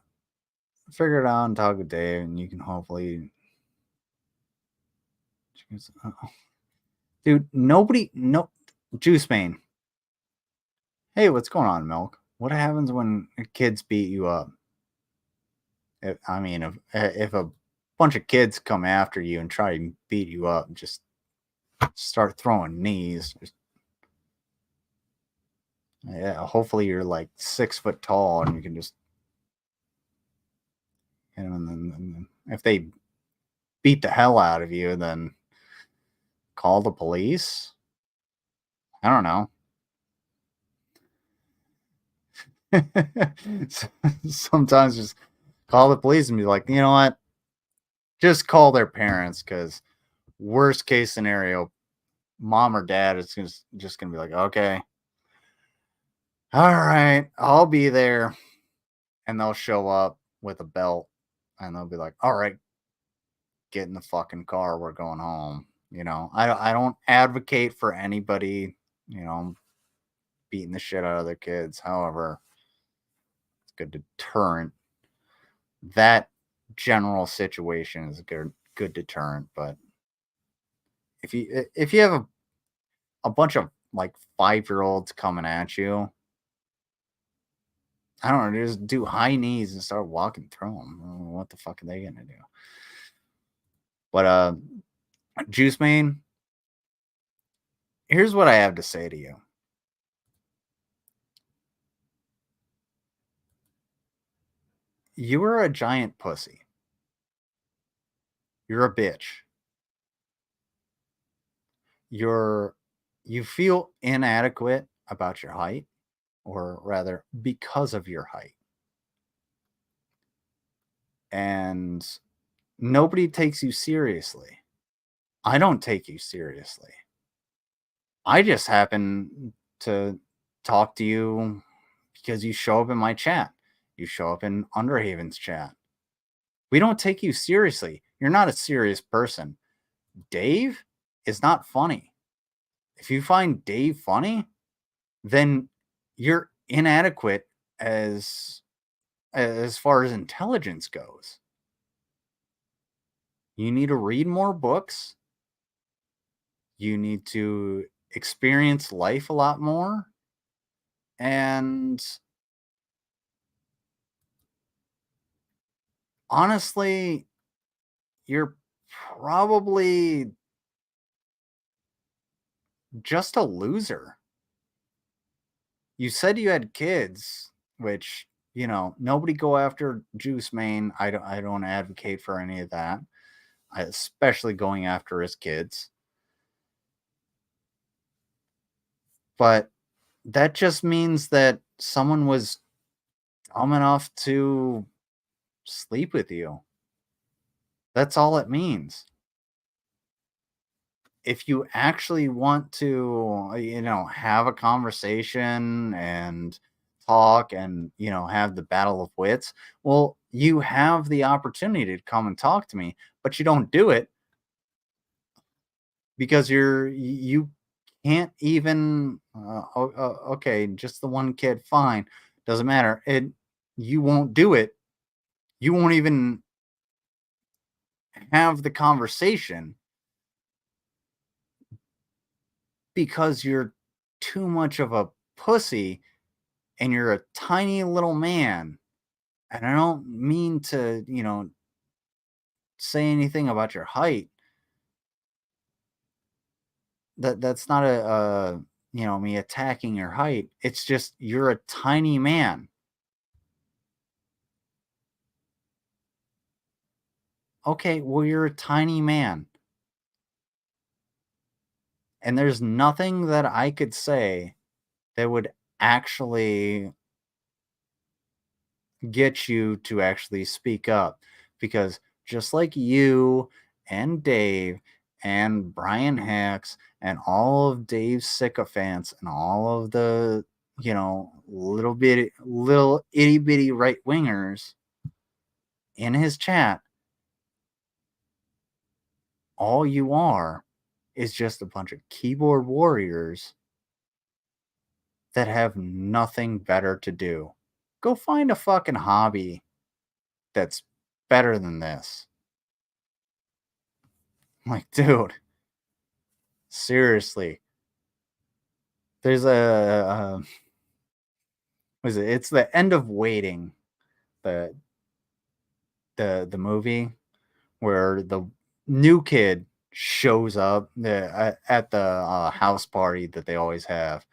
and talk with Dave, and you can hopefully. Dude, Juice Mane. Hey, what's going on, Milk? What happens when kids beat you up? If a bunch of kids come after you and try to beat you up, just start throwing knees. Yeah, hopefully you're like 6 foot tall and you can just hit them. And then if they beat the hell out of you, then call the police. I don't know. Sometimes just call the police and be like, you know what? Just call their parents, because worst case scenario, mom or dad is just going to be like, okay, all right, I'll be there. And they'll show up with a belt and they'll be like, all right, get in the fucking car. We're going home. You know, I don't advocate for anybody, you know, beating the shit out of their kids. However, it's a good deterrent. That general situation is a good deterrent. But if you have a bunch of like 5-year-olds coming at you, I don't know, just do high knees and start walking through them. What the fuck are they gonna do? But Juice Mane, here's what I have to say to you. You are a giant pussy. You're a bitch. You feel inadequate about your height, or rather because of your height. And nobody takes you seriously. I don't take you seriously. I just happen to talk to you because you show up in my chat. You show up in Underhaven's chat. We don't take you seriously. You're not a serious person. Dave is not funny. If you find Dave funny, then you're inadequate as far as intelligence goes. You need to read more books. You need to experience life a lot more. And honestly, you're probably just a loser. You said you had kids, which, you know, nobody go after Juice Mane. I don't advocate for any of that, especially going after his kids. But that just means that someone was dumb enough to sleep with you. That's all it means. If you actually want to, you know, have a conversation and talk and, you know, have the battle of wits, well, you have the opportunity to come and talk to me, but you don't do it because you can't even, okay, just the one kid, fine, doesn't matter. You won't do it. You won't even have the conversation because you're too much of a pussy and you're a tiny little man. And I don't mean to, say anything about your height. That's not me attacking your height. It's just you're a tiny man. Okay, well, you're a tiny man. And there's nothing that I could say that would actually get you to actually speak up. Because just like you and Dave and Brian Hicks and all of Dave's sycophants and all of the, little itty bitty right wingers in his chat, all you are is just a bunch of keyboard warriors that have nothing better to do. Go find a fucking hobby that's better than this. Like, dude, seriously. There's what is it? It's the end of Waiting, the movie where the new kid shows up at the house party that they always have,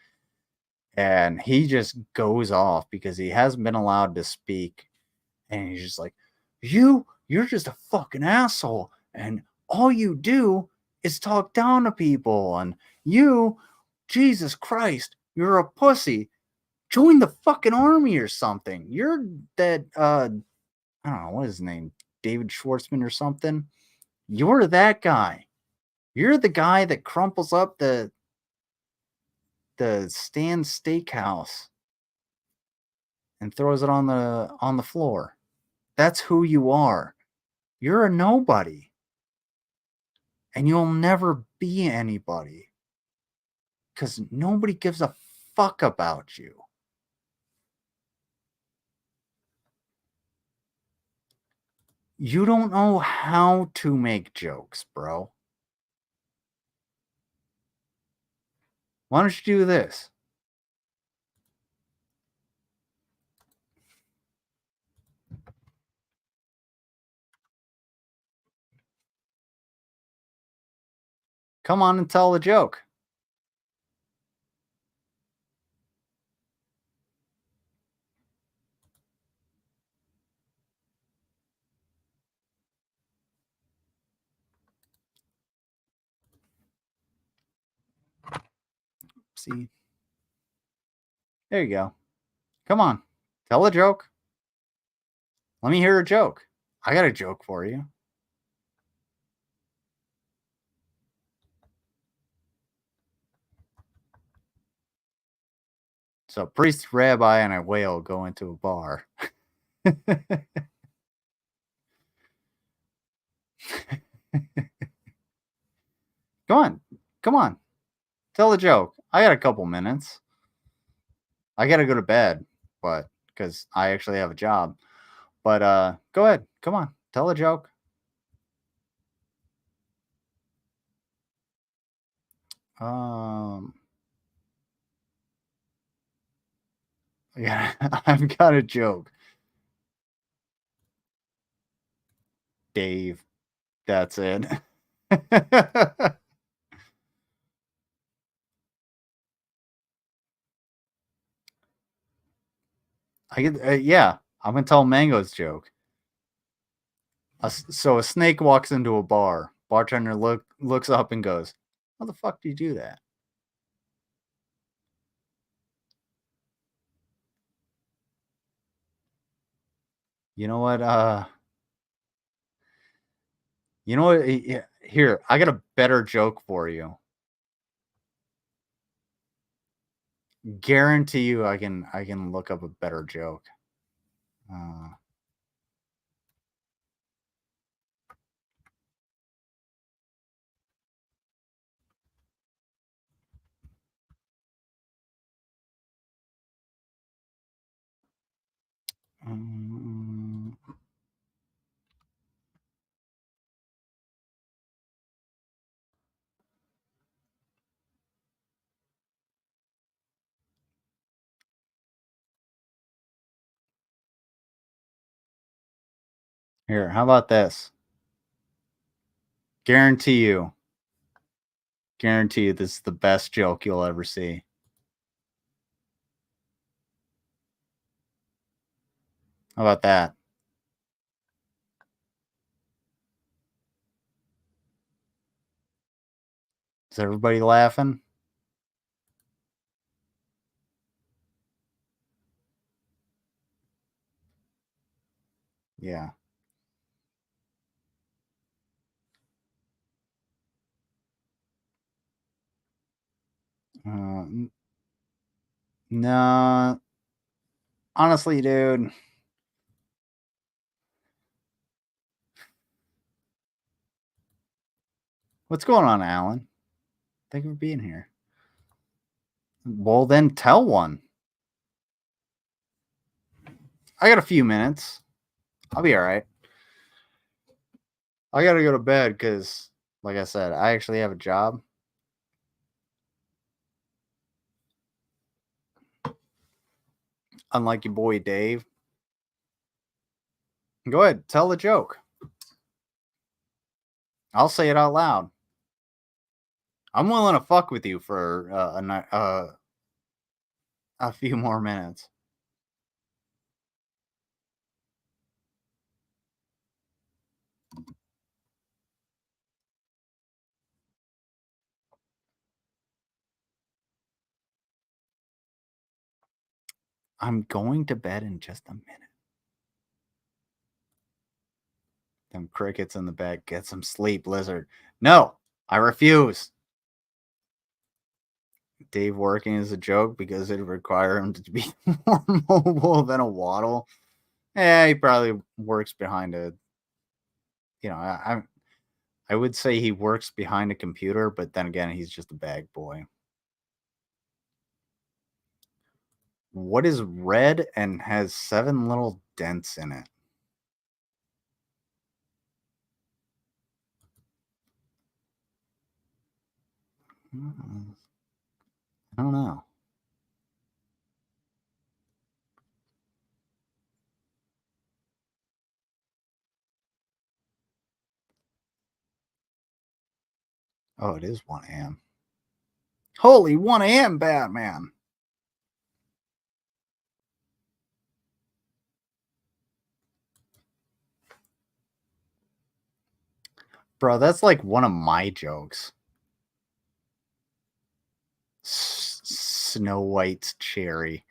and he just goes off because he hasn't been allowed to speak, and he's just like, you're just a fucking asshole, and all you do is talk down to people, and Jesus Christ, you're a pussy. Join the fucking army or something. You're that I don't know what is his name, David Schwartzman or something. You're that guy. You're the guy that crumples up the Stand Steakhouse and throws it on the floor. That's who you are. You're a nobody. And you'll never be anybody. Because nobody gives a fuck about you. You don't know how to make jokes, bro. Why don't you do this? Come on and tell the joke. See? There you go. Come on. Tell a joke. Let me hear a joke. I got a joke for you. So, priest, rabbi, and a whale go into a bar. Come on. Tell a joke. I got a couple minutes. I got to go to bed, but because I actually have a job. But go ahead. Come on. Tell a joke. Yeah, I've got a joke. Dave. That's it. Yeah, I'm gonna tell Mango's joke. So a snake walks into a bar. Bartender looks up and goes, "How the fuck do you do that?" You know what? You know what? Here, I got a better joke for you. Guarantee you, I can look up a better joke. Here, how about this? Guarantee you this is the best joke you'll ever see. How about that? Is everybody laughing? Yeah. No. Honestly, dude. What's going on, Alan? Thank you for being here. Well, then tell one. I got a few minutes. I'll be all right. I got to go to bed because, like I said, I actually have a job. Unlike your boy Dave. Go ahead. Tell the joke. I'll say it out loud. I'm willing to fuck with you for a few more minutes. I'm going to bed in just a minute. Them crickets in the bed. Get some sleep, lizard. No, I refuse. Dave working is a joke because it would require him to be more mobile than a waddle. Yeah, he probably works behind a. You know, I would say he works behind a computer, but then again, he's just a bag boy. What is red and has 7 little dents in it? I don't know. Oh, it is 1 a.m. Holy 1 a.m. Batman. Bro, that's like one of my jokes. Snow White's cherry.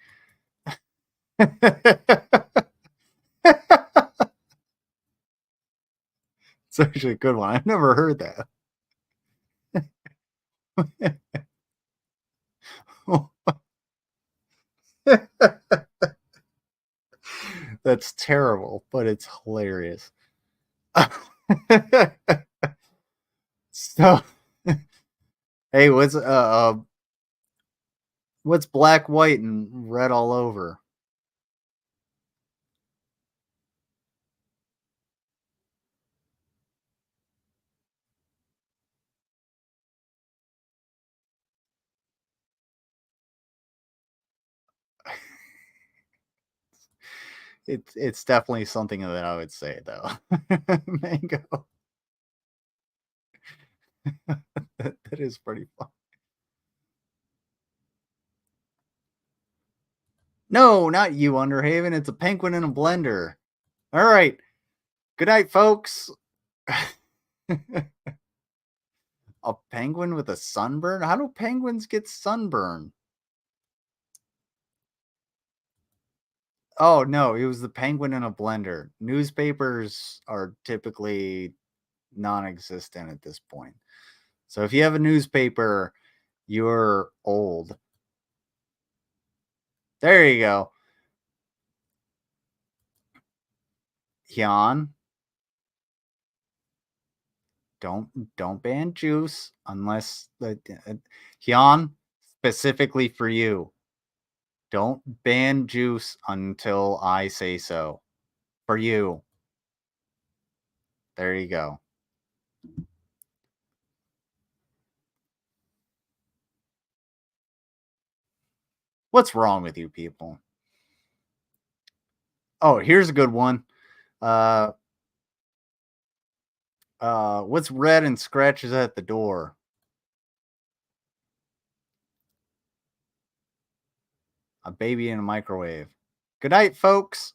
It's actually a good one. I've never heard that. That's terrible, but it's hilarious. So, hey, what's black, white, and red all over? It's definitely something that I would say though. Mango. that is pretty fun. No, not you, Underhaven. It's a penguin in a blender. All right. Good night, folks. A penguin with a sunburn? How do penguins get sunburn? Oh, no, it was the penguin in a blender. Newspapers are typically non-existent at this point. So if you have a newspaper, you're old. There you go. Hyun. Don't ban juice unless Hyun, specifically for you. Don't ban juice until I say so. For you. There you go. What's wrong with you people? Oh, here's a good one. What's red and scratches at the door? A baby in a microwave. Good night, folks.